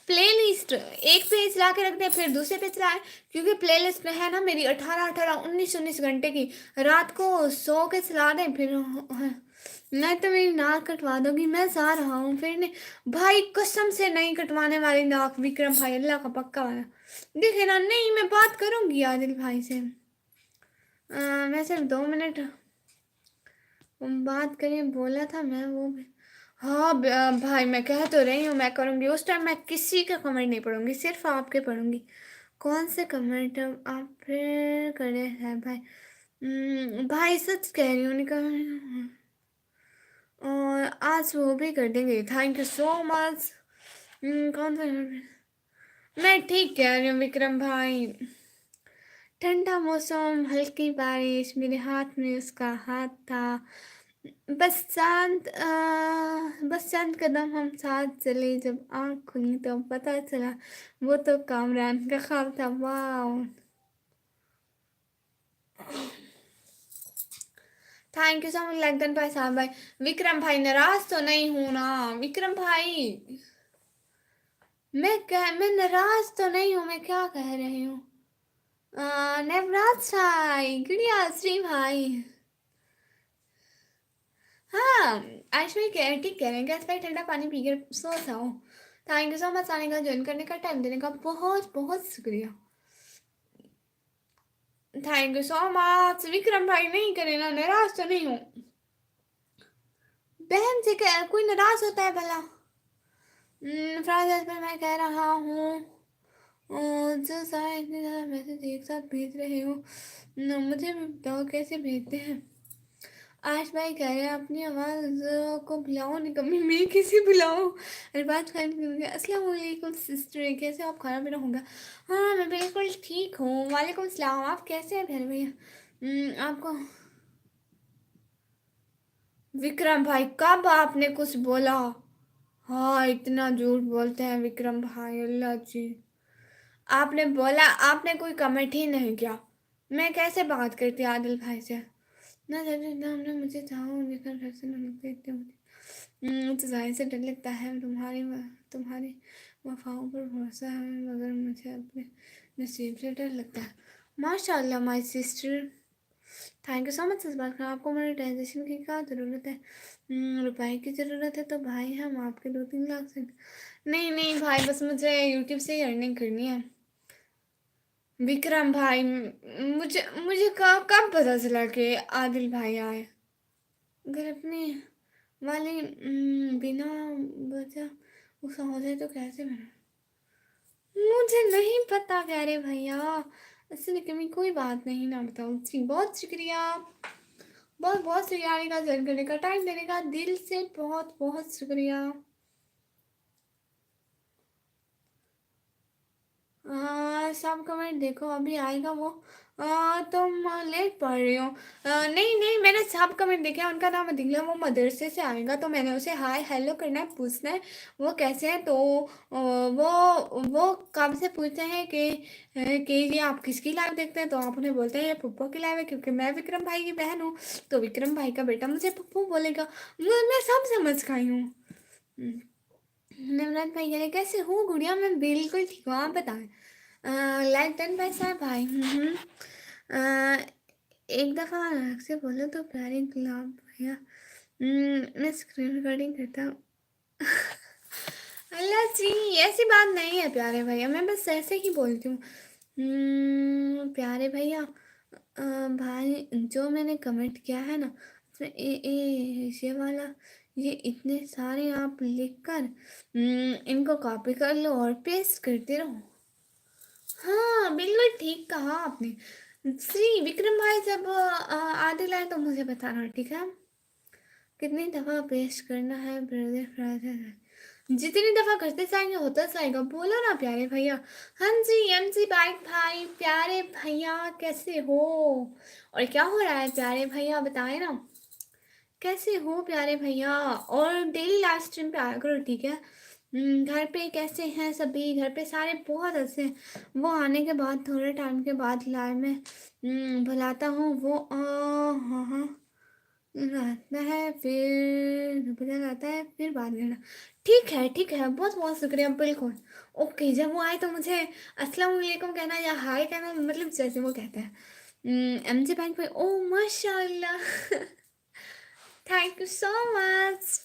प्ले लिस्ट। एक पे चला के रख दे फिर दूसरे पे चलाए, क्योंकि प्ले लिस्ट में है ना मेरी 18 घंटे की। रात को सो के चला दें फिर नहीं तो मेरी नाक कटवा दोगी, मैं जा रहा हूँ फिर नहीं। भाई कसम से नहीं कटवाने वाली नाक विक्रम भाई, अल्लाह का पक्का वाला। देखे ना, नहीं मैं बात करूँगी आदिल भाई से। मैं सिर्फ 2 मिनट बात करें बोला था मैं वो भी। हाँ भाई मैं कह तो रही हूँ मैं करूँगी, उस टाइम मैं किसी का कमेंट नहीं पढ़ूंगी, सिर्फ आपके पढ़ूंगी। कौन से कमेंट आप फिर करे हैं भाई? भाई सच कह रही हूँ निकल। और आज वो भी कर देंगे, थैंक यू सो मच। कौन सा मैं ठीक कह रही हूँ विक्रम भाई। ठंडा मौसम हल्की बारिश, मेरे हाथ में उसका हाथ था। बस चांद कदम हम साथ चले, जब आँख खुली तो पता चला वो तो कामरान का ख्वाब था। वाह थैंक यू सो मच लगन भाई साहब भाई। विक्रम भाई नाराज तो नहीं हूं ना विक्रम भाई? मैं नाराज तो नहीं हूँ, मैं क्या कह रही हूँ? नवराज भाई गुड़िया श्री भाई। हाँ आयुष भाई ठीक कह रहे हैं, गैस भाई ठंडा पानी पीकर सो जाओ। थैंक यू सो मच आने का, ज्वाइन करने का, टाइम देने का बहुत बहुत शुक्रिया। Thank you so much Vikram भाई, नहीं करे ना, नाराज तो नहीं हूँ। बहन से कोई नाराज होता है भला? फ्राइज में मैं कह रहा हूँ जो सारे इतने ज़्यादा मैसेज एक साथ भेज रहे हो, मुझे भी बताओ कैसे भेजते हैं। आश भाई कह रहे हैं अपनी आवाज़ को बुलाओ, निकम्मी मैं किसी बुलाओ। अरे बात करने अस्सलाम वालेकुम सिस्टर, कैसे आप? खाना पीना होगा? हाँ मैं बिल्कुल ठीक हूँ, वालेकुम सलाम। आप कैसे हैं प्यारे भैया? आपको विक्रम भाई कब आपने कुछ बोला? हाँ इतना झूठ बोलते हैं विक्रम भाई, अल्लाह जी। आपने बोला, आपने कोई कमेंट ही नहीं किया, मैं कैसे बात करती आदिल भाई से? ना जब हमने मुझे चाहो लेकर घर से नमक देते मुझे जाहिर से डर लगता है, तुम्हारी वफाओं पर भरोसा है, मगर मुझे अपने नसीब से डर लगता है। माशाल्लाह my sister, thank you so much इस बात का। आपको मोनेटाइजेशन की क्या ज़रूरत है? रुपए की ज़रूरत है तो भाई हम आपके 2-3 लाख से नहीं नहीं भाई, बस मुझे यूट्यूब से ही अर्निंग करनी है। विक्रम भाई, मुझे मुझे कब पता चला कि आदिल भाई आए। अगर अपने वाले बिना वजह गुस्सा हो जाए तो कैसे बना। मुझे नहीं पता प्यारे भैया, असली कमी कोई बात नहीं, ना बताओ जी। बहुत शुक्रिया, बहुत बहुत शुक्रिया आने का, ज्वाइन करने का, टाइम देने का, दिल से बहुत बहुत शुक्रिया। सब कमेंट देखो, अभी आएगा वो। तुम लेट पढ़ रही हो। नहीं नहीं, मैंने सब कमेंट देखे हैं, उनका नाम दिखला, वो मदरसे से आएगा, तो मैंने उसे हाय हेलो करना है, पूछना है वो कैसे हैं। तो वो कब से पूछते हैं कि ये आप किसकी लाइव देखते हैं, तो आप उन्हें बोलते हैं ये पप्पू की लाइव है, क्योंकि मैं विक्रम भाई की बहन हूँ। तो विक्रम भाई का बेटा मुझे पप्पू बोलेगा। मैं सब समझ गई हूँ। नवरात भाई कह रहे कैसे हूँ गुड़िया, मैं बिल्कुल ठीक हूँ, आप बताएं। लाइक 10 पैसा है भाई। एक दफ़ा अलग से बोलो तो प्यारे गुलाब भैया। मैं स्क्रीन रिकॉर्डिंग करता हूँ। अल्लाह जी, ऐसी बात नहीं है प्यारे भैया, मैं बस ऐसे ही बोलती हूँ। प्यारे भैया, भाई जो मैंने कमेंट किया है ना, उसमें ये वाला, ये इतने सारे आप लिखकर इनको कॉपी कर लो और पेस्ट करते रहो। हाँ बिल्कुल ठीक कहा आपने। श्री विक्रम भाई जब आदिल आए तो मुझे बताना, ठीक है। कितनी दफ़ा पेस्ट करना है ब्रदर फ्रादर, जितनी दफ़ा करते जाएंगे होता जाएगा, बोलो ना प्यारे भैया। हाँ जी, एमजी बाइक भाई, प्यारे भैया कैसे हो, और क्या हो रहा है प्यारे भैया, बताएं ना कैसे हो प्यारे भैया। और डेली लाइव स्ट्रीम पे आया करो, ठीक है। घर पे कैसे हैं सभी, घर पे सारे बहुत अच्छे हैं। वो आने के बाद थोड़े टाइम के बाद लाइव में बुलाता हूँ, वो हाँ हाँ आता है, फिर बुला जाता है, फिर बाद में ना। ठीक है, बहुत बहुत शुक्रिया, बिल्कुल। ओके, जब वो आए तो मुझे अस्सलाम वालेकुम कहना या हाय कहना, मतलब जैसे वो कहते हैं। एमजी बैंक पे, ओ माशाल्लाह। थैंक यू सो मच,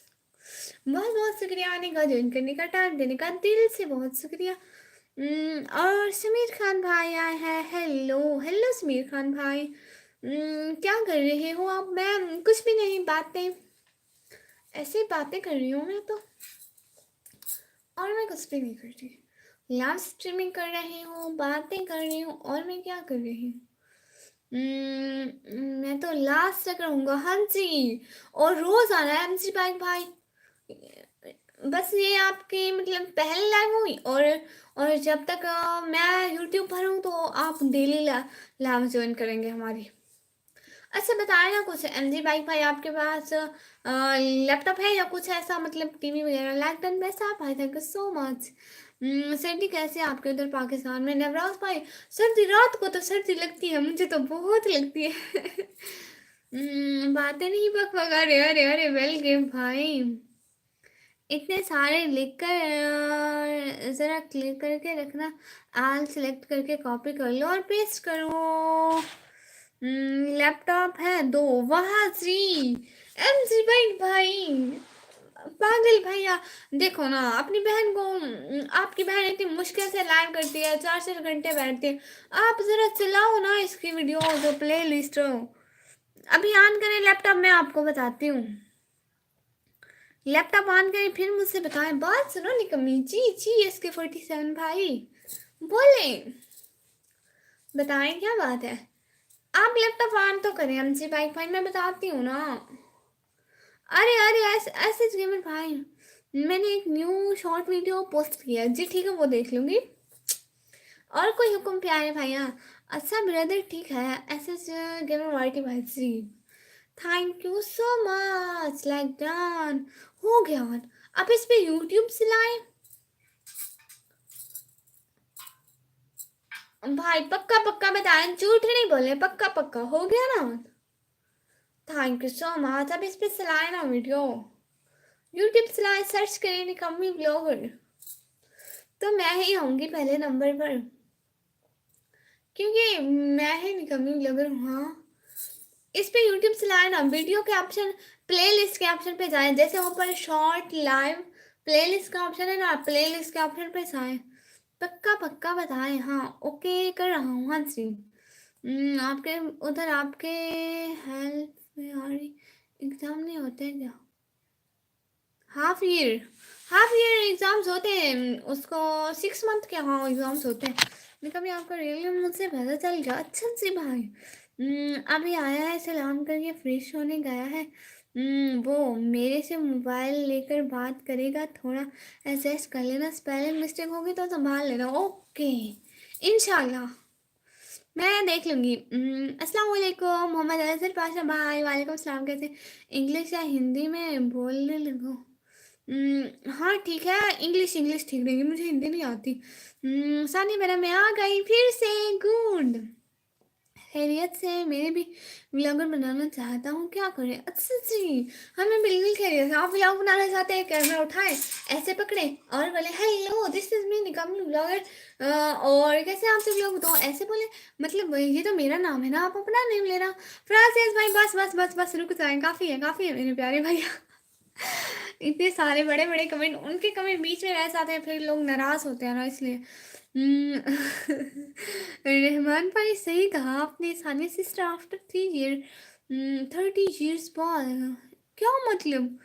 बहुत बहुत शुक्रिया आने का, ज्वाइन करने का, टाइम देने का, दिल से बहुत शुक्रिया। और समीर खान भाई आए हैं, हेलो हेलो समीर खान भाई। क्या कर रहे हो आप। मैं कुछ भी नहीं, बातें, ऐसे ही बातें कर रही हूँ मैं तो, और मैं कुछ भी नहीं कर रही। लाइव स्ट्रीमिंग कर रही हूँ, बातें कर रही हूँ, और मैं क्या कर रही हूँ। मैं तो लास्ट तक रहूँगा, हाँ जी। और रोज आना है एमजी बाइक भाई। बस ये आपकी मतलब पहली लाइव हुई, और जब तक मैं यूट्यूब पर हूँ तो आप डेली लाइव ज्वाइन करेंगे हमारी। अच्छा बताएं ना कुछ, एमजी बाइक भाई आपके पास लैपटॉप है या कुछ ऐसा, मतलब टीवी वगैरह। लाइक डन वैसा आप भाई, थैंक यू सो मच। सर्दी कैसे है आपके उधर पाकिस्तान में, नवराज भाई। सर्दी रात को तो सर्दी लगती है, मुझे तो बहुत लगती है। बातें नहीं बक बक, अरे अरे अरे वेल गेम भाई। इतने सारे लिख कर ज़रा क्लिक करके रखना, आल सेलेक्ट करके कॉपी कर लो और पेस्ट करो। लैपटॉप है दो, वहाँ जी। एमजी भाई, पागल भैया। देखो ना अपनी बहन को, आपकी बहन इतनी मुश्किल से लाइव करती है, 4 4 घंटे बैठती है। आप जरा चलाओ ना इसकी वीडियो, जो प्ले लिस्ट हो। अभी ऑन करें लैपटॉप, मैं आपको बताती हूँ। लैपटॉप ऑन करें फिर मुझसे बताएं, बात सुनो निकम्मी जी जी। SK47 भाई बोले, बताएं क्या बात है। आप लैपटॉप ऑन तो करें एमजी बाइक भाई, मैं बताती हूँ ना। अरे अरे ऐसे ऐसे गेमर भाई, मैंने एक न्यू शॉर्ट वीडियो पोस्ट किया जी, ठीक है वो देख लूंगी। और कोई हुक्म प्यारे भैया। अच्छा ब्रदर ठीक है, ऐसे गेमर वार्टी भाई जी, thank you so much, like done हो गया ऑन। आप इस पे यूट्यूब से लाए भाई, पक्का पक्का बताएं, झूठ नहीं बोले, पक्का पक्का हो गया ना। थैंक यू सो मच, अब इस पे चलाए ना वीडियो, यूट्यूब चलाए, सर्च करें निकम्मी ब्लॉगर, तो मैं ही होंगी पहले नंबर पर, क्योंकि मैं ही निकम्मी ब्लॉगर हूँ। हाँ, इस पे यूट्यूब चलाए ना, वीडियो के ऑप्शन, प्लेलिस्ट के ऑप्शन पे जाएं, जैसे ऊपर शॉर्ट लाइव प्लेलिस्ट का ऑप्शन है ना, प्लेलिस्ट के ऑप्शन पे जाएं, पक्का पक्का बताएं। हाँ ओके कर रहा हूँ। हाँ जी। आपके उधर आपके हेल्प में आ रही एग्ज़ाम नहीं होते क्या? Half year, half year exams होते हैं उसको, 6 मंथ के हाँ एग्ज़ाम्स होते हैं। मैं कभी आपका रियल मुझसे पता चल गया। अच्छा जी भाई। अभी आया है, सलाम करके फ्रेश होने गया है। वो मेरे से मोबाइल लेकर बात करेगा, थोड़ा एडजस्ट कर लेना, स्पेलिंग मिस्टेक होगी तो संभाल लेना। ओके इंशाल्लाह मैं देख लूँगी। अस्सलाम वालेकुम मोहम्मद अजहर पाशा भाई। वालेकुम सलाम। कैसे इंग्लिश या हिंदी में बोलने लगो? हाँ ठीक है, इंग्लिश इंग्लिश ठीक रहेगी, मुझे हिंदी नहीं आती। सानी मेरा मैं आ गई फिर से। गुड खैरियत से। मेरे भी व्लॉगर बनाना चाहता हूँ, क्या करें? अच्छा जी हमें बिल्कुल खैरियत से। आप व्लॉग बनाना चाहते हैं, कैमरा उठाएं, ऐसे पकड़े और बोले hello this is me Nikam vlogger, और कैसे आपसे व्लॉग तो ऐसे बोले, मतलब ये तो मेरा नाम है ना, आप अपना नेम ले रहा। फ्रांसिस भाई बस बस बस बस रुक जाए, काफ़ी है मेरे प्यारे भैया। इतने सारे बड़े बड़े कमेंट, उनके कमेंट बीच में रह जाते हैं, फिर लोग नाराज होते हैं ना, इसलिए। रहमान भाई सही कहा आपने। Sania sister after 3 year, 30 years बाद, क्या मतलब?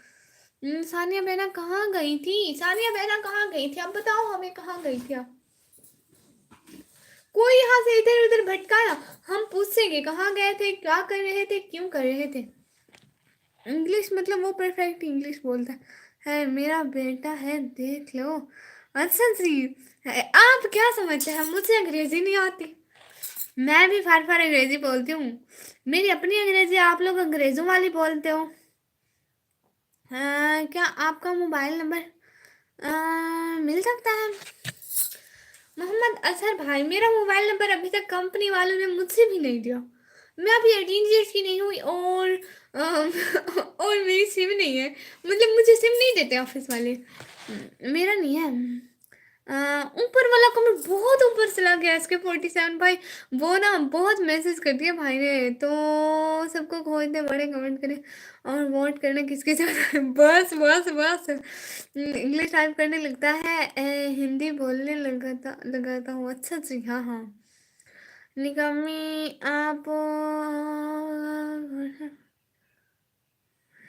सानिया बहना कहाँ गई थी? सानिया बहना कहाँ गई थी? अब बताओ हमें, कहाँ गई थी आप? कोई यहाँ से इधर उधर भटकाया, हम पूछेंगे कहाँ गए थे, क्या कर रहे थे, क्यों कर रहे थे। इंग्लिश मतलब वो परफेक्ट इंग्लिश बोलता है। मेरा बेटा है देख लो। अच्छा जी आप क्या समझते हैं, मुझे अंग्रेजी नहीं आती। मैं भी फार फार अंग्रेजी बोलती हूँ, मेरी अपनी अंग्रेजी, आप लोग अंग्रेजों वाली बोलते हो। क्या आपका मोबाइल नंबर मिल सकता है? मोहम्मद अजहर भाई मेरा मोबाइल नंबर अभी तक कंपनी वालों ने मुझसे भी नहीं दिया। मैं अभी 18 ईयर्स की नहीं हुई, और और मेरी सिम नहीं है, मतलब मुझे सिम नहीं देते ऑफिस वाले। मेरा नहीं है। ऊपर वाला कमेंट बहुत ऊपर चला गया, SK47 भाई। वो ना बहुत मैसेज कर दिया भाई ने, तो सबको खोजते बड़े कमेंट करें और वोट करना किसके चाहता है। बस बस बस। इंग्लिश टाइप करने लगता है, हिंदी बोलने लगाता हूँ। अच्छा जी हाँ हाँ। निकामी आप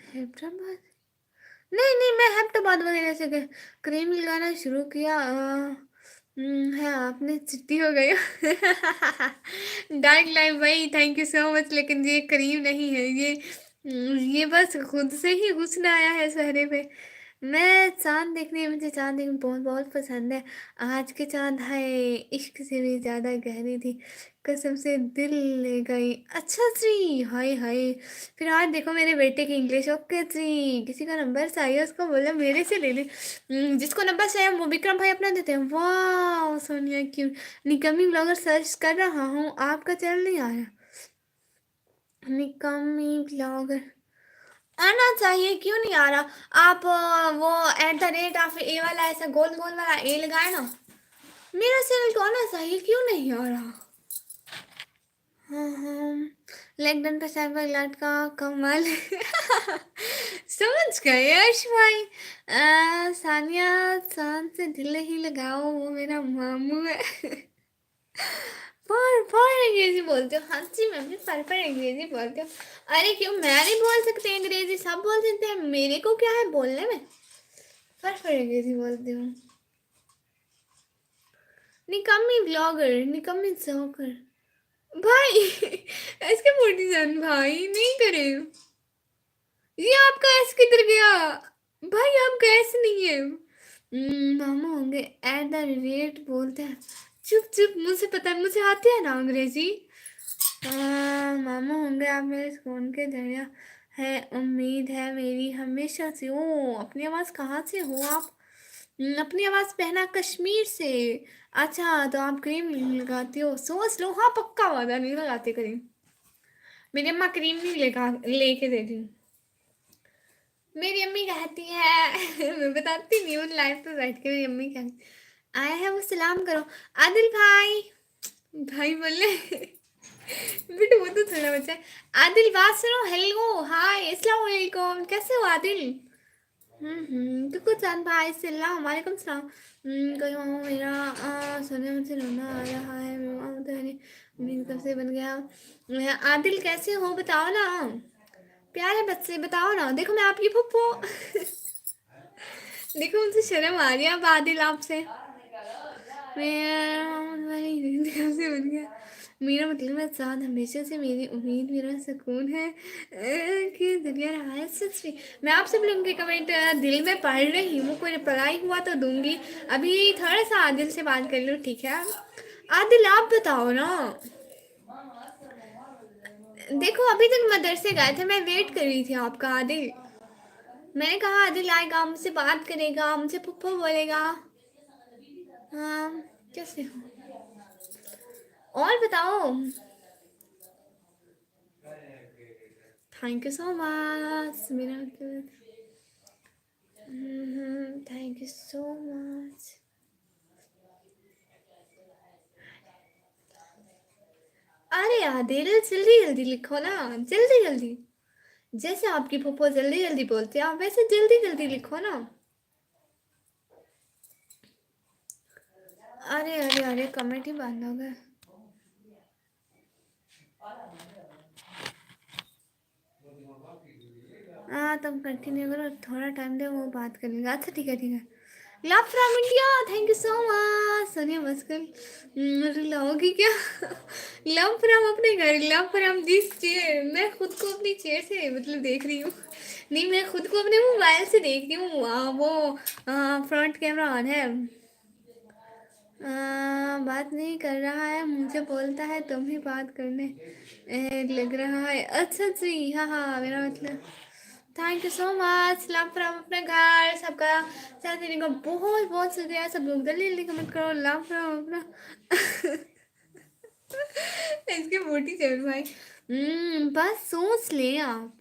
हैदराबाद? नहीं नहीं मैं हैदराबाद वगैरह से क्रीम लगाना शुरू किया है, आपने चिट्ठी हो गई। डार्क लाइफ भाई थैंक यू सो मच, लेकिन ये क्रीम नहीं है, ये बस खुद से ही हुस्न आया है चेहरे पे। मैं चांद देखने, मुझे चांद देखना बहुत बहुत पसंद है। आज के चांद है इश्क से भी ज़्यादा गहरी थी, कसम से दिल ले गई। अच्छा जी हाय हाय। फिर आज देखो मेरे बेटे की इंग्लिश। ओके जी किसी का नंबर चाहिए उसको बोला मेरे से ले ले। जिसको नंबर चाहिए वो विक्रम भाई अपना देते हैं। वाह सोनिया क्यों। निकमी ब्लॉगर सर्च कर रहा हूँ, आपका चैनल नहीं आया। निकमी ब्लॉगर आना चाहिए, क्यों नहीं आ रहा? आप वो @ ऑफ ए वाला ऐसा गोल गोल वाला ए लगाए ना, मेरा चैनल तो आना चाहिए, क्यों नहीं आ रहा? हाँ हाँ लेगडन पे साइबर लटका कमाल। समझ गए यश भाई। सानिया चांद से दिल ही लगाओ, वो मेरा मामू है। पर अंग्रेजी बोलते हो? हाँ जी मैं भी पर अंग्रेजी बोलती हूँ। अरे क्यों मैं नहीं बोल सकती अंग्रेजी? सब बोल सकते हैं, मेरे को क्या है बोलने में। पर अंग्रेजी बोलती हूँ। निकम्मी ब्लॉगर, निकम्मी जोकर भाई। इसके 47 भाई नहीं करे। ये आपका ऐस किधर गया? भाई आपका ऐस नहीं है। मामा होंगे बोलते हैं। चुप चुप मुझे पता है, मुझे आती है ना अंग्रेजी। मामा होंगे आप मेरे फोन के जरिया है, उम्मीद है मेरी हमेशा से। ओ अपनी आवाज़ कहाँ से हो आप? अपनी आवाज़ पहना कश्मीर से। अच्छा तो आप क्रीम नहीं लगाती हो? सोच लो। हाँ पक्का वादा नहीं लगाते क्रीम, मेरी अम्मा क्रीम नहीं लेके देती। मेरी अम्मी कहती है मैं बताती नहीं हूँ लाइव पे बैठ के, मेरी अम्मी कहती आया है वो सलाम करो। आदिल भाई, भाई बोले बेटू वो तो थोड़ा बच्चा है। आदिल बात सुनो, हेलो हाय अस्सलाम वालेकुम, कैसे हो आदिल? तो चांद भाई सलाम वालेकुम सलाम। कहीं मामा मेरा सोने मुझसे रोना आ रहा है। मेरा मामा तो है नहीं कब से बन गया। आदिल कैसे हो बताओ ना। प्यारे बच्चे बताओ ना। देखो मैं आपकी फुप्पो। देखो मुझे शर्म आ रही है अब आदिल आपसे। कब से बन गया। मेरा मतलब है साथ हमेशा से मेरी उम्मीद मेरा सुकून है कि दुनिया रहा है सच में। मैं आपसे भी उनके कमेंट दिल में पढ़ रही हूँ। कोई रिप्लाई हुआ तो दूंगी। अभी थोड़ा सा आदिल से बात कर लूँ ठीक है। आदिल आप बताओ ना। देखो अभी तक मदरसे गए थे मैं वेट कर रही थी आपका आदिल। मैंने कहा आदिल आएगा मुझसे बात करेगा मुझे पुप्पो बोलेगा। हाँ कैसे हो और बताओ। थैंक यू सो मच मेरा थैंक यू सो मच। अरे आदिल जल्दी जल्दी लिखो ना। जल्दी जल्दी। जैसे आपकी फूफो जल्दी जल्दी बोलते हैं आप वैसे जल्दी जल्दी लिखो ना। अरे अरे अरे कमेंट ही बंद हो गया। हाँ तुम कंटिन्यू करो थोड़ा टाइम दे वो बात करेंगे। अच्छा ठीक है ठीक है। Love from India thank you so much Sonia बस कर लाओगी क्या। लव फ्रॉम अपने घर लव फ्रॉम दिस चेयर। मैं खुद को अपनी चेयर से मतलब देख रही हूँ। नहीं मैं खुद को अपने मोबाइल से देख रही हूँ। वो फ्रंट कैमरा ऑन है। बात नहीं कर रहा है मुझे बोलता है तुम ही बात करने लग रहा है। अच्छा जी हाँ हाँ मेरा मतलब thank you so much love from अपने घर सबका साथ देने का बहुत बहुत शुक्रिया। सब लोग जल्दी जल्दी कमेंट करो लव फ्रॉम अपना। इसकी मोटी चल भाई। बस सोच ले आप।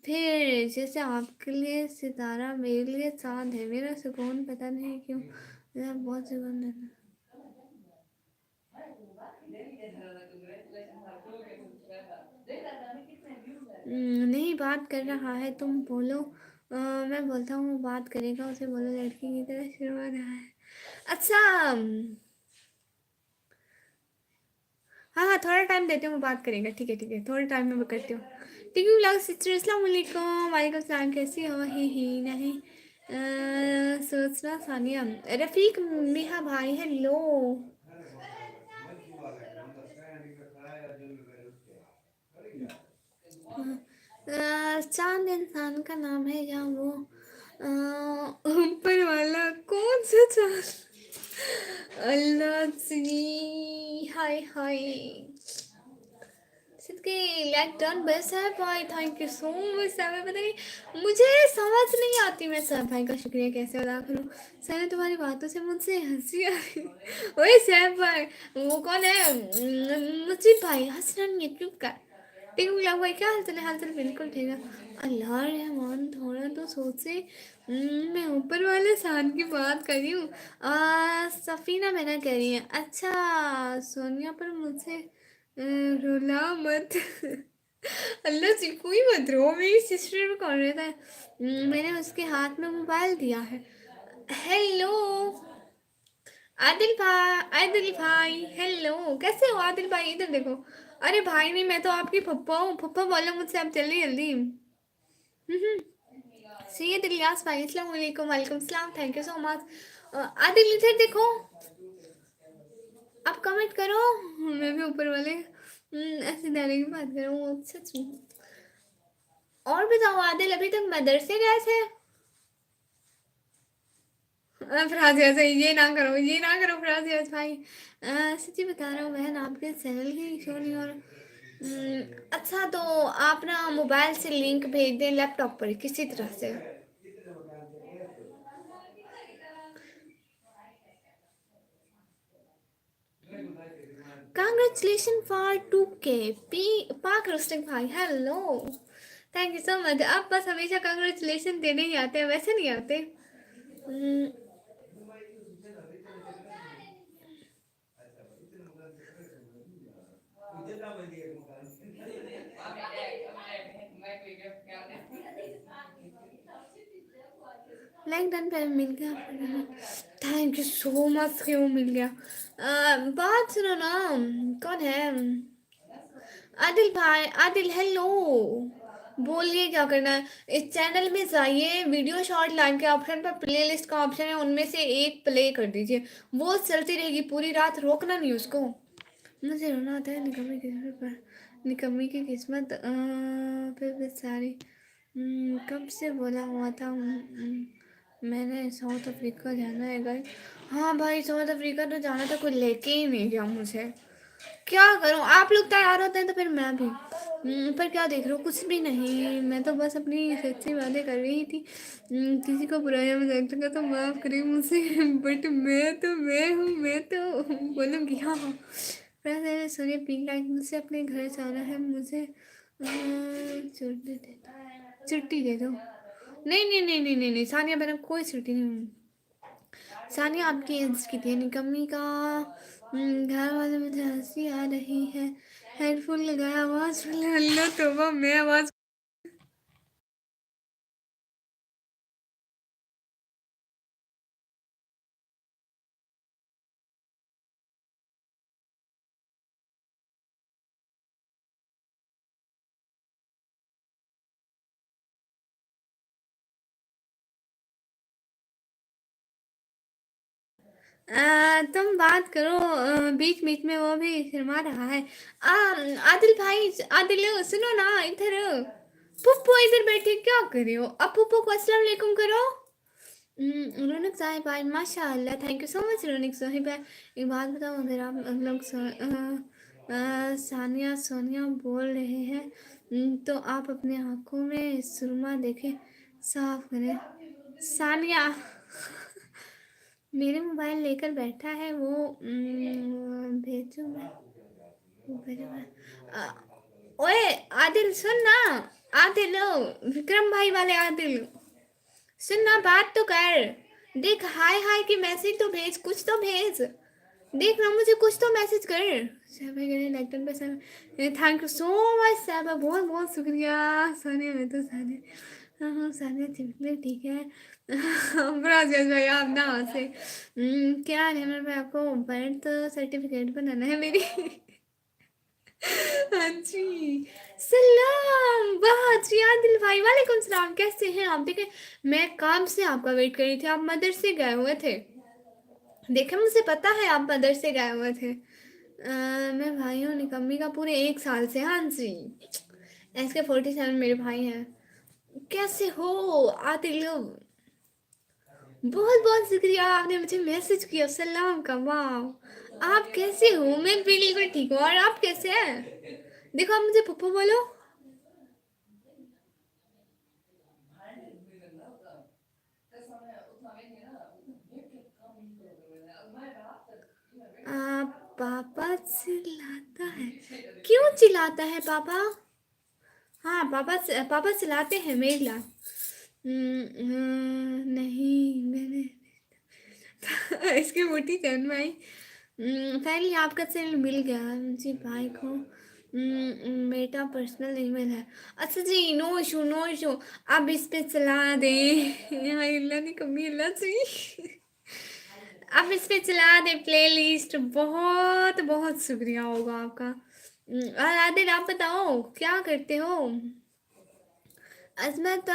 फिर जैसे आपके लिए सितारा मेरे लिए चांद है मेरा सुकून पता नहीं क्यों मेरा बहुत सुकून है। नहीं बात कर रहा है तुम बोलो। मैं बोलता हूँ बात करेगा उसे बोलो लड़की की तरह शर्मा रहा है। अच्छा हाँ हाँ थोड़ा टाइम देते हूँ बात करेंगे ठीक है थोड़े टाइम में मैं करती हूँ। ठीक है ब्लॉग सिस्टर अस्सलाम वालेकुम वालेकुम सलाम कैसी हो ही नहीं। सोचना सानिया रफीक मिहा भाई हेलो। चांद इंसान का नाम है या वो ऊपर वाला कौन सा चांद। अल्लाह जी हाय हाय। सिद्दकी लाइक डन बेस्ट है भाई thank you so much sir पता नहीं मुझे समझ नहीं आती मैं सर भाई का शुक्रिया कैसे अदा करूँ। सर तुम्हारी बातों से मुझसे हंसी आ रही। ओए सैफ भाई वो कौन है मुझे भाई हंस रहा नहीं चुप कर। ठीक है भाई क्या हाल चाल बिल्कुल ठीक है। अल्लाह रहमान थोड़ा तो सोचे। मैं ऊपर वाले शान की बात कर रही हूँ। सफीना मैंने कह रही है अच्छा सोनिया पर मुझसे रुला मत। अल्लाह जी कोई मत रो मेरी सिस्टर में कौन रहता है। मैंने उसके हाथ में मोबाइल दिया है। हेलो आदिल भाई हेलो कैसे हो आदिल भाई इधर देखो। अरे भाई नहीं मैं तो आपकी फप्पा हूँ फप्पा बोलो मुझसे आप जल्दी जल्दी। सैयद इलियास भाई अस्सलाम वालेकुम वालेकुम सलाम thank you so much. Adil इधर देखो आप कमेंट करो। मैं भी ऊपर वाले ऐसे डायरेक्ट बात करूँ सच में। और बताओ आदिल अभी तक मदरसे गए थे। फराजिया से ये ना करो फराजिया भाई। सच्ची बता रहा हूँ बहन आपके चैनल की शो नहीं हो रहा। अच्छा तो आप ना मोबाइल से लिंक भेज दें लैपटॉप पर किसी तरह से। Congratulations for 2K पी पाक रोस्टिंग भाई hello. Thank you so much आप बस हमेशा कंग्रेचुलेशन देने ही आते हैं वैसे नहीं आते। हम्म, लाइक डन पे मिल गया। थैंक यू सो मच कि वो मिल गया। बात सुनो ना, कौन है? आदिल भाई, आदिल हेलो, बोलिए क्या करना है। इस चैनल में जाइए, वीडियो शॉर्ट लाइन के ऑप्शन पर प्लेलिस्ट का ऑप्शन है, उनमें से एक प्ले कर दीजिए, वो चलती रहेगी पूरी रात, रोकना नहीं उसको। मुझे रोना आता है निकम्मी की किस्मत पर, निकम्मी की किस्मत फिर बेचारी। कब से बोला हुआ था मैंने साउथ अफ्रीका जाना है गाइस। हाँ भाई साउथ अफ्रीका तो जाना था, कोई लेके ही नहीं गया मुझे, क्या करूं? आप लोग तैयार होते हैं तो फिर मैं भी। पर क्या देख रहे हो? कुछ भी नहीं, मैं तो बस अपनी सच्ची बातें कर रही थी। किसी को बुराया मजाक लगा तो माफ़ करिए मुझसे बट मैं हूँ, मैं तो बोलूँगी हाँ हाँ। वैसे सुनिए पिंक लाइट, मुझसे अपने घर जाना है, मुझे छुट्टी दे दो। नहीं नहीं नहीं नहीं नहीं नहीं सानिया मैडम, कोई छुट्टी नहीं। सानिया आपकी एज की थी निकम्मी का। घर वाले मुझे हंसी आ रही है, हेडफोन लगाया, आवाज अल्लाह तोबा, मैं आवाज। तुम बात करो, बीच बीच में वो भी शर्मा रहा है। आदिल भाई, आदिल सुनो ना इधर, पुप्पो इधर बैठे क्या कर रही हो? अब पुप्पो को अस्सलाम वालेकुम करो। रौनक साहिब भाई माशाल्लाह, थैंक यू सो मच रौनक साहिब भाई। एक बात बताओ, अगर आप लोग सानिया सोनिया बोल रहे हैं तो आप अपने आँखों में सुरमा देखें, साफ करें। सानिया मेरे मोबाइल लेकर बैठा है वो, भेजो मैं, वो भेजो मैं। ओए आदिल सुन ना, आदिल विक्रम भाई वाले आदिल, सुन ना बात तो कर। देख हाय हाय की मैसेज तो भेज, कुछ तो भेज। देख ना मुझे कुछ तो मैसेज कर। साहबा करे लाइकन पे सब, थैंक यू सो मच साहबा, बहुत बहुत शुक्रिया। सानिया में तो सानिया, हाँ हाँ सानिया चिपले ठीक है। ब्राजल भाई आप ना से क्या है मेरे पे, आपको बर्थ सर्टिफिकेट बनाना है मेरी। हाँ जी, सलाम, वाह जी आदिल भाई, वालेकुम सलाम, कैसे हैं आप? देखे मैं काम से आपका वेट कर रही थी, आप मदर से गए हुए थे। देखे मुझे पता है आप मदर से गए हुए थे। मैं भाई हूँ निकम्मी का पूरे 1 साल से। हाँ जी, SK47 मेरे भाई हैं। कैसे हो आदिल? बहुत बहुत शुक्रिया, आपने मुझे मैसेज किया सलाम का, वाह। आप कैसे हो? मैं बिल्कुल ठीक हूँ, और आप कैसे हैं? देखो आप मुझे पप्पू बोलो। पापा चिल्लाता है? क्यों चिल्लाता है पापा? हाँ पापा चिल्लाते हैं मेरे खिलाफ। नहीं मैंने इसकी मोटी चैन भाई। फाइनली आपका चैनल मिल गया मुझे भाई को। बेटा पर्सनल ईमेल है। अच्छा जी, नो इशू नो इशू, आप इस पे चला दें। हाय अल्लाह ने कमी अल्लाह से। आप इस पे चला दें प्ले लिस्ट, बहुत बहुत शुक्रिया होगा आपका। और आदिल आप बताओ क्या करते हो? अजमत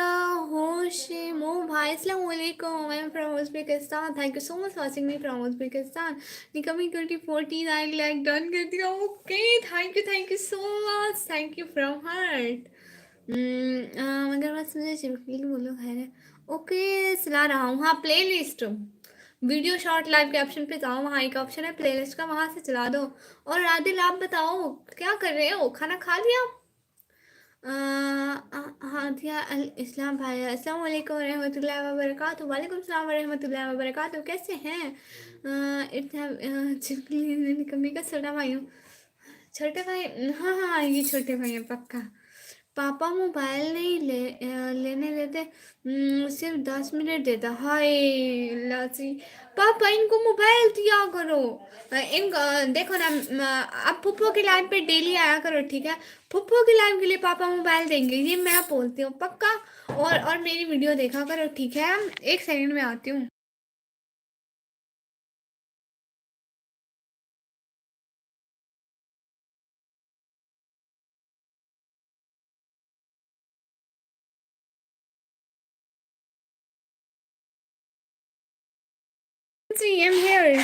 होशिमो भाई, अस्सलाम वालेकुम, I am from Uzbekistan, thank you so much watching me from Uzbekistan. निकमी 2014 आई लाइक डन कर दिया, okay thank you so much, thank you from heart. मगर बस मुझे चिपकली बोलो खैर है। ओके चला रहा हूँ, हाँ play list, video short live के ऑप्शन पे जाओ, वहाँ एक ऑप्शन है प्ले लिस्ट का, वहाँ से चला दो। और आदिल आप बताओ क्या कर रहे हो, खाना खा लिया? हादिया अल इस्लाम भाई, अस्सलाम वालेकुम रहमतुल्लाहि व बरकातहू। वालेकुम सलाम व रहमतुल्लाहि व बरकातहू, कैसे हैं? चिपकली निकम्मी का छोटा भाई हूँ। छोटे भाई, हाँ हाँ ये छोटे भाई हैं पक्का। पापा मोबाइल नहीं लेने देते, सिर्फ 10 मिनट देता। हाय लाची, पापा इनको मोबाइल दिया करो। इन देखो ना, आप पुप्पो की लाइफ पे डेली आया करो, ठीक है? पुप्पो की लाइफ के लिए पापा मोबाइल देंगे, ये मैं बोलती हूँ पक्का। और मेरी वीडियो देखा करो, ठीक है? 1 सेकंड में आती हूँ। I am here.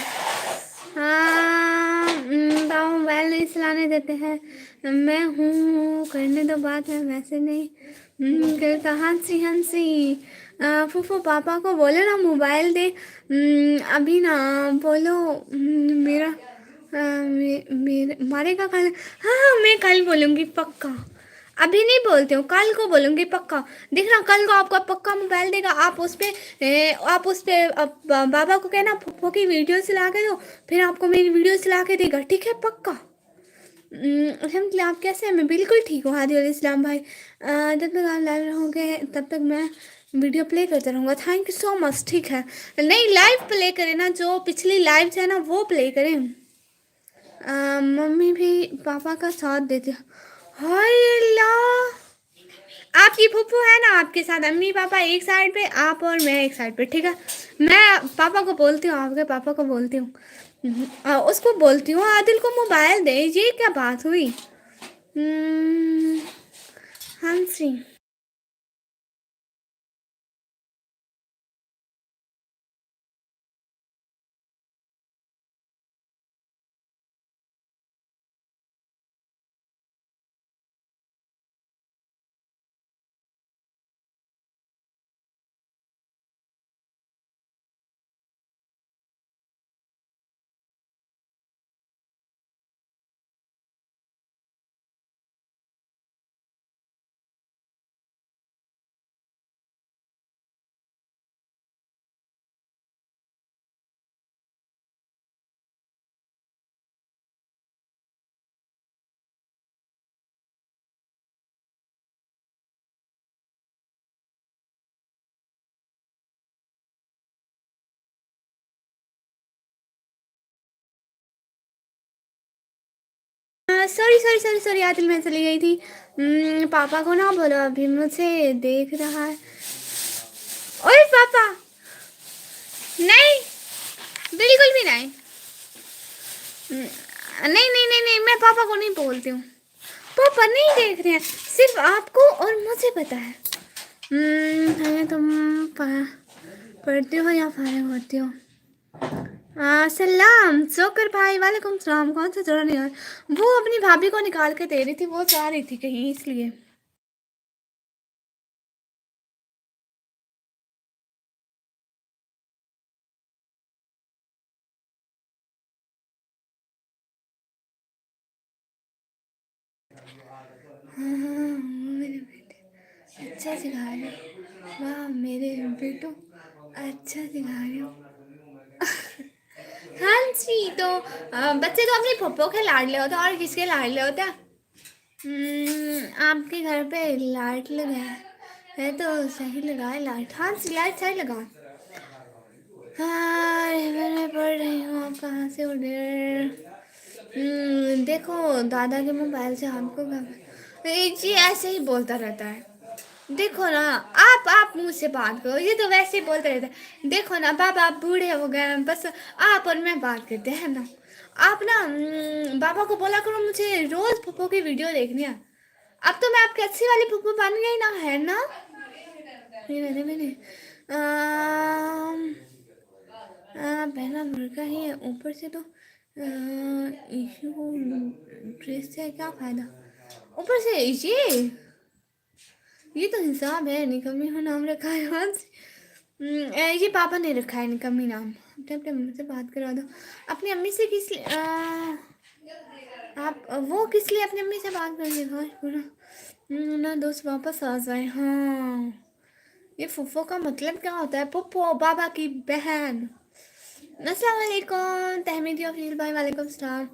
हाँ, पापा मोबाइल नहीं चलाने देते हैं। मैं हूँ, करने दो बात है, वैसे नहीं करता। हंसी हंसी फूफू पापा को बोलो ना मोबाइल दे। अभी ना बोलो। मेरा मेरे मारेगा कल। हाँ हाँ, मैं कल बोलूँगी पक्का। अभी नहीं बोलती हूँ, कल को बोलूँगी पक्का। देखना कल को आपको पक्का मोबाइल देगा। आप उस पे बाबा को कहना फूफो की वीडियो चला के दो, फिर आपको मेरी वीडियो चला के देगा, ठीक है? पक्का। अल्हम्दुलिल्लाह, आप कैसे हैं? मैं बिल्कुल ठीक हूँ हादी इस्लाम भाई। जब तक आप लाइव रहोगे तब तक मैं वीडियो प्ले करते रहूँगा। Thank you so much. ठीक है, नहीं लाइव प्ले करें ना, जो पिछली लाइव है ना वो प्ले करें। मम्मी भी पापा का साथ देती है। हाय अल्लाह, आपकी फूफू है ना आपके साथ, अम्मी पापा एक साइड पे, आप और मैं एक साइड पे, ठीक है? मैं पापा को बोलती हूँ, आपके पापा को बोलती हूँ। उसको बोलती हूँ आदिल को मोबाइल दे। ये क्या बात हुई? हाँ जी। Sorry sorry sorry sorry, Adil मैं चली गई थी। पापा को ना बोलो, अभी मुझे देख रहा है। ओए पापा, नहीं, बिल्कुल भी नहीं। नहीं नहीं नहीं नहीं, मैं पापा को नहीं बोलती हूँ। पापा नहीं देख रहे हैं, सिर्फ आपको और मुझे पता है। तुम पढ़ती हो या फारिग होती हो? सलाम जोकर भाई, वालेकुम सलाम। कौन सा जोड़ा नहीं? वो अपनी भाभी को निकाल के दे रही थी, वो जा रही थी कहीं इसलिए। हाँ, मेरे बेटे अच्छा सिखा रहे हो। वाह मेरे बेटो, अच्छा सिखा रहे हो। हाँ जी, तो बच्चे तो अपने पप्पो के लाडले होते हैं, और किसके लाडले होते हैं? आपके घर पे लाइट लगा है तो सही लगाए लाइट। हाँ जी, लाइट सही लगा। हाँ, मैं पढ़ रही हूँ। आप कहाँ से उधर? देखो दादा के मोबाइल से आपको जी ऐसे ही बोलता रहता है। देखो ना, आप मुंह से बात करो, ये तो वैसे ही बोलते रहते हैं। देखो ना बाबा, आप बूढ़े हो गए हैं, बस आप और मैं बात करते हैं ना। आप ना बाबा को बोला करो मुझे रोज पप्पो की वीडियो देखनी है। अब तो मैं आपकी अच्छी वाली पप्पो बन गई ना, है ना? ये मैंने पहला मुर्गा ही है, ऊपर से तो इशू ड्रेस से क्या फायदा? ऊपर से ये तो हिसाब है। निकम्मी हो नाम रखा है आज। ये पापा ने रखा है निकम्मी नाम। अपने अपने मम्मी से बात करा दो। अपनी अम्मी से किस लिए आप वो किस लिए अपनी अम्मी से बात कर रही पूरा ना दोस्त वापस आ जाए। हाँ, ये फुफ्फो का मतलब क्या होता है? पुप्पो, बाबा की बहन। अस्सलाम वालेकुम तहमीद फील भाई, वालेकुम सलाम।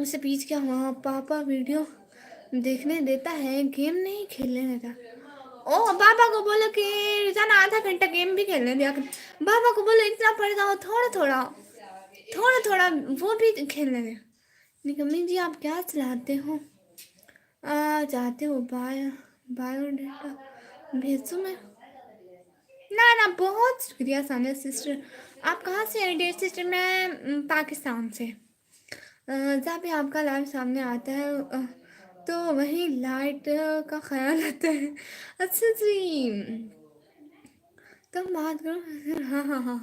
उससे बीच क्या हुआ? पापा वीडियो देखने देता है, गेम नहीं खेलने देता। ओ बाबा को बोलो कि रोजाना आधा घंटा गेम भी खेलने दिया कर। बाबा को बोलो इतना पड़ जाओ, थोड़ा थोड़ा थोड़ा थोड़ा वो भी खेलने दे। निकम्मी जी आप क्या चलाते हो? चाहते हो बायोडाटा? भेजूँ मैं? ना ना, बहुत शुक्रिया सानिया सिस्टर। आप कहाँ से हैं डियर सिस्टर? मैं पाकिस्तान से। जहाँ भी आपका लाइव सामने आता है तो वहीं लाइट का ख्याल आता है। अच्छा जी, तुम बात करो। हाँ हाँ हाँ,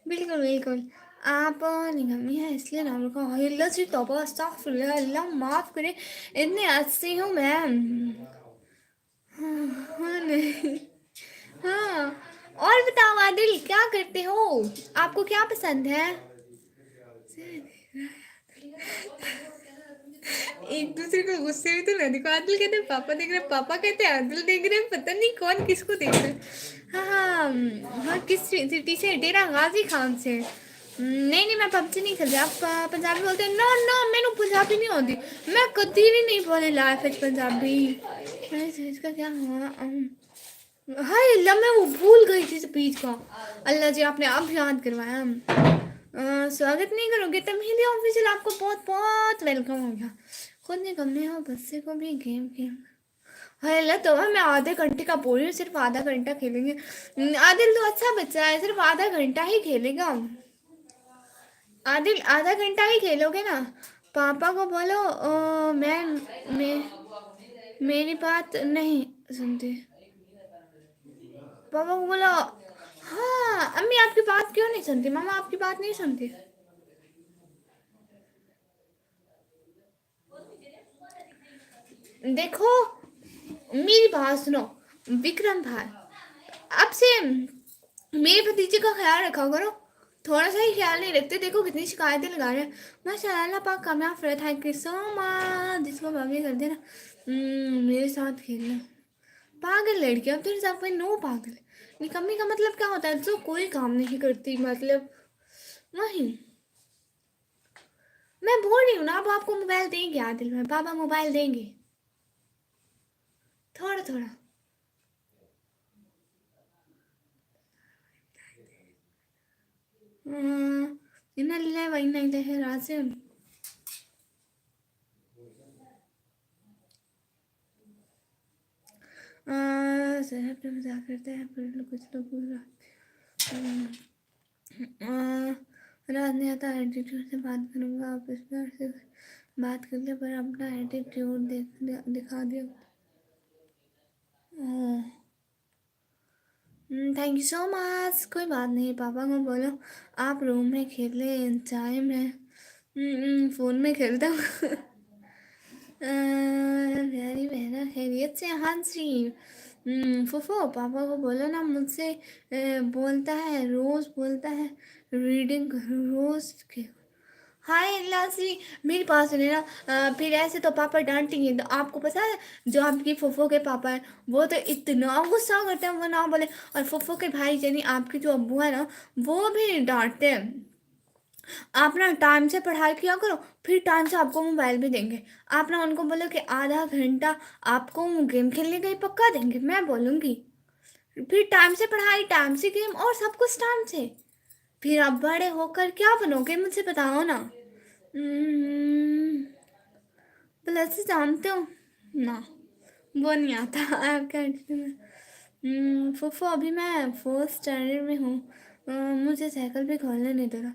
बिल्कुल बिल्कुल। आप निगम्मी है इसलिए नाम रखा। अल्लाह जी तौबा अस्तगफिरुल्लाह, अल्लाह माफ़ करे। इतनी अच्छी हूँ मैं। हाँ हाँ, नहीं। हाँ, और बताओ आदिल, क्या करते हो? आपको क्या पसंद है? एक दूसरे को गुस्से में तो ना देखो। आदिल कहते हैं पापा देख रहे हैं, पापा कहते हैं आदिल देख रहे हैं। पता नहीं कौन किसको देख रहा है। हाँ हाँ हाँ, किस सिटी से? डेरा गाजी खान से। नहीं नहीं, मैं पबजी नहीं खेलती। आप पंजाबी बोलते हैं? नो नो, मैंने पंजाबी नहीं होती। मैं कभी भी नहीं बोले लाइफ है पंजाबी। इसका क्या हुआ? हाय अल्लाह, मैं वो भूल गई थी स्पीच का। अल्लाह जी, आपने अब याद करवाया। स्वागत नहीं करोगे तब हिंदी ऑफिशियल आपको बहुत बहुत वेलकम हो गया। खुद ने कमरे हो बच्चे को भी गेम खेल। हाय अल्लाह, तो मैं आधे घंटे का बोल रही हूँ, सिर्फ आधा घंटा खेलेंगे। आदिल तो अच्छा बच्चा है, सिर्फ आधा घंटा ही खेलेगा। आदिल आधा घंटा ही खेलोगे ना? पापा को बोलो मैं मेरी बात नहीं सुनते। पापा को बोलो। हाँ, अम्मी आपकी बात क्यों नहीं सुनती? मामा आपकी बात नहीं सुनती? देखो, मेरी बात सुनो। विक्रम भाई, अब से मेरे भतीजे का ख्याल रखा करो। थोड़ा सा ही ख्याल नहीं रखते। देखो कितनी शिकायतें लगा रहे हैं। माशाल्लाह, अल्लाह पाक कामयाब करे। Thank you so much. जिसको भाभी कर देना मेरे साथ खेलना। पागल लड़की, अब तेरे साथ कोई नो पागल। निकम्मी का मतलब क्या होता है? जो कोई काम नहीं करती, मतलब वही। मैं बोल रही हूँ ना, अब आपको मोबाइल देंगे आदिल में, पापा मोबाइल देंगे थोड़ा थोड़ा। इन्ना लिल्लाहि व इन्ना इलैहि राजिऊन। सेहत पे मजाक करते हैं पर कुछ लोग बुरा। रात नहीं आता, एटीट्यूड से बात करूँगा। आप इस बार से बात कर ले, पर अपना एटीट्यूड दिखा दियो। Thank you so much. कोई बात नहीं, पापा को बोलो आप रूम में खेल ले, चाहे मैं फ़ोन में खेलता हूँ। प्यारी बहना खैरियत से? हाँ जी। फूफो, पापा को बोलो ना मुझसे बोलता है, रोज़ बोलता है रीडिंग रोज़ के। हाय लासी, मेरी बात सुनिए ना। फिर ऐसे तो पापा डांटेंगे। तो आपको पता है, जो आपकी फूफो के पापा हैं वो तो इतना गुस्सा करते हैं, वो ना बोले। और फूफो के भाई यानी आपके जो अब्बू है ना, वो भी डांटते हैं। आप ना टाइम से पढ़ाई किया करो, फिर टाइम से आपको मोबाइल भी देंगे। आप ना उनको बोलो कि आधा घंटा आपको गेम खेलने का ही पक्का देंगे, मैं बोलूँगी। फिर टाइम से पढ़ाई, टाइम से गेम, और सब कुछ टाइम से। फिर आप बड़े होकर क्या बनोगे मुझसे बताओ ना। प्लस जानते हो ना? वो नहीं आता आपका। फुफो, अभी मैं फोर्थ स्टैंडर्ड में हूँ। मुझे साइकिल भी खोलने नहीं दे रहा।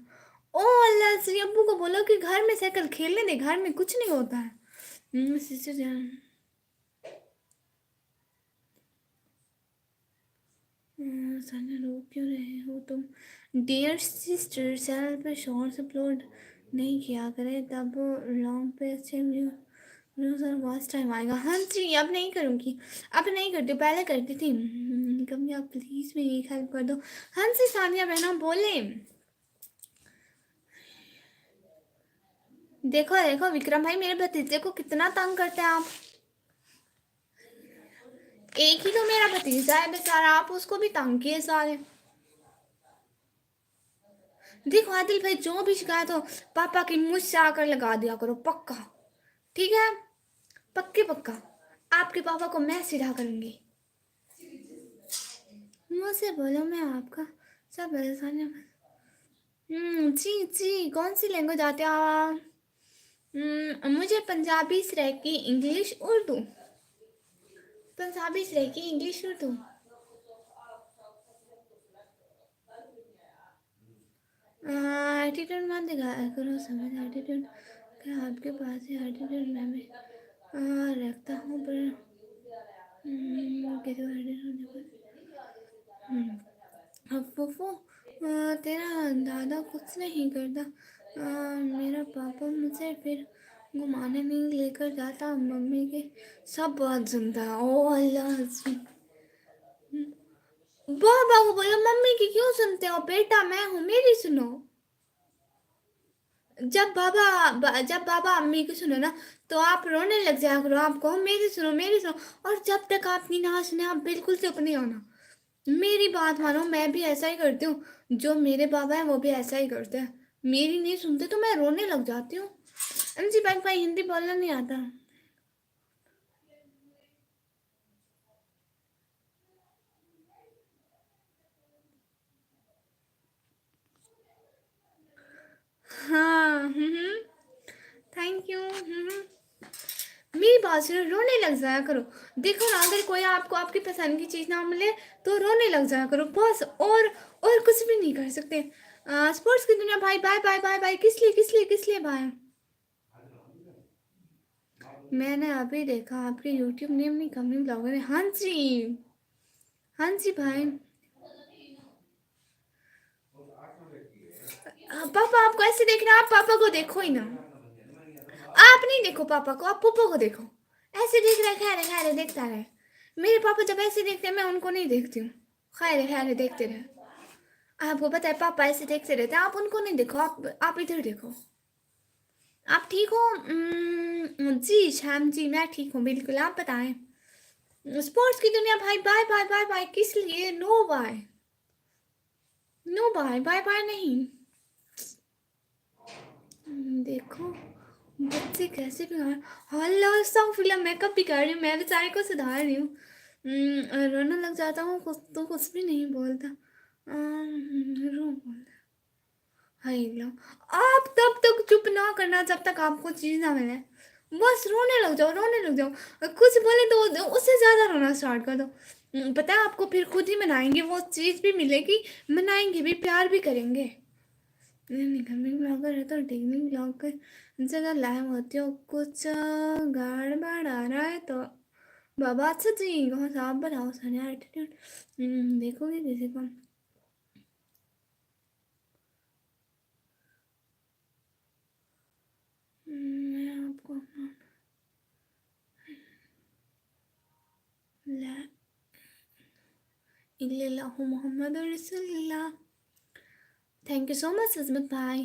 ओ अल्लाह, श्री अब्बू को बोलो कि घर में साइकिल खेलने दे, घर में कुछ नहीं होता है। सिस्टर जान, सानिया रो क्यों रहे हो तुम? डियर सिस्टर, चैनल पे शॉर्ट्स अपलोड नहीं किया करें, तब लॉन्ग पे अच्छे व्यूज और वॉच टाइम आएगा। हाँ जी, अब नहीं करूँगी। अब नहीं करती, पहले करती थी। कभी आप प्लीज़ मेरी एक हेल्प कर दो। हाँ जी सानिया बहना बोले। देखो देखो विक्रम भाई, मेरे भतीजे को कितना तंग करते हैं आप। एक ही तो मेरा भतीजा है बेचारा, आप उसको भी तंग किए सारे। देखो आदिल भाई, जो भी शिकायत हो पापा की मुझसे आकर लगा दिया करो, पक्का। ठीक है, पक्के पक्का। आपके पापा को मैं सीधा करूंगी। मुझसे बोलो, मैं आपका सब परेशानी। जी जी, कौन सी लैंग्वेज आती है आप? मुझे पंजाबी, सराइकी, इंग्लिश, उर्दू। पंजाबी च रहेगी, इंग्लिश कर दो। एटीट्यूड मत दिखाया करो, समझ एटीट्यूड क्या आपके पास है? एटीट्यूड मैं भी रखता हूँ, पर किसी को एटीट्यूड फूफू तेरा दादा कुछ नहीं करता। मेरा पापा मुझे फिर घुमाने नहीं लेकर जाता, मम्मी के सब बात सुनता है। ओ अल्लाह, बाबा को बोलो मम्मी की क्यों सुनते हो बेटा, मैं हूँ मेरी सुनो। जब बाबा अम्मी की सुनो ना तो आप रोने लग जाया करो, आप कहो मेरी सुनो मेरी सुनो। और जब तक आपकी ना सुने आप बिल्कुल चुप नहीं होना। मेरी बात मानो, मैं भी ऐसा ही करती हूँ। जो मेरे बाबा है वो भी ऐसा ही करते हैं, मेरी नहीं सुनते तो मैं रोने लग जाती हूँ। जी भाई हिंदी बोलना नहीं आता। हाँ। Thank you. मेरी बात सुनो, रोने लग जाया करो। देखो ना, अगर कोई आपको आपकी पसंद की चीज़ ना मिले तो रोने लग जाया करो बस। और कुछ भी नहीं कर सकते। स्पोर्ट्स की दुनिया भाई, बाय बाय बाय बाय। किस लिए किस लिए किस लिए बाय? मैंने अभी देखा आपके यूट्यूब नेम नहीं, कमी ब्लॉगर है। हाँ जी, हाँ जी भाई। पापा आपको ऐसे देख रहे हैं, आप पापा को देखो ही ना। आप नहीं देखो पापा को, आप पुप्पो को देखो। ऐसे देख रहे, खैर खैर देखता रहे। मेरे पापा जब ऐसे देखते हैं मैं उनको नहीं देखती हूँ। खैर खैर देखते रहे। आपको पता है पापा ऐसे देखते रहते हैं, आप उनको नहीं देखो, आप इधर देखो। आप ठीक हो? जी श्याम जी, मैं ठीक हूँ बिल्कुल, आप बताएं। स्पोर्ट्स की दुनिया भाई, बाय बाय बाय बाय। किस लिए? No bye, no bye bye bye नहीं। देखो बच्चे कैसे बिगाड़। हल्ला सा फिल्म मेकअप बिगाड़ रही हूँ, मैं बेचारे को सुधार रही हूँ। रोने लग जाता हूँ कुछ तो कुछ भी नहीं बोलता। रो बोलता। हाय लो, आप तब तक चुप ना करना जब तक आपको चीज़ ना मिले। बस रोने लग जाओ, रोने लग जाओ। कुछ बोले तो उससे ज़्यादा रोना स्टार्ट कर दो। पता है आपको फिर खुद ही मनाएंगे, वो चीज़ भी मिलेगी, मनाएंगे भी, प्यार भी करेंगे। इनकमिंग ब्लॉगर है तो टेक्निक ब्लॉगर जगह लाइव होती हो, कुछ गड़बड़ आ रहा है तो बाबा। अच्छा जी, कौन सा आप बताओ सारे एटीट्यूड देखोगे किसी को? मैं आपको ला इल्लल्लाहु मोहम्मद रसूलुल्लाह। थैंक यू सो मच अजमत भाई।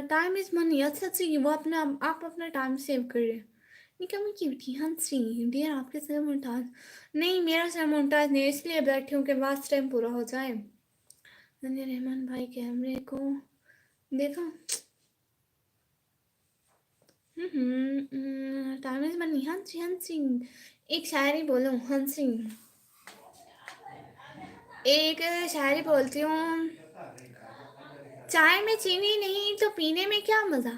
Time is money. अच्छा जी, वो अपना आप अपना टाइम सेव कर रहे हैं। निकम्मी क्यूटी। हाँ जी डियर, आपके सर मुमताज़ नहीं, मेरा सर मुमताज़ नहीं, इसलिए बैठी हूँ कि वास्ट टाइम पूरा हो जाए। नन्हे रहमान भाई कैमरे को देखो। Time is money. हाँ जी हाँ जी। एक शायरी बोलूँ? हाँ जी, एक शायरी बोलती हूँ। चाय में चीनी नहीं तो पीने में क्या मज़ा।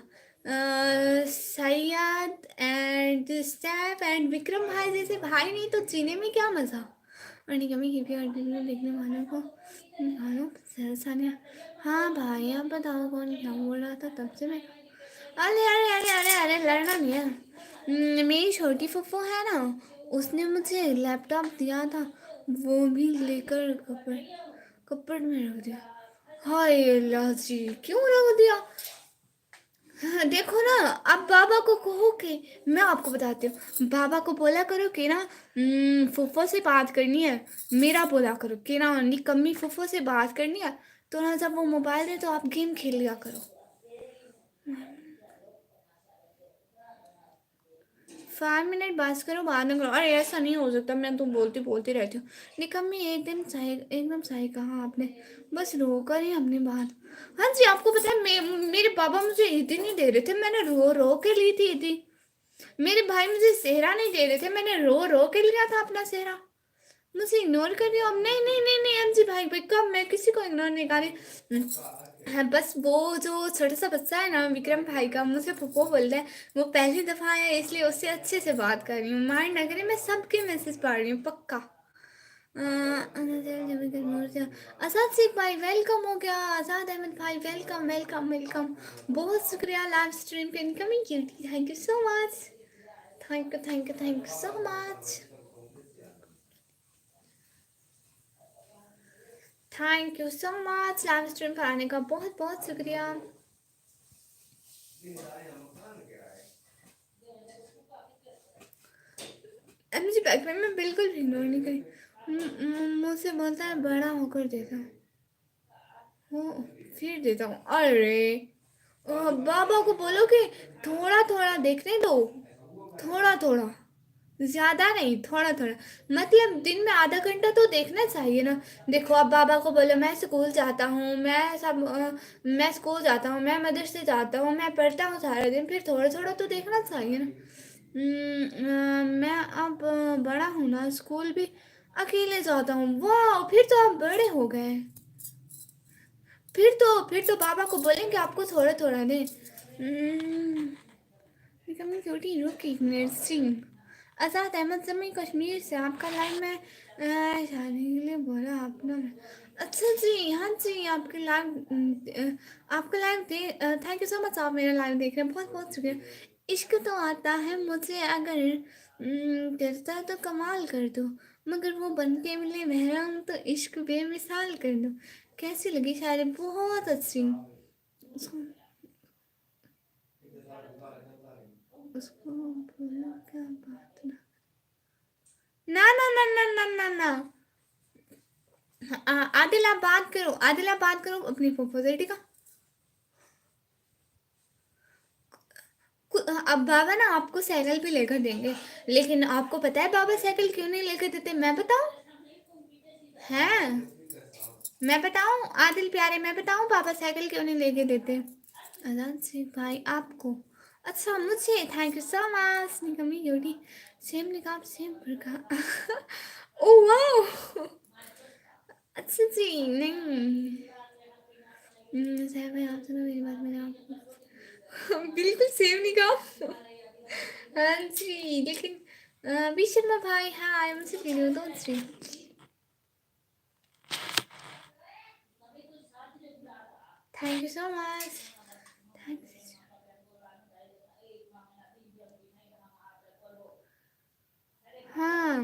Syed and step and Vikram भाई जैसे भाई नहीं तो जीने में क्या मज़ा। और निकमी की भी आर्टिकल देखने वालों को सानिया। हाँ भाई आप बताओ कौन क्या बोल रहा था तब से मैं। अरे अरे अरे अरे अरे लड़ना नहीं है। मेरी छोटी फुफ्फो है ना, उसने मुझे लैपटॉप दिया था, वो भी लेकर कपड़ में रख दिया। हाय अल्लाह जी, क्यों रख दिया? हाँ, देखो ना, अब बाबा को कहो कि मैं आपको बताती हूँ, बाबा को बोला करो कि ना फुफ्फो से बात करनी है। मेरा बोला करो कि ना निकम्मी फुफ्फो से बात करनी है, तो ना जब वो मोबाइल दे तो आप गेम खेल लिया करो। 5 मिनट बात करो, बाद में करो। अरे ऐसा नहीं हो सकता, मैं तो बोलती बोलती रहती हूँ। निकम्मी एकदम सही, एकदम सही कहा आपने, बस रो कर ही अपनी बात। हाँ जी, आपको पता है मेरे पापा मुझे ईदी नहीं दे रहे थे, मैंने रो रो के ली थी ईदी। मेरे भाई मुझे सेहरा नहीं दे रहे थे, मैंने रो रो के लिया था अपना सेहरा। मुझे इग्नोर कर रही हो अब? नहीं नहीं नहीं नहीं अंजी भाई भाई, कब मैं किसी को इग्नोर नहीं कर रही। हाँ, बस वो जो छोटा सा बच्चा है ना विक्रम भाई का, मुझे फुप्पो बोलता है। वो पहली दफा है इसलिए उससे अच्छे से बात कर रही हूँ। माइंड ना करे, मैं सबके मैसेज पढ़ रही हूँ पक्का। आजाद शेख भाई वेलकम हो गया। आजाद अहमद भाई वेलकम वेलकम वेलकम। बहुत शुक्रिया लाइव स्ट्रीम पे इनकमिंग की। Thank you so much. Thank you thank you thank you so much. Thank you so much live stream पर आने का बहुत बहुत शुक्रिया। मुझे बैकग्राउंड में बिल्कुल भी इग्नोर नहीं करी। मुझसे बोलता है बड़ा होकर देता हूँ, फिर देता हूँ। अरे बाबा को बोलो कि थोड़ा थोड़ा देखने दो, थोड़ा थोड़ा, ज्यादा नहीं, थोड़ा थोड़ा। मतलब दिन में आधा घंटा तो देखना चाहिए ना। देखो अब बाबा को बोलो मैं स्कूल जाता हूँ, मैं स्कूल जाता हूँ, मैं मदरसे जाता हूँ, मैं पढ़ता हूँ सारा दिन, फिर थोड़ा थोड़ा तो देखना चाहिए ना। मैं अब बड़ा हूँ ना, स्कूल भी अकेले जाता हूँ। वाह, फिर तो आप बड़े हो गए। फिर तो बाबा को बोलेंगे आपको थोड़ा थोड़ा दे। बिकमिंग क्यूटी रुकी नर्सिंग। आज़ाद अहमद जमी कश्मीर से आपका लाइव में शादी के लिए बोला आपने। अच्छा जी, हाँ जी, आपका live they. Thank you so much, आप मेरा लाइव देख रहे हैं, बहुत बहुत शुक्रिया। इश्क तो आता है मुझे, अगर करता तो कमाल कर दो, मगर वो बन के मिले महराम तो इश्क बेमिसाल कर दो। कैसी लगी शायरी? बहुत अच्छी। उसको उसको बोलो क्या बात ना। ना ना ना ना ना ना ना। आदिल आप बात करो, आदिल आप बात करो अपनी फूफो से, ठीक है? अब बाबा ना आपको साइकिल भी लेकर देंगे, लेकिन आपको पता है बाबा साइकिल क्यों नहीं लेकर देते? मैं बताऊं? हैं? मैं बताऊं आदिल प्यारे, मैं बताऊं बाबा साइकिल क्यों नहीं लेके देते? आजाद से भाई आपको। अच्छा मुझे, थैंक यू सो मच। निकमी योटी सेम निकाब सेम प्रकार। ओ वाह, अच्छा जी। नहीं साहब भाई आपसे ना मेरी बात, मैंने आपको बिल्कुल सेम निकाब। हाँ जी, लेकिन बी शर्मा भाई हाय, मुझसे वीडियो दो Shri. Thank you so much. Thanks. हाँ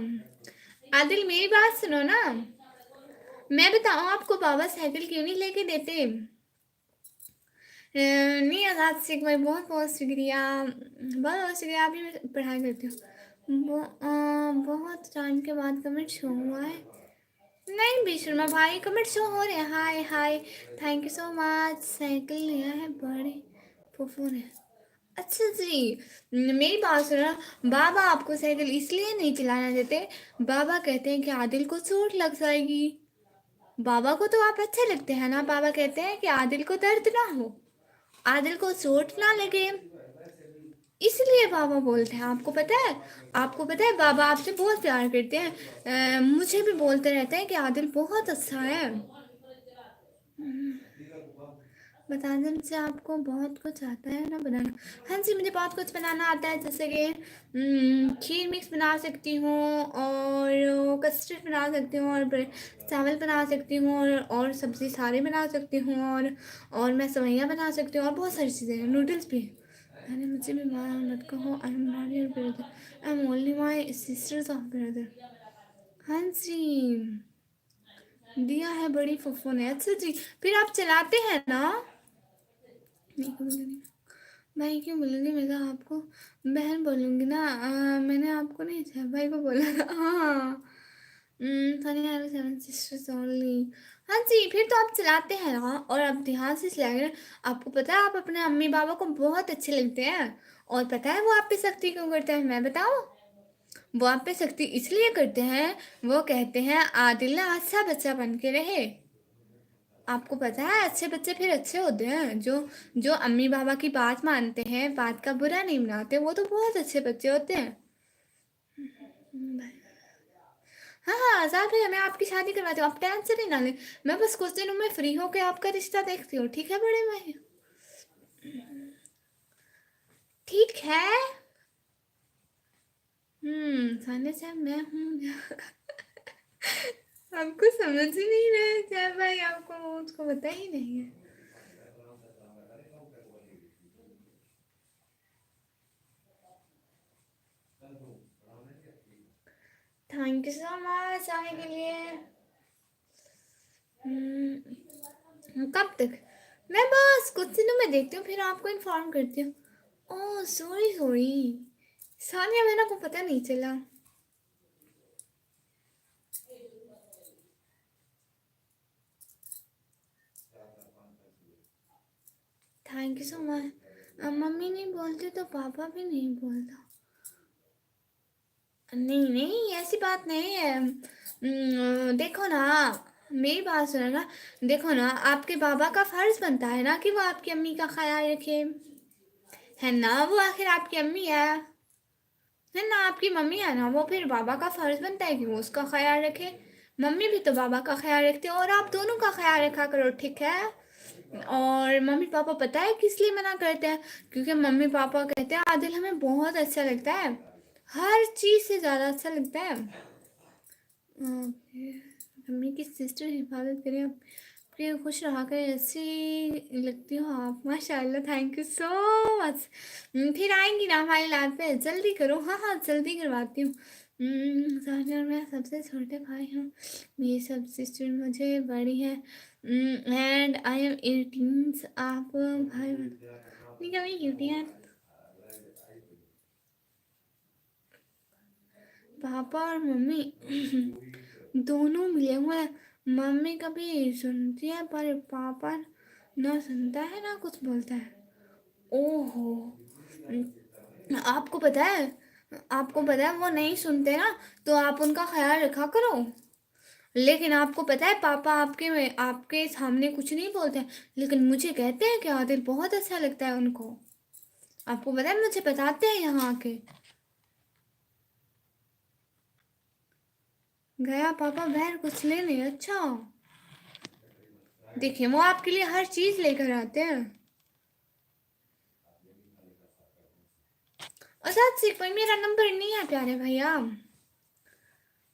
आदिल मेरी बात सुनो ना। मैं बताऊँ आपको बाबा साइकिल क्यों नहीं लेके देते? नहीं आजाद शेख भाई, बहुत बहुत शुक्रिया, बहुत बहुत शुक्रिया। अभी मैं पढ़ाई करती हूँ। बहुत टाइम के बाद कमेंट शो हुआ है। नहीं भी शर्मा भाई, कमेंट शो हो रहे हैं। Hi hi, thank you so much. Cycle लिया है बड़े फुफू ने। अच्छा जी, मेरी बात सुनो। बाबा आपको साइकिल इसलिए नहीं चलाना देते, बाबा कहते हैं कि आदिल को चोट लग जाएगी। बाबा को तो आप अच्छे लगते हैं ना, बाबा कहते हैं कि आदिल को दर्द ना हो, आदिल को चोट ना लगे, इसलिए बाबा बोलते हैं। आपको पता है? आपको पता है बाबा आपसे बहुत प्यार करते हैं। मुझे भी बोलते रहते हैं कि आदिल बहुत अच्छा है। बताने से आपको बहुत कुछ आता है ना बनाना? हाँ जी, मुझे बहुत कुछ बनाना आता है, जैसे कि खीर मिक्स बना सकती हूँ, और कस्टर्ड बना सकती हूँ, और चावल बना सकती हूँ, और सब्ज़ी सारे बना सकती हूँ, और मैं सेवइयाँ बना सकती हूँ, और बहुत सारी चीज़ें हैं, नूडल्स भी। अरे मुझे भी मारा मत कहो, I am not your brother, I am only my sisters of brother. हाँ जी, दिया है बड़ी फुफ्फो ने। अच्छा जी, फिर आप चलाते हैं ना? नहीं क्यों बोलूँगी, भाई क्यों बोलूँगी, मैं तो आपको बहन बोलूँगी ना। मैंने आपको नहीं, अच्छा भाई को बोला था। हाँ। फनी है सेवन सिस्टर्स ओनली। हाँ जी, फिर तो आप चलाते हैं ना, और आप ध्यान से चलाएंगे ना। आपको पता है आप अपने अम्मी बाबा को बहुत अच्छे लगते हैं, और पता है वो आप पे सख्ती क्यों करते हैं? मैं बताऊँ? वो आप पे सख्ती इसलिए करते हैं, वो कहते हैं आदिल ना अच्छा बच्चा बन के रहे। आपको पता है अच्छे बच्चे फिर अच्छे होते हैं, जो अम्मी बाबा की बात मानते हैं, बात का बुरा नहीं मनाते, वो तो बहुत अच्छे बच्चे होते हैं। हाँ हाँ आजाद भैया, मैं आपकी शादी करवाती हूँ, आप टेंशन ही ना लें। मैं बस कुछ दिनों में फ्री होके आपका रिश्ता देखती हूँ, ठीक है बड़े भाई? ठीक है। सानिया साहब मैं हूँ। आपको समझ ही नहीं रहे जय भाई, आपको उसको पता ही नहीं है। थैंक यू सो मच आने के लिए। कब तक? मैं बस कुछ दिनों में देखती हूँ, फिर आपको इन्फॉर्म करती हूँ। ओह सॉरी सॉरी, सानिया मैंने को पता नहीं चला। Thank you so much. Mummy नहीं बोलती तो पापा भी नहीं बोलता। नहीं नहीं ऐसी बात नहीं है। देखो ना, मेरी बात सुनो ना। देखो ना, आपके बाबा का फर्ज बनता है ना कि वो आपकी अम्मी का ख्याल रखे, है ना? वो आखिर आपकी अम्मी है ना? आपकी मम्मी है ना, वो फिर बाबा का फर्ज बनता है कि वो उसका ख्याल रखे। मम्मी भी तो बाबा का ख्याल रखते हो, और आप दोनों का ख्याल रखा करो, ठीक है? और मम्मी पापा पता है किस लिए मना करते हैं? क्योंकि मम्मी पापा कहते हैं आदिल हमें बहुत अच्छा लगता है, हर चीज़ से ज़्यादा अच्छा लगता है। ओके। मम्मी की सिस्टर हिफाजत करें आपके, खुश रहा करें, अच्छी लगती हो आप माशाल्लाह। Thank you so much. फिर आएंगी ना हमारी लाइफ पे? जल्दी करो, हाँ हाँ जल्दी करवाती हूँ। सानिया और मैं सबसे छोटे भाई हूँ, मेरी सब सिस्टर मुझे बड़ी है, एंड आई एम 18। आप भाई नहीं कभी क्यूटी है। पापा और मम्मी दोनों मिले हुए हैं। मम्मी कभी सुनती है पर पापा ना सुनता है ना कुछ बोलता है। ओहो। आपको पता है, आपको पता है वो नहीं सुनते ना, तो आप उनका ख्याल रखा करो। लेकिन आपको पता है पापा आपके आपके सामने कुछ नहीं बोलते हैं, लेकिन मुझे कहते हैं कि आदिल बहुत अच्छा लगता है उनको। आपको पता है मुझे बताते हैं यहाँ आके। गया पापा बाहर कुछ लेने? अच्छा। देखिए वो आपके लिए हर चीज लेकर आते हैं। आजाद सिख भाई मेरा नंबर नहीं है प्यारे भैया।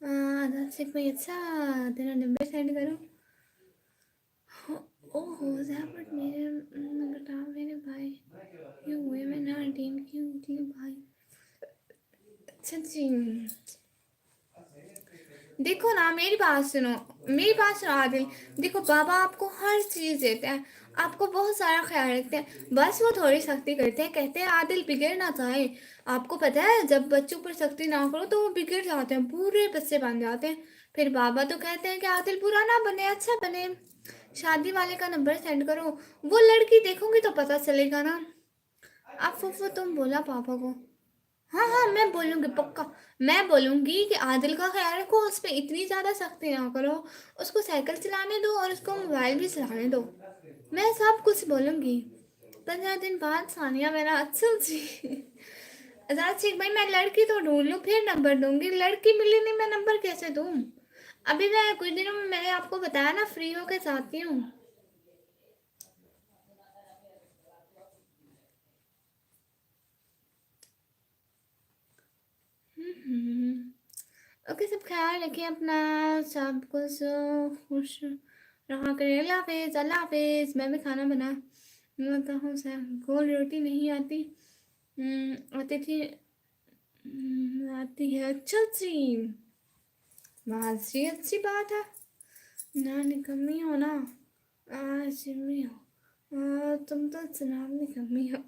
आजाद सिख भाई अच्छा, तेरा नंबर सेंड करो। ओहो जहमत मेरे बताओ मेरे भाई क्यों हुए? मैं 19 क्यों थी भाई? अच्छा जी। देखो ना मेरी बात सुनो, मेरी बात सुनो आदिल। देखो बाबा आपको हर चीज देते हैं, आपको बहुत सारा ख्याल रखते हैं, बस वो थोड़ी सख्ती करते हैं, कहते हैं आदिल बिगड़ ना जाए। आपको पता है जब बच्चों पर सख्ती ना करो तो वो बिगड़ जाते हैं, पूरे बच्चे बन जाते हैं। फिर बाबा तो कहते हैं कि आदिल बुरा ना बने, अच्छा बने। शादी वाले का नंबर सेंड करो, वो लड़की देखोगी तो पता चलेगा ना। आप फुफू तुम बोला पापा को? हाँ हाँ मैं बोलूँगी पक्का। मैं बोलूँगी कि आदिल का ख्याल रखो, उस पर इतनी ज़्यादा सख्ती ना करो, उसको साइकिल चलाने दो और उसको मोबाइल भी चलाने दो। मैं सब कुछ बोलूँगी। 15 दिन बाद सानिया मेरा अच्छा जी। आजाद शेख भाई मैं लड़की तो ढूंढ लूँ फिर नंबर दूंगी, लड़की मिली नहीं मैं नंबर कैसे दूँ? अभी मैं कुछ दिनों में, मैंने आपको बताया ना, फ्री होके जाती हूँ। ओके सब ख्याल रखिए अपना, सब कुछ खुश रहा करें। अल्लाह हाफिज़, अल्लाह हाफिज़। मैं भी खाना बना आता हूँ सर, गोल रोटी नहीं आती। आती थी। आती है अच्छा जी। बहुत सी अच्छी बात है। ना निकम्मी हो ना, आज भी हो। तुम तो जनाब निकम्मी हो।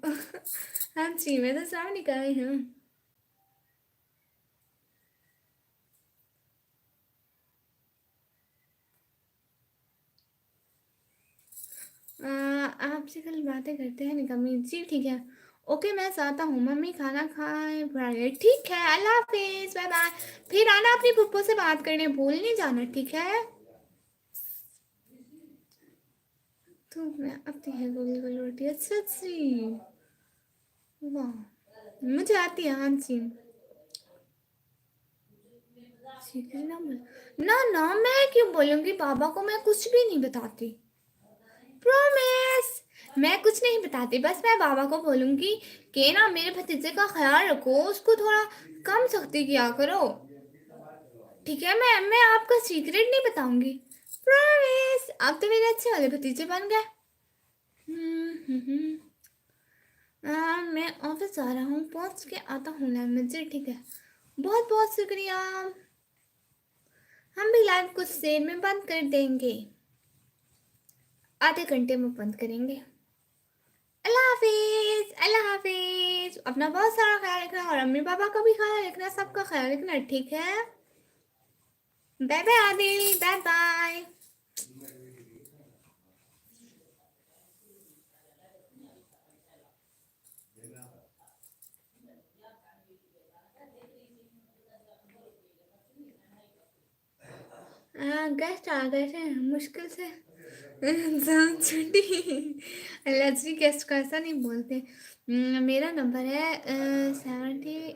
हाँ जी मैं तो जनाब निकाली हूँ। आपसे कल बातें करते हैं निकम्मी जी, ठीक है। ओके मैं जाता हूँ, मम्मी खाना खाए बुलाए, ठीक है अल्लाह हाफिज बाय बाय। फिर आना अपनी पप्पो से बात करने, भूल नहीं जाना, ठीक है? तो मैं अपनी है गोली गोली रोटी अच्छा जी। वाह मुझे आती है हाँ जी। सीक्रेट ना बोल। ना ना, मैं क्यों बोलूंगी, पापा को मैं कुछ भी नहीं बताती, प्रॉमिस। मैं कुछ नहीं बताती, बस मैं बाबा को बोलूंगी कि ना मेरे भतीजे का ख्याल रखो, उसको थोड़ा कम सख्ती किया करो, ठीक है। मैं आपका सीक्रेट नहीं बताऊंगी, प्रॉमिस। आप तो मेरे अच्छे वाले भतीजे बन गए। मैं ऑफिस जा रहा हूँ, पहुँच के आता हूँ लैब में जी, ठीक है। बहुत बहुत शुक्रिया। हम भी लाइव कुछ देर में बंद कर देंगे, आधे घंटे में बंद करेंगे। अल्लाह हाफिज, अल्लाह हाफिज। अपना बहुत सारा ख्याल रखना और अम्मी पापा का भी ख्याल रखना, सबका ख्याल रखना, ठीक है। Bye bye Adil, bye bye. Guest आ गए थे मुश्किल से, इंसान छुट्टी। अल्लाह जी, गेस्ट का ऐसा नहीं बोलते। मेरा नंबर है 70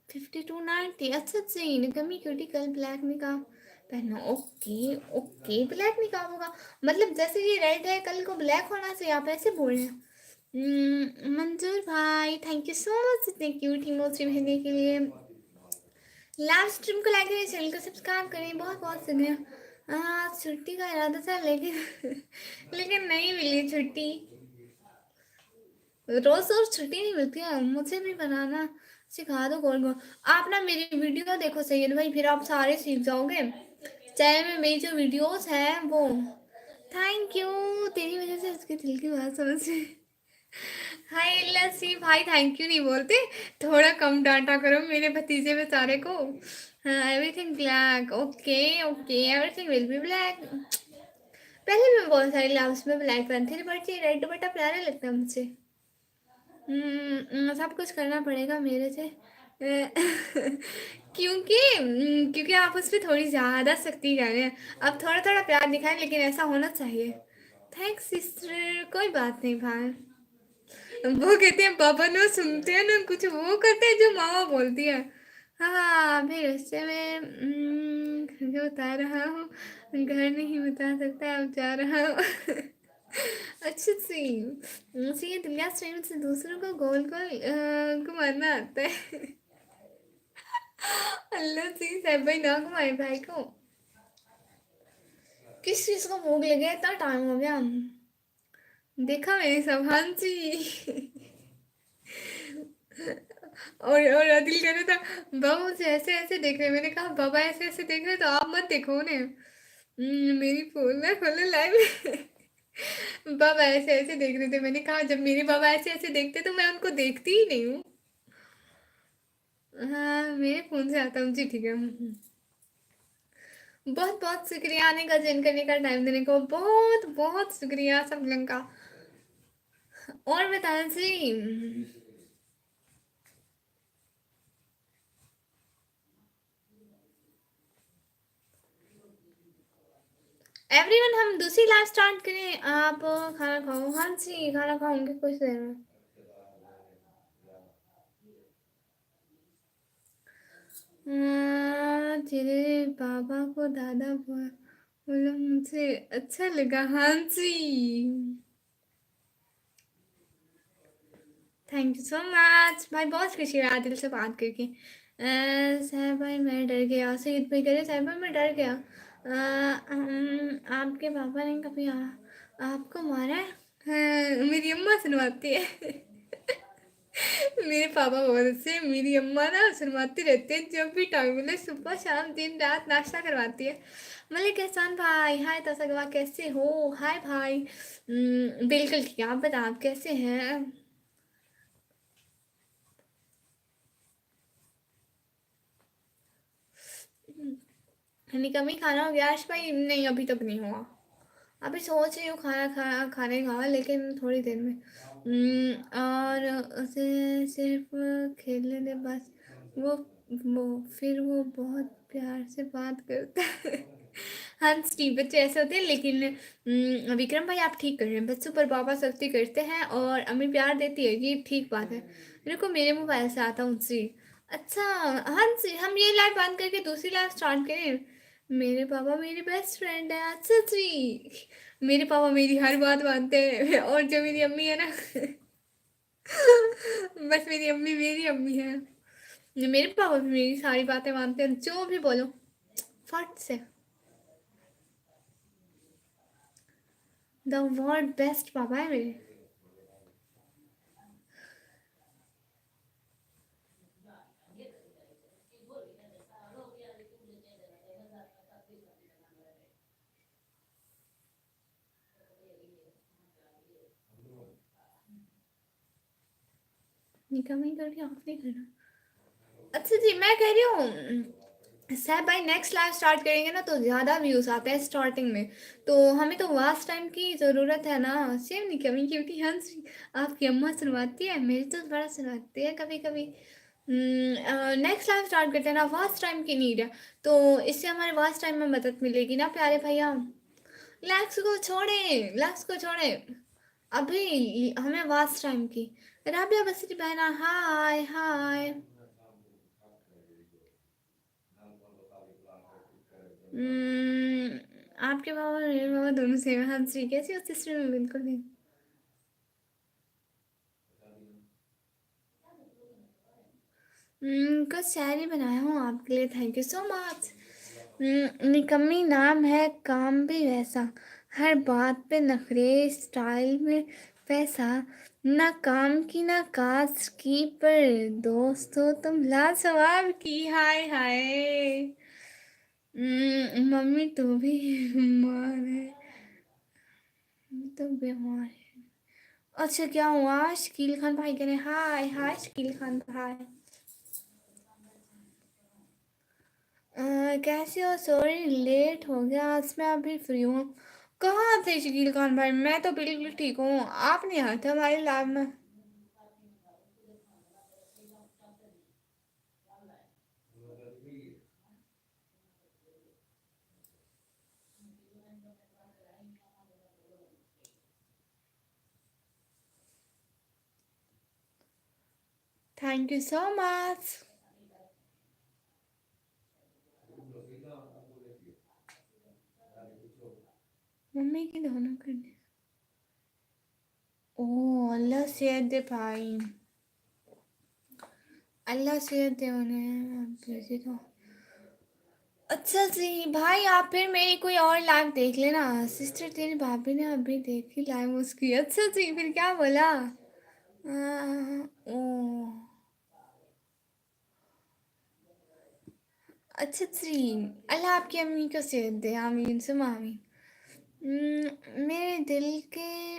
52 90। अच्छा जी, निकमी क्यूटी कल ब्लैक निकाब पहनो, ओके ओके, ब्लैक निकाब होगा, मतलब जैसे ये रेड है कल को ब्लैक होना चाहिए, आप ऐसे बोल रहे हैं। मंजूर भाई, थैंक यू सो मच इतने क्यूट इमोजी भेजने के लिए। लाइव स्ट्रीम को लाइक करें, चैनल को सब्सक्राइब करें, बहुत बहुत शुक्रिया। छुट्टी का इरादा था लेकिन लेकिन नहीं मिली छुट्टी, रोज रोज छुट्टी नहीं मिलती है, मुझे भी बनाना सिखा दो कौन कौन। आप ना मेरी वीडियो देखो सैयद भाई, फिर आप सारे सीख जाओगे। चैनल में मेरी जो वीडियोस हैं वो, थैंक यू, तेरी वजह से उसके दिल की बात समझ में। हाय लस्सी भाई, थैंक यू नहीं बोलते, थोड़ा कम डांटा करो मेरे भतीजे बेचारे को। हाँ, everything black, okay okay, everything will be black. पहले मैं बहुत सारी लाउस में ब्लैक पहनती थी, बट ये रेड दुपट्टा प्यारा लगता है मुझे। सब कुछ करना पड़ेगा मेरे से। क्योंकि आप उस पर थोड़ी ज़्यादा सख्ती कर रहे हैं, अब थोड़ा थोड़ा प्यार दिखाएं, लेकिन ऐसा होना चाहिए। थैंक्स सिस्टर, कोई बात नहीं भाई। वो कहते हैं पापा ना सुनते हैं ना कुछ, वो करते हैं जो मामा बोलती है। हाँ, फिर उससे मैं घर जो बता रहा हूँ, घर नहीं बता सकता, अब जा रहा हूँ। अच्छा सी, मुझे ये दुनिया स्ट्रीम से दूसरों को गोल गोल घुमाना आता है। अल्लाह सी साहब भाई, ना घुमाए भाई को। किस चीज़ को भूख लगे, इतना टाइम हो गया। देखा मेरी सब, हाँ जी। और आदिल कह रहा था बाबा मुझे ऐसे ऐसे देख रहे, मैंने कहा बाबा ऐसे ऐसे देख रहे तो आप मत देखो उन्हें। मेरी फोन ना खोलो लाइव में। बाबा ऐसे ऐसे देख रहे थे, मैंने कहा जब मेरे बाबा ऐसे ऐसे देखते तो मैं उनको देखती ही नहीं हूँ। हाँ, मेरे फोन से आता हूँ जी, ठीक है। बहुत बहुत शुक्रिया आने का, जॉइन करने का, टाइम देने को, बहुत बहुत शुक्रिया सब लोगों का। और बताना जी, एवरीवन हम दूसरी लाइव स्टार्ट करें, आप खाना खाओ, हाँ जी खाना खाऊंगी कुछ देर में। तेरे बाबा को दादा बोलो, मुझे अच्छा लगा, हाँ जी। थैंक यू सो मच भाई, बहुत खुशी है आदिल से बात करके। साहब भाई मैं डर गया, सईद भाई करे साहब भाई मैं डर गया। आपके पापा ने कभी आपको मारा है? मेरी अम्मा सुनवाती है। मेरे पापा बहुत अच्छे हैं, मेरी अम्मा ना शर्माती रहती है, जब भी टाइम मिले सुबह शाम दिन रात नाश्ता करवाती है। मलिक एहसान भाई, हाय तसगवा, कैसे हो? हाय भाई। बिल्कुल ठीक है, आप बताओ आप कैसे हैं? निकम्मी खाना हो गया आश भाई? नहीं अभी तक नहीं हुआ, अभी सोच रही हूँ खाने का, लेकिन थोड़ी देर में। और उसे सिर्फ खेलने दे बस। वो वो फिर वो बहुत प्यार से बात करता है। हाँ स्टीव, बच्चे ऐसे होते हैं, लेकिन विक्रम भाई आप ठीक कर रहे हैं, बच्चों पर बाबा सख्ती करते हैं और अम्मी प्यार देती है, ये ठीक बात है। रुको मेरे मोबाइल से आता हूँ जी। अच्छा, हाँ जी, हम ये लाइव बंद करके दूसरी लाइव स्टार्ट करें। मेरे पापा मेरी बेस्ट फ्रेंड है। अच्छा जी, मेरे पापा मेरी हर बात मानते हैं, और जो मेरी अम्मी है ना बस मेरी अम्मी है। मेरे पापा भी मेरी सारी बातें मानते हैं, जो भी बोलो फट से। द वर्ल्ड बेस्ट पापा है मेरे। निकम ही करके ऑफ नहीं करना। अच्छा जी, मैं कह रही हूँ सर भाई, नेक्स्ट लाइव स्टार्ट करेंगे ना तो ज़्यादा व्यूज़ आते हैं स्टार्टिंग में। तो हमें तो वास्ट टाइम की ज़रूरत है ना। सेम नहीं कमी क्योंकि हंस आपकी अम्मा सुनवाती है, मेरी तो बड़ा सुनवाती है कभी कभी। नेक्स्ट लाइव स्टार्ट करते हैं ना, वास्ट टाइम की नीड है। तो इससे हमारे वास्ट टाइम में मदद मिलेगी ना प्यारे भैया। लैक्स को छोड़े अभी हमें वास्ट टाइम की। राबिया बसरी बहना, हाय हाय। आपके पापा और मेरे पापा दोनों सेम है। हाँ जी, कैसी हो सिस्टर में? बिल्कुल नहीं। कुछ शायरी बनाया हूँ आपके लिए, थैंक यू सो मच। निकम्मी नाम है, काम भी वैसा, हर बात पे नखरे, स्टाइल में पैसा, ना काम की ना काज की, पर दोस्तों तुम लाजवाब की। हाय हाय। मम्मी तो भी बीमार है, तो बीमार है। अच्छा, क्या हुआ? शकील खान भाई कह रहे हैं, हाय हाय शकील खान भाई। कैसे हो? सॉरी लेट हो गया, आज मैं अभी फ्री हूँ। कहाँ थे शकील खान भाई? मैं तो बिल्कुल ठीक हूँ, आप नहीं आए थे हमारे लैब में। Thank you so much. Mummy की दोनों करने। ओह, अल्लाह सेहत दे भाई, अल्लाह सेहत दे उन्हें, भेजे तो। अच्छा जी भाई, आप फिर मेरी कोई और लाइव देख लेना। सिस्टर तेरी भाभी ने अभी देखी लाइव उसकी। अच्छा जी, फिर क्या बोला? ओ, अच्छा जी, अल्लाह आपकी अम्मी को सेहत दे, आमीन सुम आमीन। मेरे दिल के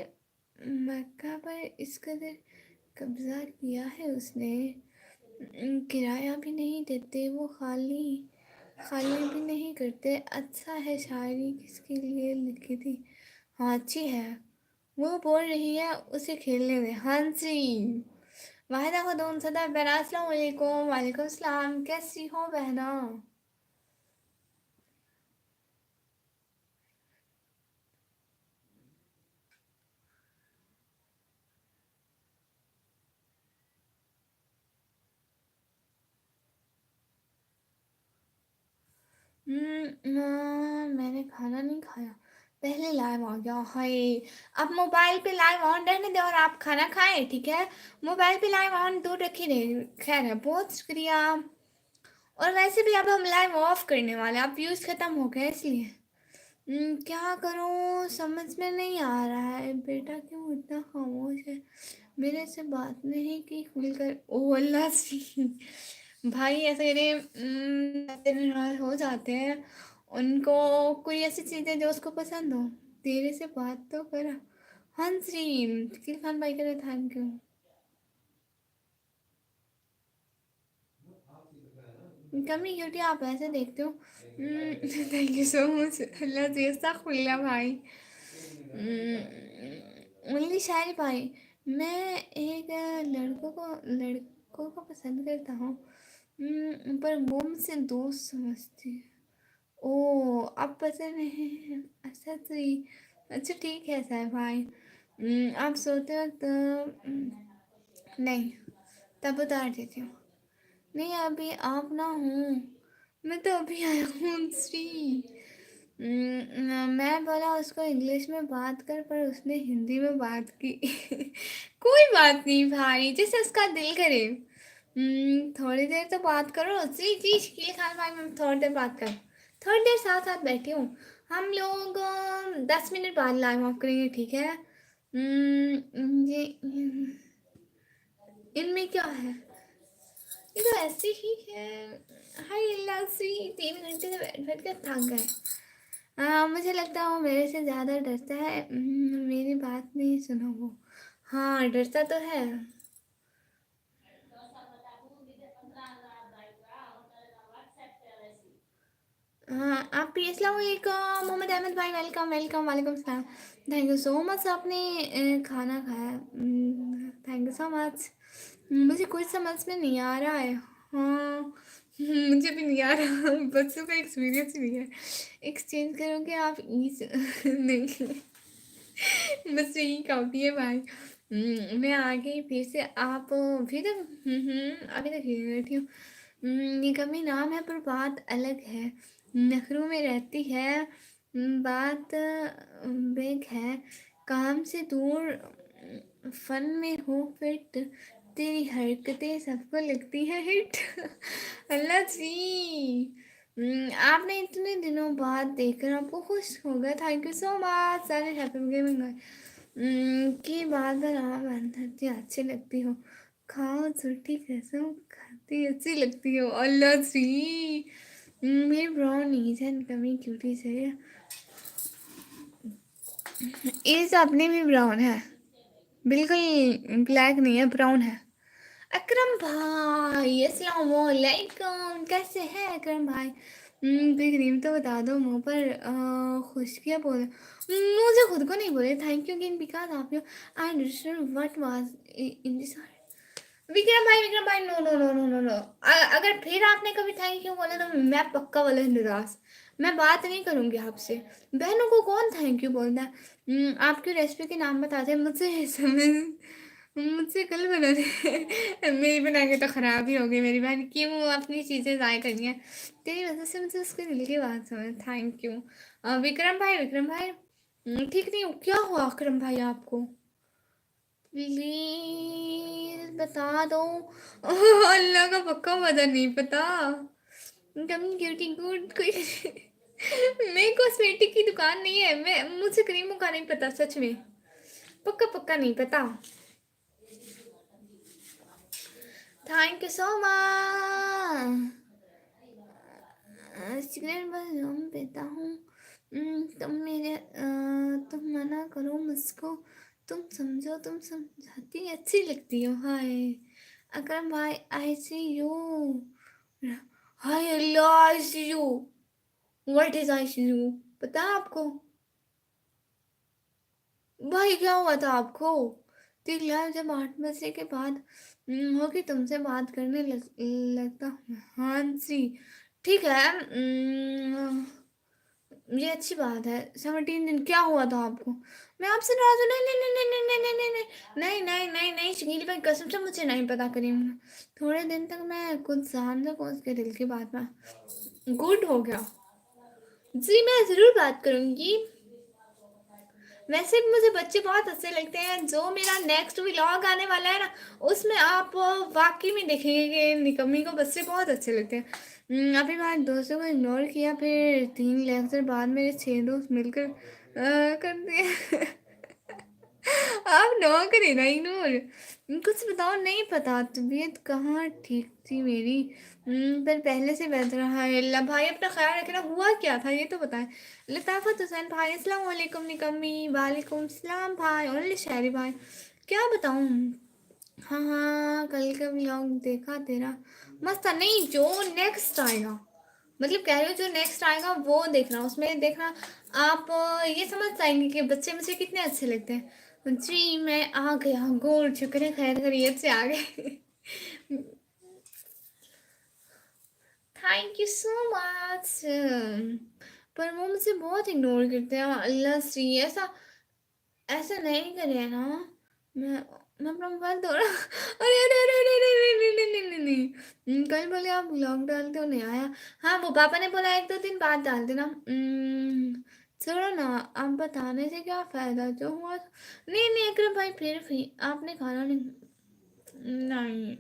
मक्का पर इस कदर कब्जा किया है उसने। किराया भी नहीं देते वो, खाली खाली भी नहीं करते। अच्छा है, शायरी किसके लिए लिखी थी? हाँ अच्छी है, वो बोल रही है उसे खेलने दे। हाँ जी, वाहिदा खुदूम सदा बहना, अस्सलाम वालेकुम। वालेकुम सलाम, कैसी हो बहना? मैंने खाना नहीं खाया, पहले लाइव आ गया। हाय, आप मोबाइल पे लाइव ऑन रहने दें और आप खाना खाएं, ठीक है? मोबाइल पे लाइव ऑन दूर रखी रहे। खैर है, बहुत शुक्रिया। और वैसे भी अब हम लाइव ऑफ करने वाले हैं, अब व्यूज़ ख़त्म हो गए इसलिए। क्या करूँ समझ में नहीं आ रहा है। बेटा क्यों इतना खामोश है, मेरे से बात नहीं की खुलकर। ओ अल्लाह सी, भाई ऐसे मेरे नाराज हो जाते हैं। उनको कोई ऐसी चीज़ें जो उसको पसंद हो, तेरे से बात तो करा। हाँ जी, शकील खान भाई करे थैंक यू। कमी क्यूटी आप ऐसे देखते हो। Thank you so much. अल्लाह जी, अस्तगफिरुल्लाह भाई। ओनली शायरी भाई, मैं एक लड़कों को पसंद करता हूँ, पर वो मुझसे दोस्त समझती है। ओ, अब पसंद है। अच्छा जी, अच्छा ठीक है सर भाई। आप सोते हो तो नहीं, तब उतार देती हूँ। नहीं अभी आप ना हूँ, मैं तो अभी आया हूँ श्री। मैं बोला उसको इंग्लिश में बात कर, पर उसने हिंदी में बात की। कोई बात नहीं भाई, जैसे उसका दिल करे। थोड़ी देर तो बात करो जी जी शकील खान भाई, मैं थोड़ी देर बात कर, थोड़ी देर साथ साथ बैठी हूँ। हम लोग 10 मिनट बाद लाइव ऑफ करेंगे, ठीक है? ये इनमें क्या है, ये तो ऐसे ही है। हाय अल्लाह सी, 3 घंटे से बैठ बैठ कर थक गए। मुझे लगता है वो मेरे से ज़्यादा डरता है। मेरी बात नहीं सुनो वो। हाँ डरता तो है। हाँ आप भी अस्सलाम वालेकुम मोहम्मद अहमद भाई, वेलकम वेलकम, वालेकुम सलाम। थैंक यू सो मच, आपने खाना खाया, थैंक यू सो मच। मुझे कुछ समझ में नहीं आ रहा है। हाँ मुझे भी नहीं आ रहा। बच्चों का एक्सपीरियंस भी है। एक्सचेंज करोगे आप इस नहीं, बस यही काफ़ी है भाई। मैं आ गई फिर से, आप फिर तक अभी तक यहीं बैठी हूँ। निकम्मी नाम है पर बात अलग है, नखरों में रहती है। बात बेग है, काम से दूर, फन में हो फिट, तेरी हरकतें सबको लगती है हिट। अल्लाह जी। आपने इतने दिनों बाद देखकर आपको खुश हो गया, थैंक यू सो मच सारे हैप्पी गेमिंग की बात पर आप बनती अच्छी लगती हो, खाओ झूठी कसम खाती अच्छी लगती हो। अल्लाह जी। मेरी ब्राउन नीज है कमी क्यूटी से, इस अपनी भी ब्राउन है, बिल्कुल ब्लैक नहीं है, ब्राउन है। अकरम भाई अस्सलाम वालेकुम, कैसे हैं अकरम भाई? क्रीम तो बता दो मुंह पर, खुशकियाँ बोले मुझे खुद को नहीं बोले thank you again because of you I understand what was in this. Vikram भाई no no no no no no, अगर फिर आपने कभी थैंक यू बोला तो मैं पक्का वाला निराश, मैं बात नहीं करूंगी आपसे। बहनों को कौन थैंक यू बोलता है? आपकी रेसिपी के नाम बताते हैं, मुझसे समझ, मुझसे कल बना दे। मेरी बना के तो ख़राब ही हो गई, मेरी बहन क्यों अपनी चीज़ें ज़ाय करनी है? तेरी वजह से मुझे उसके दिल की बात समझ, थैंक यू। विक्रम भाई ठीक नहीं हो क्या हुआ विक्रम भाई आपको? प्लीज बता दो। अल्लाह का पक्का मजा नहीं पता। कमी क्यूटी गुड कोई। मेरे कॉस्मेटिक की दुकान नहीं है, मैं मुझे क्रीमों का नहीं पता सच में, पक्का पक्का नहीं पता। Thank you so much. Cigarette बस हम पीता हूँ। तुम मना करो मुझको, तुम समझो, तुम समझाती अच्छी लगती हो। हाय अकरम भाई आई सी यू। हाय अल्लाह I see you, what is I see you? पता है आपको भाई क्या हुआ था आपको? देख लिया जब 8 बजे के बाद होगी तुमसे बात करने लगता हूँ। हाँ जी ठीक है। ये अच्छी बात है। 17 दिन क्या हुआ था आपको? मैं आपसे नाराज हूँ, नहीं नहीं नहीं नहीं नहीं नहीं नहीं नहीं नहीं नहीं नहीं नहीं शकील भाई कसम से मुझे नहीं पता करीम। थोड़े दिन तक मैं कुछ जान सकूँ उसके दिल की बात में, गुड हो गया जी, मैं ज़रूर बात करूँगी। वैसे भी मुझे बच्चे बहुत अच्छे लगते हैं, जो मेरा नेक्स्ट व्लॉग आने वाला है ना, उसमें आप वाकई में देखेंगे कि निकम्मी को बच्चे बहुत अच्छे लगते हैं। अभी मैंने दोस्तों को इग्नोर किया, फिर 3 लेक्चर बाद मेरे 6 दोस्त मिलकर कर दिए। आप नो करें ना इग्नोर। कुछ बताओ, नहीं पता तबीयत कहाँ ठीक थी मेरी, पर पहले से बेहतर है। अल्लाह भाई अपना ख्याल रखना, हुआ क्या था ये तो बताएं। लताफ़त हुसैन भाई अस्सलाम वालेकुम, निकम्मी वालेकुम सलाम भाई, ओनली शायरी भाई क्या बताऊँ। हाँ हाँ कल का व्लॉग देखा तेरा, मस्त था। नहीं जो नेक्स्ट आएगा, मतलब कह रहे हो जो नेक्स्ट आएगा वो देखना, उसमें देखना आप ये समझ जाएंगे कि बच्चे मुझे कितने अच्छे लगते हैं। जी मैं आ गया, गोल शुक्र खैर खैरियत से आ गए। Thank you so much. पर वो मुझे बहुत इग्नोर करते हैं, अल्लाह सी ऐसा ऐसा नहीं करे ना। मैं मैं अपना मोबाइल तोड़ा। अरे अरे अरे अरे अरे अरे अरे अरे नहीं नहीं नहीं कल बोले आप व्लॉग डालते हो नहीं आया। हाँ वो पापा ने बोला 1-2 दिन बाद डाल देना। छोड़ो ना, आप बताने से क्या फायदा, जो हुआ नहीं नहीं अकरम भाई फिर भी आपने खाना नहीं। नहीं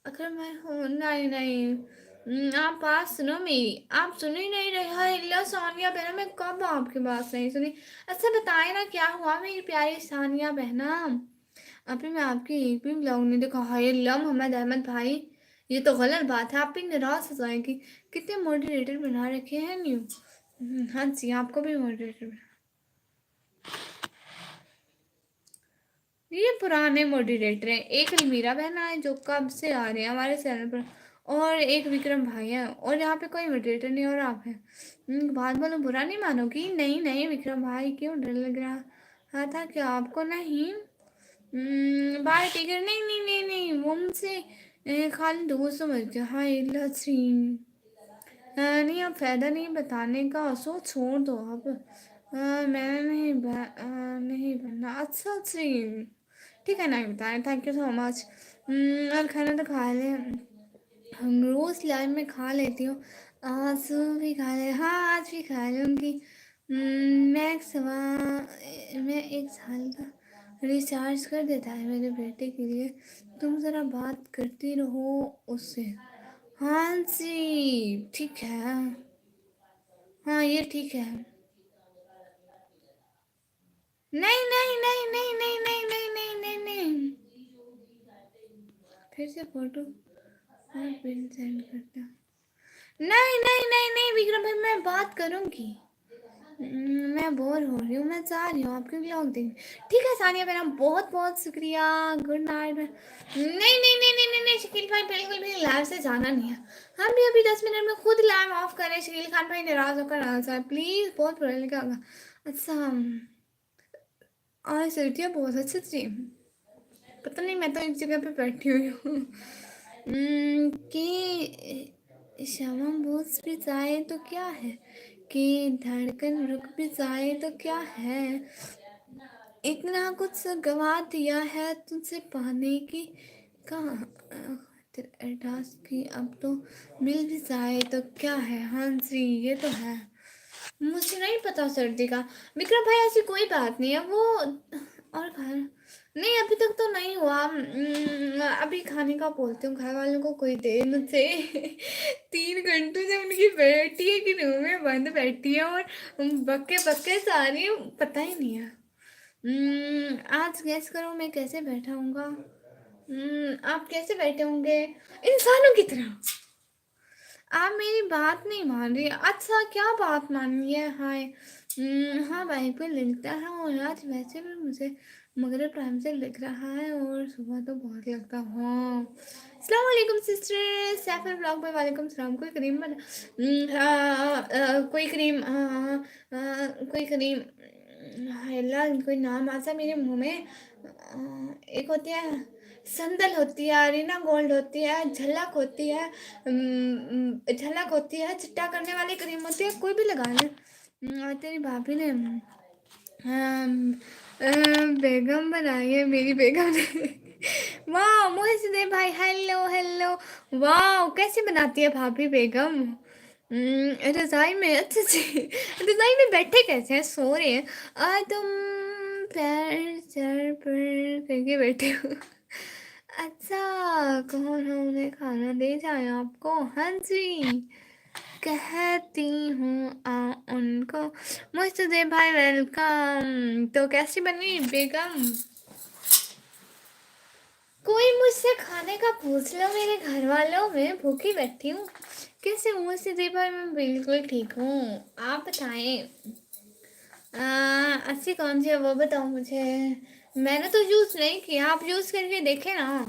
अकरम भाई हो नहीं नहीं आप बात सुनो मेरी, आप सुन ही नहीं रहे। हाय अल्लाह सानिया बहना, मैं कब आपकी बात नहीं सुनी। अच्छा बताए ना क्या हुआ मेरी प्यारी सानिया बहना। अभी मैं आपकी एक भी ब्लॉग नहीं देखा। हाय अल्लाह मोहम्मद अहमद भाई, ये तो गलत बात है, आप भी नाराज हो जाएंगी। कितने मॉडरेटर बना रखे हैं न्यू। हाँ जी आपको भी मॉडरेटर। ये पुराने मॉडरेटर हैं, एक अलमीरा बहना है जो कब से आ रहे हैं हमारे चैनल पर, और एक विक्रम भाई है, और यहाँ पे कोई मॉडरेटर नहीं और आप हैं। बात बोलो बुरा नहीं मानोगी। नहीं नहीं विक्रम भाई क्यों डर लग रहा हाँ था क्या आपको। नहीं बाय टिगर नहीं नहीं नहीं नहीं वो मुझसे खाली दोस्त समझ गया। हाँ लक्ष्मी नहीं अब फायदा नहीं बताने का, सो छोड़ दो आप। मैंने नहीं बनना। अच्छा अच्छी ठीक है नहीं बताएं, थैंक यू सो मच। और खाना तो खा ले, हम रोज़ लाइफ में खा लेती हूँ। आज सुबह भी खा ले, हाँ आज भी खा लूँगी। मैं 1 साल का रिचार्ज कर देता है मेरे बेटे के लिए। तुम ज़रा बात करती रहो उससे। हाँ जी ठीक है। हाँ ये ठीक है। नहीं नहीं नहीं नहीं नहीं नहीं नहीं नहीं नहीं नहीं फिर से फोटो और पिन सेंड करता। नहीं नहीं नहीं नहीं विक्रम भाई मैं बात करूंगी। मैं बोर हो रही हूँ, मैं चाह रही हूँ आपके ब्लॉग देखने। ठीक है सानिया मेरा बहुत बहुत शुक्रिया, गुड नाइट। नहीं नहीं नहीं नहीं नहीं नहीं शकील भाई बिल्कुल भी लाइव से जाना नहीं है। हम भी अभी 10 मिनट में खुद लाइव ऑफ करें। शकील खान भाई नाराज होकर आ जाए प्लीज, बहुत बुरा लगेगा। अच्छा आज सर्दियाँ बहुत अच्छी थी। पता नहीं मैं तो एक जगह पे बैठी हुई हूँ। कि शमम बुझ भी जाए तो क्या है, कि धड़कन रुक भी जाए तो क्या है, इतना कुछ गवा दिया है तुझसे पाने की कहाँ एहसास की, अब तो मिल भी जाए तो क्या है। हाँ जी ये तो है। मुझे नहीं पता सर्दी का। विक्रम भाई ऐसी कोई बात नहीं है वो। और खाना नहीं अभी तक तो नहीं हुआ। अभी खाने का बोलती हूँ घर वालों को, कोई दे मुझे। 3 घंटों से उनकी बैठी है कि रूम में बंद बैठी है और बक्के बक्के सारी पता ही नहीं है। आज गैस करो मैं कैसे बैठा हूँगा। आप कैसे बैठे होंगे इंसानों की तरह। आप मेरी बात नहीं मान रही। अच्छा क्या बात माननी है। हाय हाँ भाई को लगता है, और आज वैसे भी मुझे मगरिब टाइम से लग रहा है और सुबह तो बहुत लगता है। हाँ अस्सलाम वालेकुम सिस्टर सैफर ब्लॉग पे वालेकुम सलाम। कोई क्रीम बना कोई क्रीम कोई क्रीम अल्लाह कोई नाम आता है मेरे मुंह में। एक होती है संदल होती है, अरीना गोल्ड होती है, झलक होती है, झलक होती है, चिट्टा करने वाली क्रीम होती है, कोई भी लगा ले। तेरी भाभी ने बेगम बनाई है मेरी बेगम ने। वाह मोहसिन भाई हेलो हेलो। वाह कैसे बनाती है भाभी बेगम। रजाई में अच्छे से रजाई में बैठे कैसे हैं, सो रहे हैं। तुम पैर सर पर करके बैठे हो। अच्छा कौन है उन्हें खाना दे जाए आपको। हाँ जी कहती हूँ उनको। मुझसे भाई वेलकम। तो कैसी बनी बेगम। कोई मुझसे खाने का पूछ लो मेरे घर वालों, मैं भूखी बैठी हूँ। कैसे हूँ मुझसे भाई। मैं बिल्कुल ठीक हूँ, आप बताएं। अच्छी कौन सी है वो बताओ मुझे। मैंने तो यूज़ नहीं किया, आप यूज़ करके देखे ना,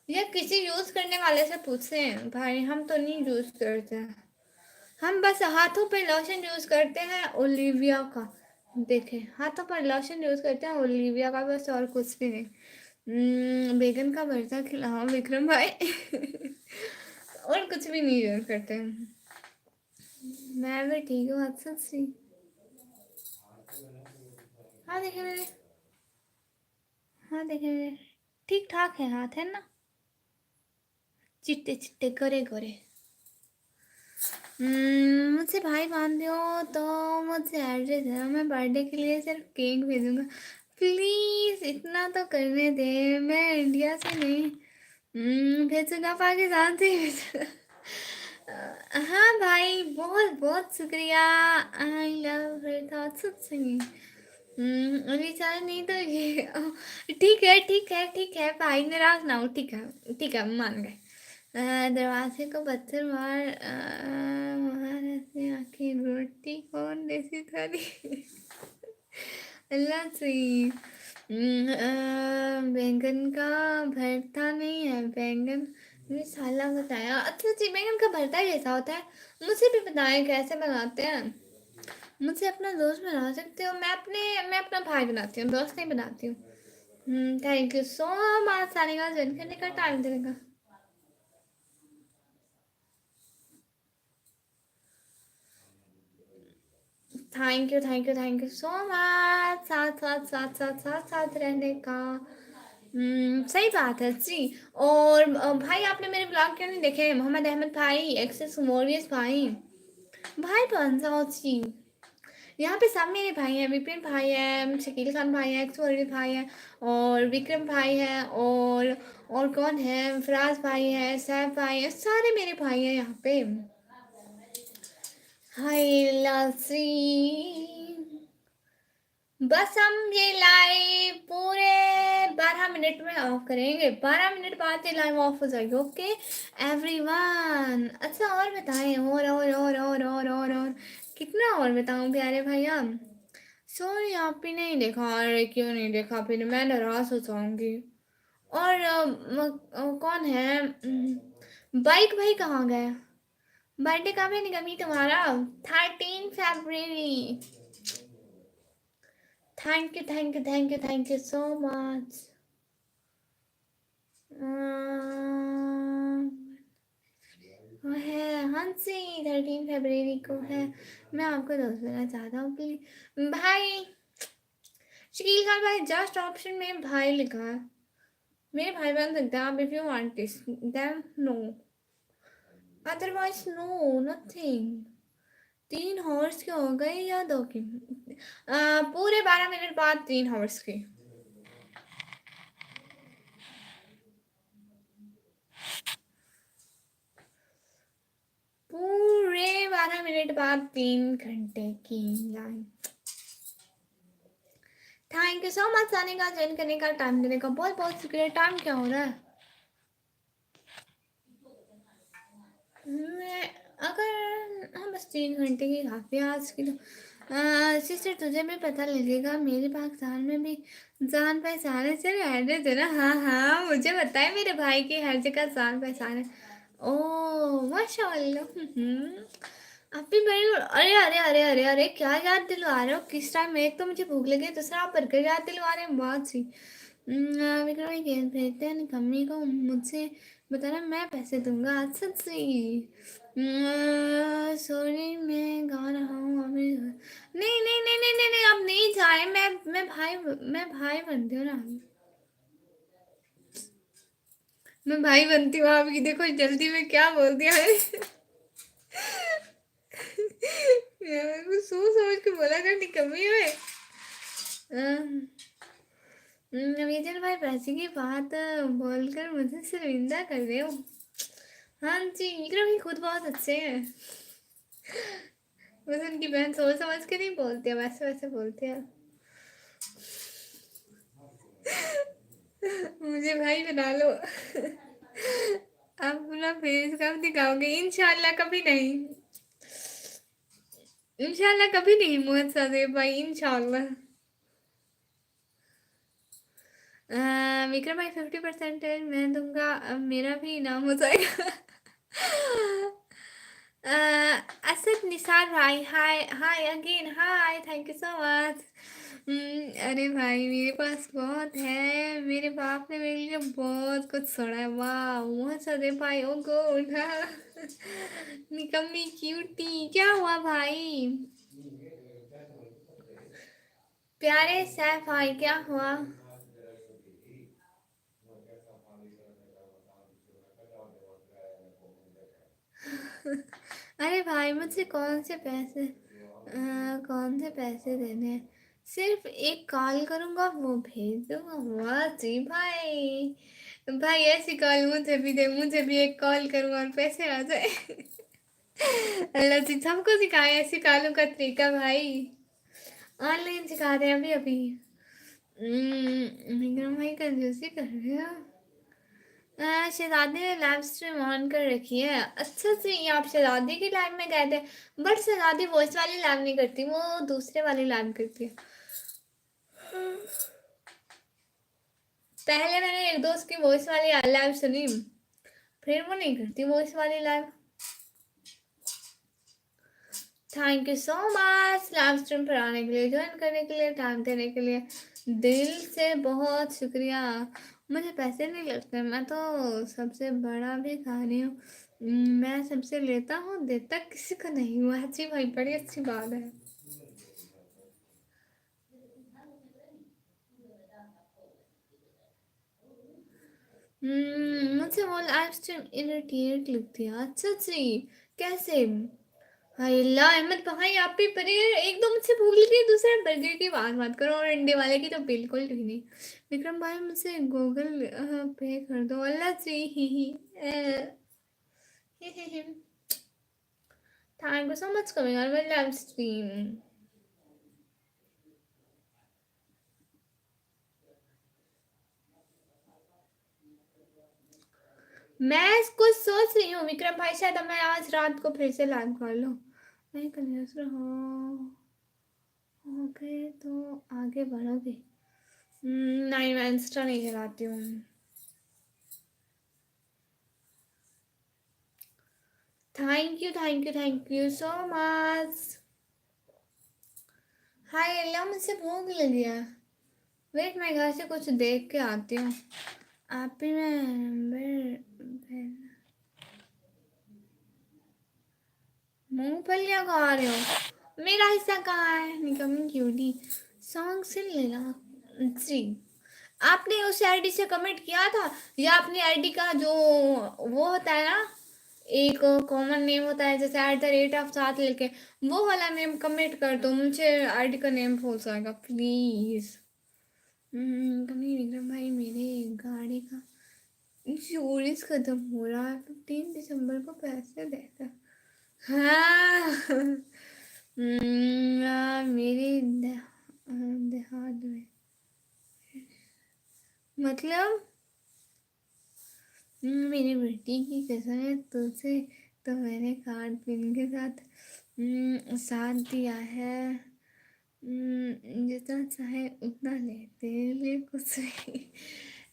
या किसी यूज़ करने वाले से पूछें। भाई हम तो नहीं यूज़ करते, हम बस हाथों पे लोशन यूज़ करते हैं ओलिविया का। देखे हाथों पर लोशन यूज़ करते हैं ओलिविया का, बस और कुछ भी नहीं। बैगन का भरता खिलाओ विक्रम भाई। और कुछ भी नहीं यूज़ करते हैं। मैं भी ठीक हूँ अच्छा सी। हाँ देखे मेरे, हाँ देखे मेरे ठीक ठाक है हाथ है ना। चिट्टे चिट्टे गोरे गोरे। मुझसे भाई बांधे हो तो मुझसे एड्रेस है, मैं बर्थडे के लिए सिर्फ केक भेजूंगा। प्लीज इतना तो करने दे, मैं इंडिया से नहीं भेजूंगा, पाकिस्तान से ही भेजूंगा। हाँ भाई, बहुत बहुत शुक्रिया। I love her thoughts of singing. अभी चाहे नहीं तो ये ठीक है ठीक है ठीक है भाई, नाराज ना हो, ठीक है ठीक है, मान गए। दरवाजे को पत्थर मार, महाराज आखिर रोटी कौन देसी थाली। अल्लाह सही। बैंगन का भरता नहीं है, बैंगन ये साला बताया। अच्छा जी, बैंगन का भरता कैसा होता है, मुझे भी बताएं कैसे बनाते हैं। मुझसे अपना दोस्त बना सकते हो, मैं अपना भाई बनाती हूँ, दोस्त नहीं बनाती हूँ। Thank you so much Sanika, join करने का टाइम देने का। थैंक यू सो मच, साथ साथ साथ साथ साथ साथ रहने का। सही बात है जी। और भाई आपने मेरे ब्लॉग क्यों नहीं देखे, मोहम्मद अहमद भाई, एक्सेस वॉरियर्स भाई, भाई कौन सा हो जी। यहाँ पे सब मेरे भाई हैं, विपिन भाई है, शकील खान भाई है, एक्स वॉरियर भाई है, और विक्रम भाई है, और कौन है, फराज भाई है, सैफ भाई है, सारे मेरे भाई हैं यहाँ पे। हाय लासी, बस हम ये लाइव पूरे 12 मिनट में ऑफ करेंगे, 12 मिनट बाद ये लाइव ऑफ हो जाएगी। Okay everyone. अच्छा और बताएं, और कितना और बताऊं प्यारे भैया। सॉरी आप ही नहीं देखा, अरे क्यों नहीं देखा, फिर मैं नाराज हो जाऊंगी। और कौन है, बाइक भाई कहाँ गए, बर्थडे कब है निकमी तुम्हारा, 13 फरवरी। Thank you so much. वो है हंसी, 13 फरवरी को है। मैं आपको दोस्त देना चाहता हूँ प्लीज भाई। शकील खान भाई, जस्ट ऑप्शन में भाई लिखा है, मेरे भाई बन सकते हैं आप, if you want this then no, otherwise no nothing. 3 horse के हो गए या 2 की, पूरे 12 मिनट बाद 3 हॉर्स की। पूरे 12 मिनट बाद 3 घंटे की line. Thank you so much आने का, ज्वाइन करने का, टाइम देने का, बहुत बहुत शुक्रिया। टाइम क्या हो रहा है, मैं अगर हाँ बस 3 घंटे की काफ़ी है आज की तो। सिस्टर तुझे भी पता लगेगा, मेरे पाकिस्तान में भी जान पहचान है, चल एड्रेस है ना। हाँ हाँ मुझे पता है, मेरे भाई की हर जगह जान पहचान है। ओ माशाल्लाह। आप भी बड़ी, अरे अरे अरे अरे अरे क्या याद दिलवा रहे हो, किस टाइम, एक तो मुझे भूख लगी, दूसरा आप बर्गर याद दिलवा रहे हैं, बहुत सी। विक्रम भाई गेंद भेजते हैं निकम्मी को, मुझसे बताना मैं पैसे दूंगा। अच्छा जी, सॉरी मैं गा रहा हूँ अभी, नहीं नहीं नहीं नहीं नहीं नहीं अब नहीं जाए, मैं भाई बनती हूँ ना, मैं भाई बनती हूँ आपकी, देखो जल्दी में क्या बोल दिया मैंने। यार कुछ सोच समझ के बोला कर निकम्मी में। विजय भाई पैसे की बात बोलकर मुझे शर्मिंदा कर रहे हो। हाँ जी, विक्रम भी खुद बहुत अच्छे हैं, बस उनकी बहन सोच समझ के नहीं बोलती है, वैसे वैसे बोलते हैं। मुझे भाई बना लो। आप अपना फेस कब दिखाओगे, इंशाल्लाह कभी नहीं, इंशाल्लाह कभी नहीं मोहम्मद सादेब भाई, इंशाल्लाह। विक्रम भाई 50% मैं दूंगा, अब मेरा भी इनाम हो जाएगा। असद निसार भाई, hi hi again, hi thank you so much. अरे भाई मेरे पास बहुत है, मेरे बाप ने मेरे लिए बहुत कुछ छोड़ा है, वाह बहुत सारे भाई, ओ गुड। निकम्मी क्यूटी, क्या हुआ भाई, प्यारे सैफ भाई क्या हुआ। अरे भाई मुझसे कौन से पैसे देने हैं? सिर्फ एक कॉल करूंगा वो भेज दूंगा। वाह जी भाई। भाई ऐसी कॉल मुझे भी दे, मुझे भी एक कॉल करूँ और पैसे आ जाए। अल्लाह जी सबको सिखाए ऐसी कॉलों का तरीका भाई। ऑनलाइन सिखा रहे हैं अभी अभी। विक्रम भाई कंजूसी कर रहे हो। शहजादी ने लाइव स्ट्रीम ऑन कर रखी है। अच्छा से ये आप शहजादी की लाइव में गए थे? बट शहजादी वॉइस वाली लाइव नहीं करती, वो दूसरे वाली लाइव करती है। पहले मैंने एक दोस्त की वॉइस वाली लाइव सुनी, फिर वो नहीं करती वॉइस वाली live. Thank you so much live stream पर आने के लिए, ज्वाइन करने के लिए, टाइम देने के लिए दिल से बहुत शुक्रिया। मुझे पैसे नहीं लगते, मैं तो सबसे बड़ा भिखारी हूँ। मैं सबसे लेता हूँ, देता किसी को नहीं हूँ। अच्छी भाई, बड़ी अच्छी बात है। मुझे वो लाइव स्ट्रीम इरिटेट लगती है। अच्छा जी, कैसे? हाय अल्लाह, अहमद भाई आप भी बर्गर एक दो मुझसे भूल गए, दूसरे बर्गर की बात मत करो, और अंडे वाले की तो बिल्कुल भी नहीं। विक्रम भाई मुझसे गूगल पे कर दो। अल्लाह जी। Thank you so much coming on my live stream. मैं कुछ सोच रही हूँ विक्रम भाई, शायद अब मैं आज रात को फिर से लाइव कर लूँ। नहीं कंफ्यूज रहो, ओके तो आगे बढ़ोगे? नहीं, मैं इंस्टा नहीं चलाती हूँ। Thank you so much. हाय अल्लाह, मुझसे भूख लगी है। वेट, मैं घर से कुछ देख के आती हूँ। आप भी मूंगफलियाँ खा रहे हो? मेरा हिस्सा कहाँ है? निकम्मी क्यूटी। सॉन्ग सुन लेना जी। आपने उस आईडी से कमेंट किया था, या अपनी आईडी का जो वो होता है ना, एक कॉमन नेम होता है जैसे @ साथ लेके, वो वाला नेम कमेंट कर दो, मुझे आईडी का नेम भूल जाएगा प्लीज। कभी विक्रम भाई मेरे गाड़ी का इंश्योरेंस खत्म हो रहा है, 15 दिसंबर को पैसे देता। हाँ। मेरे देहात में, मतलब मेरी बेटी की कसम है तुझसे, तो मैंने कार्ड पिन के साथ साथ दिया है। जितना चाहे उतना ले, तेरे लिए कुछ नहीं।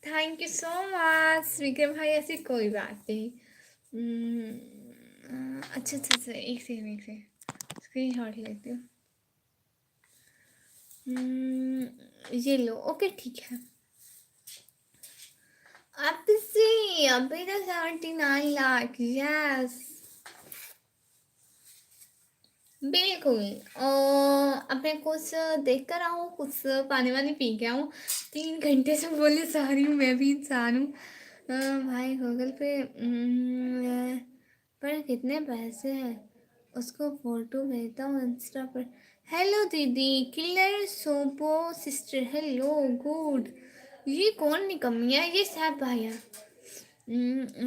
Thank you so much Vikram भाई, ऐसी कोई बात नहीं। अच्छा अच्छा अच्छा, एक से स्क्रीन शॉट लेती हूँ। ये लो, ओके ठीक है। अब से अभी तो 79 लाख, यस बिल्कुल। अब मैं कुछ देख कर आऊँ, कुछ पानी वानी पी के आऊँ। 3 घंटे से बोले जा रही हूँ, मैं भी इंसान हूँ। भाई गूगल पे पर कितने पैसे हैं? उसको फोटो भेजता हूँ इंस्टा पर। हेलो दीदी, किलर सोपो सिस्टर, हेलो गुड। ये कौन निकम्मी है? ये सैफ भाई है।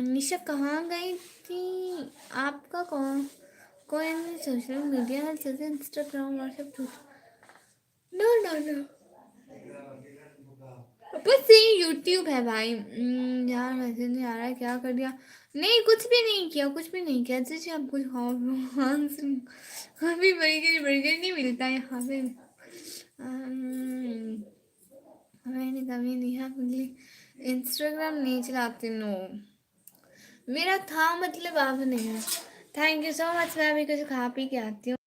निशा कहाँ गई थी? आपका कौन कोई नहीं सोशल मीडिया है जैसे Instagram, WhatsApp? No no no, बस ये यूट्यूब है भाई। यार मैसेज नहीं आ रहा है, क्या कर दिया? नहीं कुछ भी नहीं किया, कुछ भी नहीं किया। जैसे आप कुछ खाओ अभी बर्गर बर्गर नहीं मिलता यहाँ पे। मैंने कभी नहीं है पगली, इंस्टाग्राम नहीं चलाती, नो। मेरा था मतलब अब नहीं है। थैंक यू सो मच, मैं अभी कुछ खा पी के आती हूँ।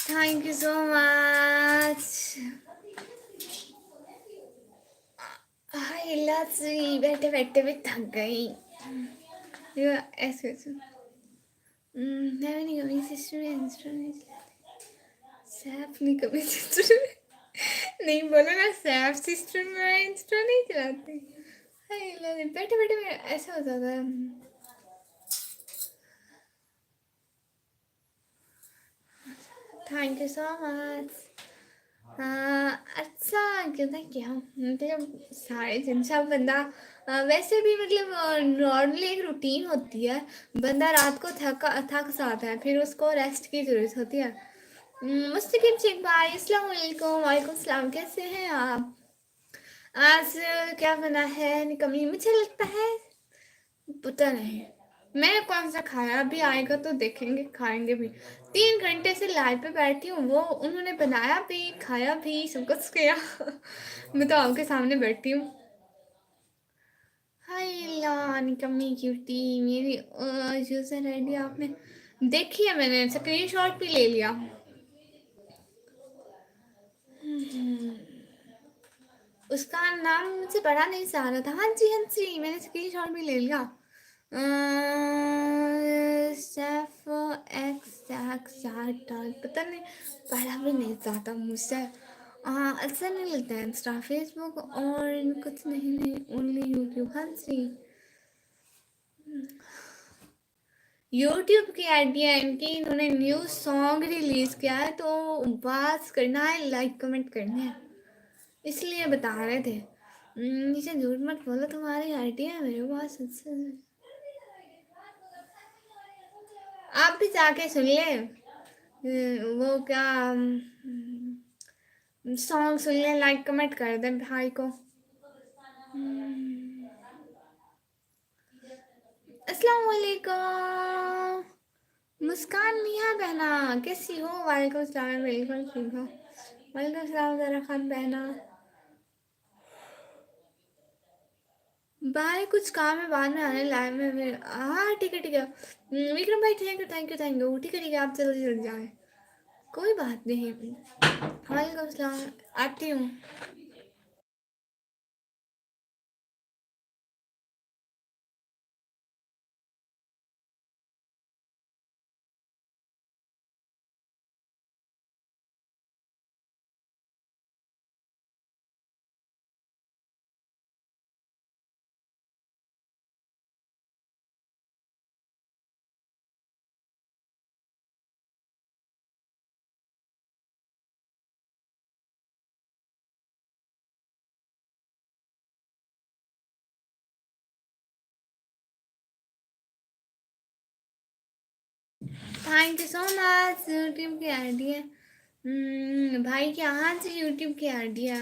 Thank you so much. Hi lassi, बैठे बैठे भी थक गई। ये ऐसे ऐसे मैं नहीं कभी सिस्टर इंस्टॉल सैफ नहीं कभी सिस्टर नहीं बोलो ना, सैफ सिस्टर में इंस्टा नहीं चलाती। हाय लस्सी, बैठे बैठे में ऐसा हो जाता है। Thank you so much. अच्छा कहता क्या मतलब साढ़े तीन सब बंदा वैसे भी मतलब नॉर्मली एक रूटीन होती है। बंदा रात को थक जाता है, फिर उसको रेस्ट की ज़रूरत होती है। मुस्तकिम शेख भाई अस्सलाम वालेकुम। वालेकुम सलाम, कैसे हैं आप? आज क्या बना है निकम्मी, मुझे लगता है पता नहीं मैंने कौन सा खाया, अभी आएगा तो देखेंगे खाएंगे भी। 3 घंटे से लाइव पे बैठी हूँ, वो उन्होंने बनाया भी खाया भी सब कुछ किया मैं तो आपके सामने बैठी हूँ। हाय लानी कम्मी क्यूटी, मेरी यूजर आईडी आपने देखी है? मैंने स्क्रीनशॉट भी ले लिया। उसका नाम मुझे पढ़ा नहीं जा रहा था। हाँ जी हाँ जी, मैंने स्क्रीनशॉट भी ले लिया। सेफ एक्स पता नहीं, पढ़ा भी नहीं जाता मुझसे। अच्छा नहीं लगता है इंस्टा फेसबुक और कुछ नहीं, नहीं ओनली यूट्यूब। हाँ जी, यूट्यूब की आइडिया है इनकी, इन्होंने न्यू सॉन्ग रिलीज किया है तो बात करना है, लाइक कमेंट करने हैं, इसलिए बता रहे थे। नीचे झूठ मत बोलो, तुम्हारी आइडिया है मेरे पास। अच्छा आप भी जाके सुन ले। वो क्या सॉन्ग सुन ले, लाइक कमेंट कर दे भाई को। अस्सलाम वालेकुम मुस्कान मिया बहना, कैसी हो? वालेकुम सलाम, बिल्कुल ठीक हो। वालेकुम सलाम जरा खान बहना। बाय, कुछ काम है, बाद में आने लाइव में फिर। हाँ ठीक है ठीक है। विक्रम भाई thank you thank you thank you. ठीक है ठीक है, आप जल्दी जल्दी जाए, कोई बात नहीं। वालेकुम सलाम, आती हूँ। Thank you so much. YouTube की आईडी है भाई के, हाँ जी यूट्यूब की आईडी है।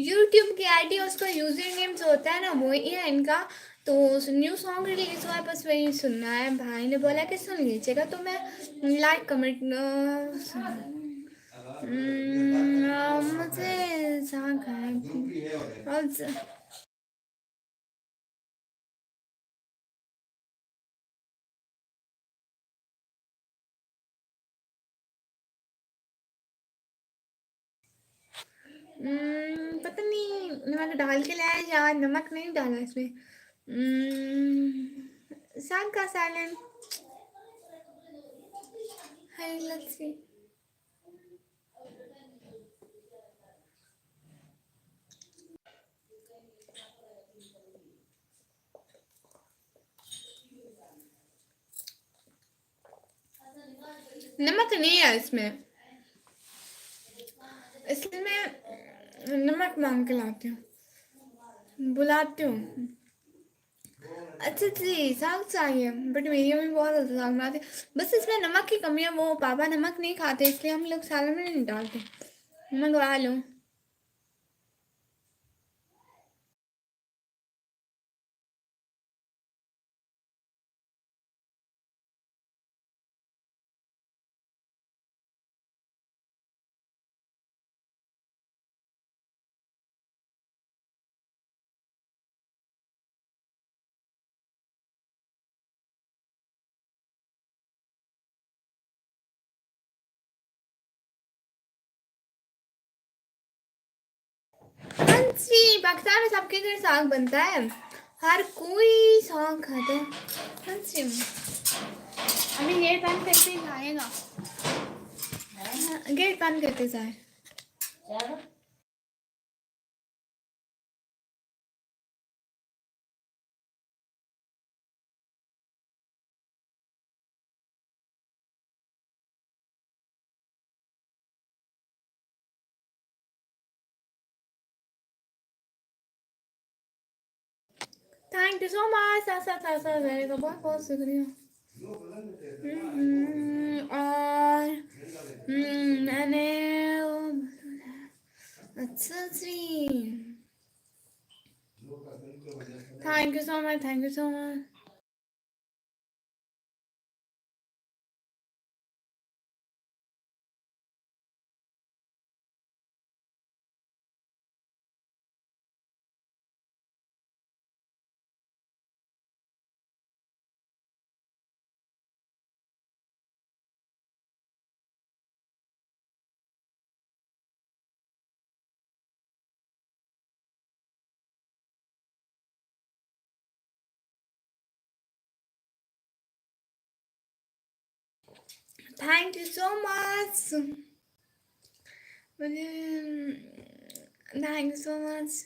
यूट्यूब की आईडी उसका यूजर नेम जो होता है ना वही है इनका। तो न्यू सॉन्ग रिलीज हुआ है, बस वही सुनना है। भाई ने बोला कि सुन लीजिएगा तो मैं लाइक कमेंट मुझे जाग है। पता नहीं नमक डाल के लाया या नमक नहीं डाला इसमें। साग का सालन है, लस्सी। नमक नहीं है इसमें, इसलिए मैं नमक मांग के लाती हूँ, बुलाती हूँ। अच्छा जी, साग चाहिए बट मेरी मम्मी बहुत ज़्यादा साग बनाती है। बस इसमें नमक की कमी है, वो पापा नमक नहीं खाते इसलिए हम लोग सालन में नहीं डालते। मंगवा लो। हंसी, पाकिस्तान में सबके घर साग बनता है, हर कोई साग खाता है। हंसी अभी गेट बंद करके जाएगा, गेट बंद करके जाए। थैंक यू सो मच, ऐसा मेरे को बहुत बहुत शुक्रिया। और मैंने अच्छा जी, thank you so much, thank you so much. Thank you so much, thank you so much.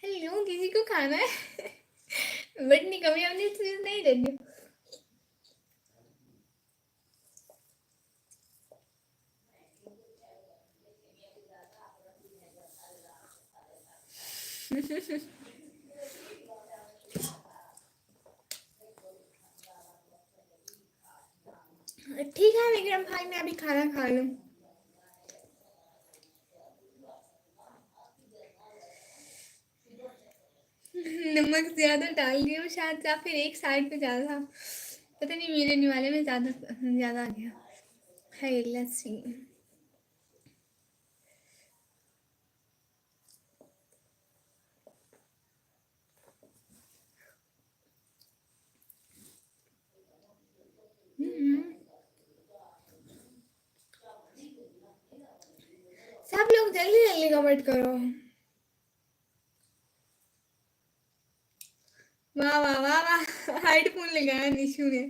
Hello, किसी को खाना है? बट नहीं, कभी हमने चीज नहीं देनी। ठीक है विक्रम भाई, मैं अभी खाना खा लूँ। नमक ज्यादा डाल दिया शायद, या फिर एक साइड पे ज्यादा, पता नहीं, मेरे निवाले में ज्यादा ज्यादा आ गया है। Let's see. सब लोग जल्दी जल्दी कमेंट करो। वाह वाह वाह वाह, हेडफोन लगाया निशु ने।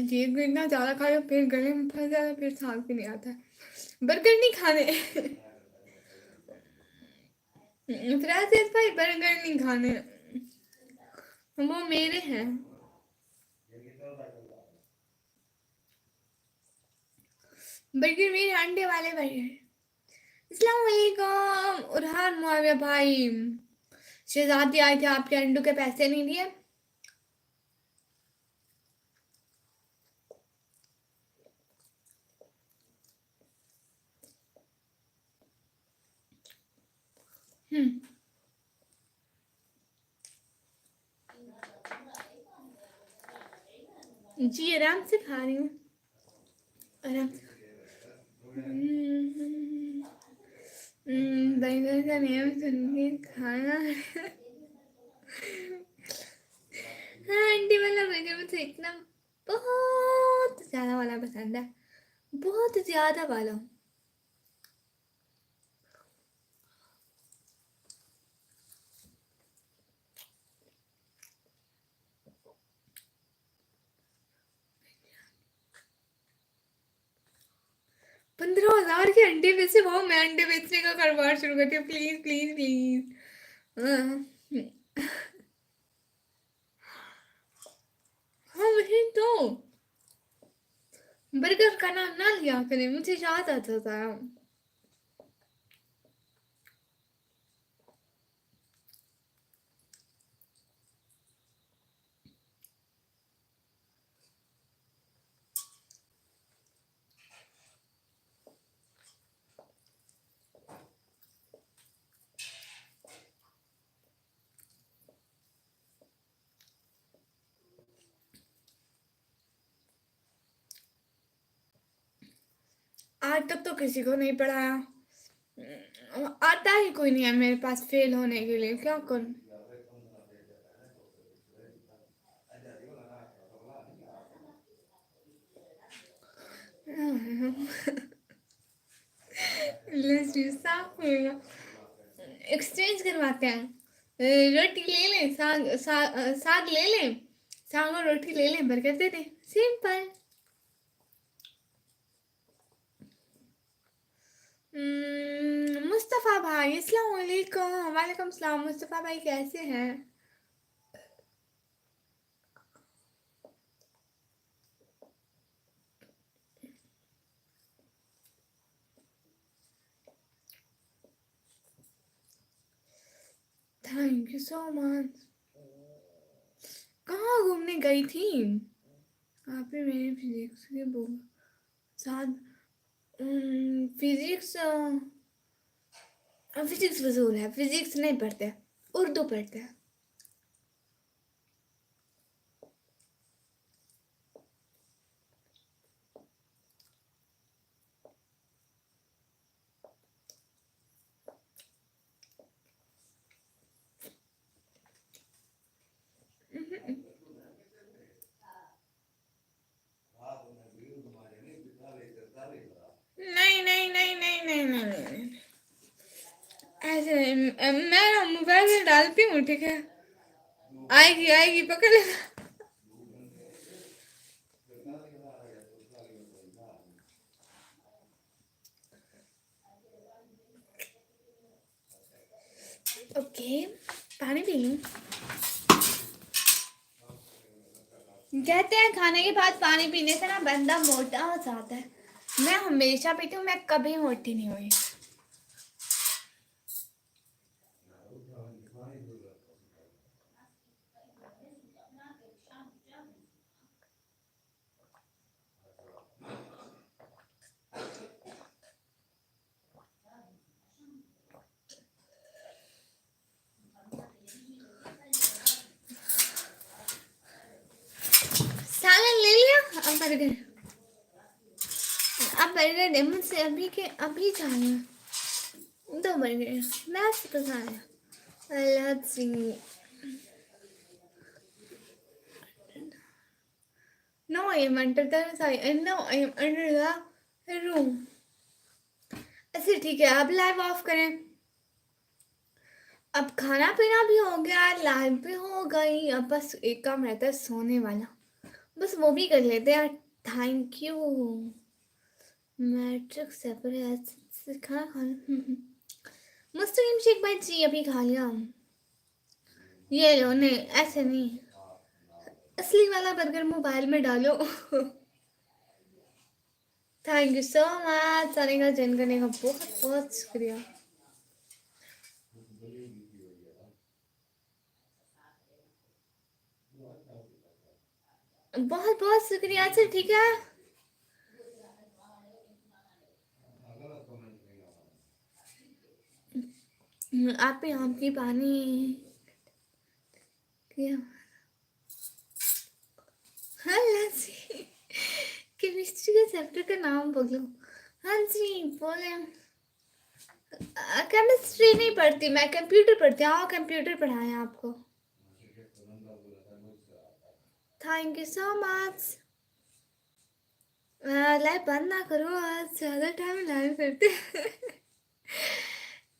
जी को इतना ज़्यादा खा लो फिर गले में फंस जाता, फिर सांस भी नहीं आता। बर्गर नहीं खाने। फ्रांसिस भाई, बर्गर नहीं खाने, वो मेरे हैं। बर्गर मेरे अंडे वाले बर्गर। अस्सलाम वालेकुम उरहान मुआविया भाई, शहजादी आए थे, आपके अंडों के पैसे नहीं दिए। जी आराम से खा रही हूँ, आराम से। बर्गर का नेम सुन के खाना। हाँ, अंडे वाला बर्गर मुझे इतना बहुत ज्यादा वाला पसंद है, बहुत ज्यादा वाला। $15,000 के अंडे बेचे, वो मैं अंडे बेचने का कारोबार शुरू करती हूँ, प्लीज प्लीज प्लीज। हाँ वही तो, बर्गर का नाम ना लिया करें, मुझे याद आता था। आज तक तो किसी को नहीं पढ़ाया। आता ही कोई नहीं है मेरे पास फेल होने के लिए, क्या करूं। साफ होगा, एक्सचेंज करवाते हैं। रोटी ले लें, साग ले लें, साग और रोटी ले लें, बरकत दे दें, सिंपल। मुस्तफ़ा भाई अस्सलाम वालेकुम। वालेकुम सलाम। मुस्तफ़ा भाई कैसे हैं? Thank you so much. कहाँ घूमने गई थी? आप ही मेरे फिजिक्स के बुक साथ। फिजिक्स फिजिक्स फजूल है, फिजिक्स नहीं पढ़ते, उर्दू पढ़ते हैं। नहीं नहीं नहीं नहीं नहीं नहीं नहीं, ऐसे मैं मोबाइल में डालती हूँ, ठीक है, आएगी आएगी पकड़ लेना। ओके, पानी पी लूँ। कहते हैं खाने के बाद पानी पीने से ना बंदा मोटा हो जाता है। मैं हमेशा पीती हूँ, मैं कभी मोटी नहीं हुई। सालन ले लिया, अब बर्गर, अब बर्गर दे मुझसे, अभी के अभी चाहिए। दो बर्गर लास्ट तो खाया। Let's see. No, I am under the side. No, I am under the room. अच्छा ठीक है, अब लाइव ऑफ करें। अब खाना पीना भी हो गया, लाइव भी हो गई, अब बस एक काम रहता है सोने वाला, बस वो भी कर लेते हैं। थैंक यू मैट्रिक्स खाना खाना मुस्लिम शेख भाई जी अभी खा लिया। ये लो, नहीं ऐसे नहीं, असली वाला बर्गर मोबाइल में डालो। थैंक यू सो मच, सारे का जॉइन करने का बहुत बहुत शुक्रिया। बहुत बहुत शुक्रिया। अच्छा ठीक है, आप ही आपकी पानी किया। हाँ लस्सी, केमिस्ट्री के चैप्टर का नाम बोलो। हाँ जी बोले। केमिस्ट्री नहीं पढ़ती मैं, कंप्यूटर पढ़ती हूँ। हाँ कंप्यूटर पढ़ाएं आपको। Thank you so much. Live बंद ना करो, आज ज़्यादा टाइम लाइव करते।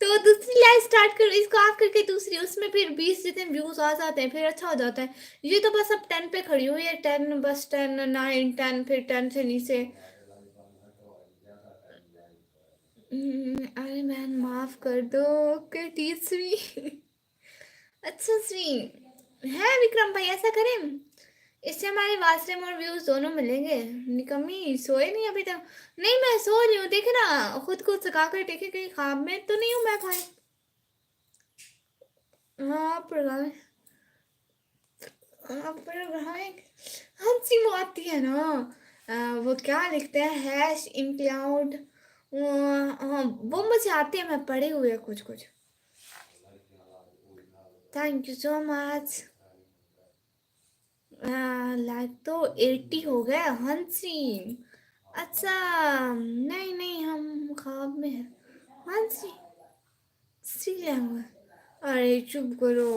तो दूसरी लाइव स्टार्ट करो, इसको ऑफ करके दूसरी, उसमें फिर 20 जितने व्यूज आ जाते हैं, फिर अच्छा हो जाता है। ये तो बस अब 10 पे खड़ी हुई है, 10 बस 10 9 10, फिर 10 से नीचे। अरे मैन माफ कर दो। ओके तीसरी। अच्छा सी है विक्रम भाई, ऐसा करें, इससे हमारे वाच टाइम और व्यूज दोनों मिलेंगे। निकम्मी सोए नहीं अभी तक? नहीं मैं सो रही हूँ, देखे ना, खुद को सका कर देखे, कहीं ख्वाब में तो नहीं हूँ मैं भाई। हाँ पढ़ाए, हाँ पढ़ाए। हाँ जी वो आती है ना, वो क्या लिखते हैं, हैश इन क्लाउड। हाँ वो मुझे आती है, मैं पढ़े हुए है कुछ कुछ। Thank you so much. Like तो 80 हो गया हंसी। अच्छा नहीं नहीं, हम ख्वाब में है। मानसी सी लैंग्वेज, अरे चुप करो,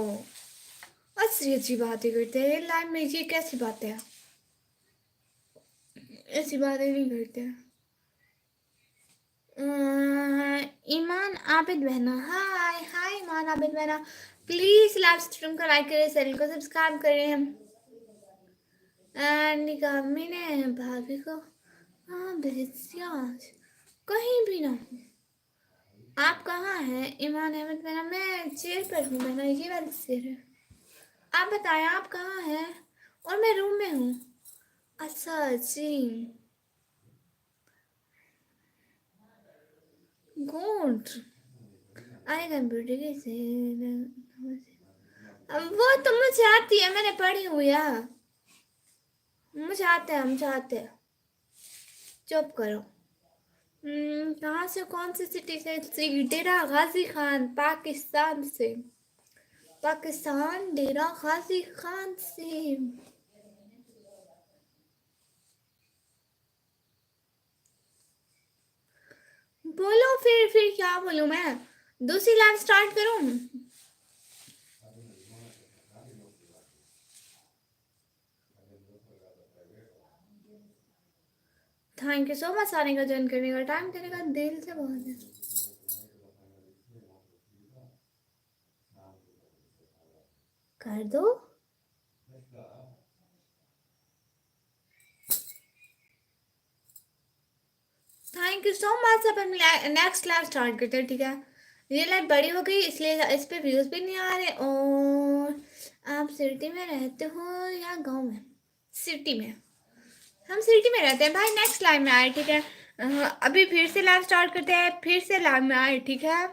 अच्छी अच्छी बातें करते हैं लाइफ में, ये कैसी बात है, ऐसी बातें नहीं करते। ईमान आबिद बहना, हाय हाय ईमान आबिद बहना, प्लीज लाइव स्ट्रीम को लाइक करें, चैनल को सब्सक्राइब करें। निकामी ने भाभी को हाँ भेजिया, कहीं भी ना हूँ। आप कहाँ हैं ईमान अहमद बहना? मैं चेयर पर हूँ बहना, ये वाली चेयर है। आप बताएं आप कहाँ हैं? और मैं रूम में हूँ। अच्छा जी, गुड। आई कंप्यूटर से वो तो मुझे आती है, मैंने पढ़ी हुई है, मुझे आते हैं, मुझे आते हैं। चुप करो। कहाँ से, कौन सी सिटी से? डेरा गाजी खान, पाकिस्तान से। पाकिस्तान, डेरा गाजी खान से। बोलो फिर क्या बोलूं मैं? दूसरी लाइव स्टार्ट करूं? थैंक यू सो मच आने का, ज्वाइन करने का, टाइम देने का दिल से बहुत है। कर दो। Thank you so much. अब हम नेक्स्ट लाइव स्टार्ट करते हैं, ठीक है? ये लाइव बड़ी हो गई इसलिए इस पे व्यूज भी नहीं आ रहे। और आप सिटी में रहते हो या गांव में? सिटी में, हम सिटी में रहते हैं भाई। नेक्स्ट लाइव में आए, ठीक है? अभी फिर से लाइव स्टार्ट करते हैं, फिर से लाइव में आए, ठीक है?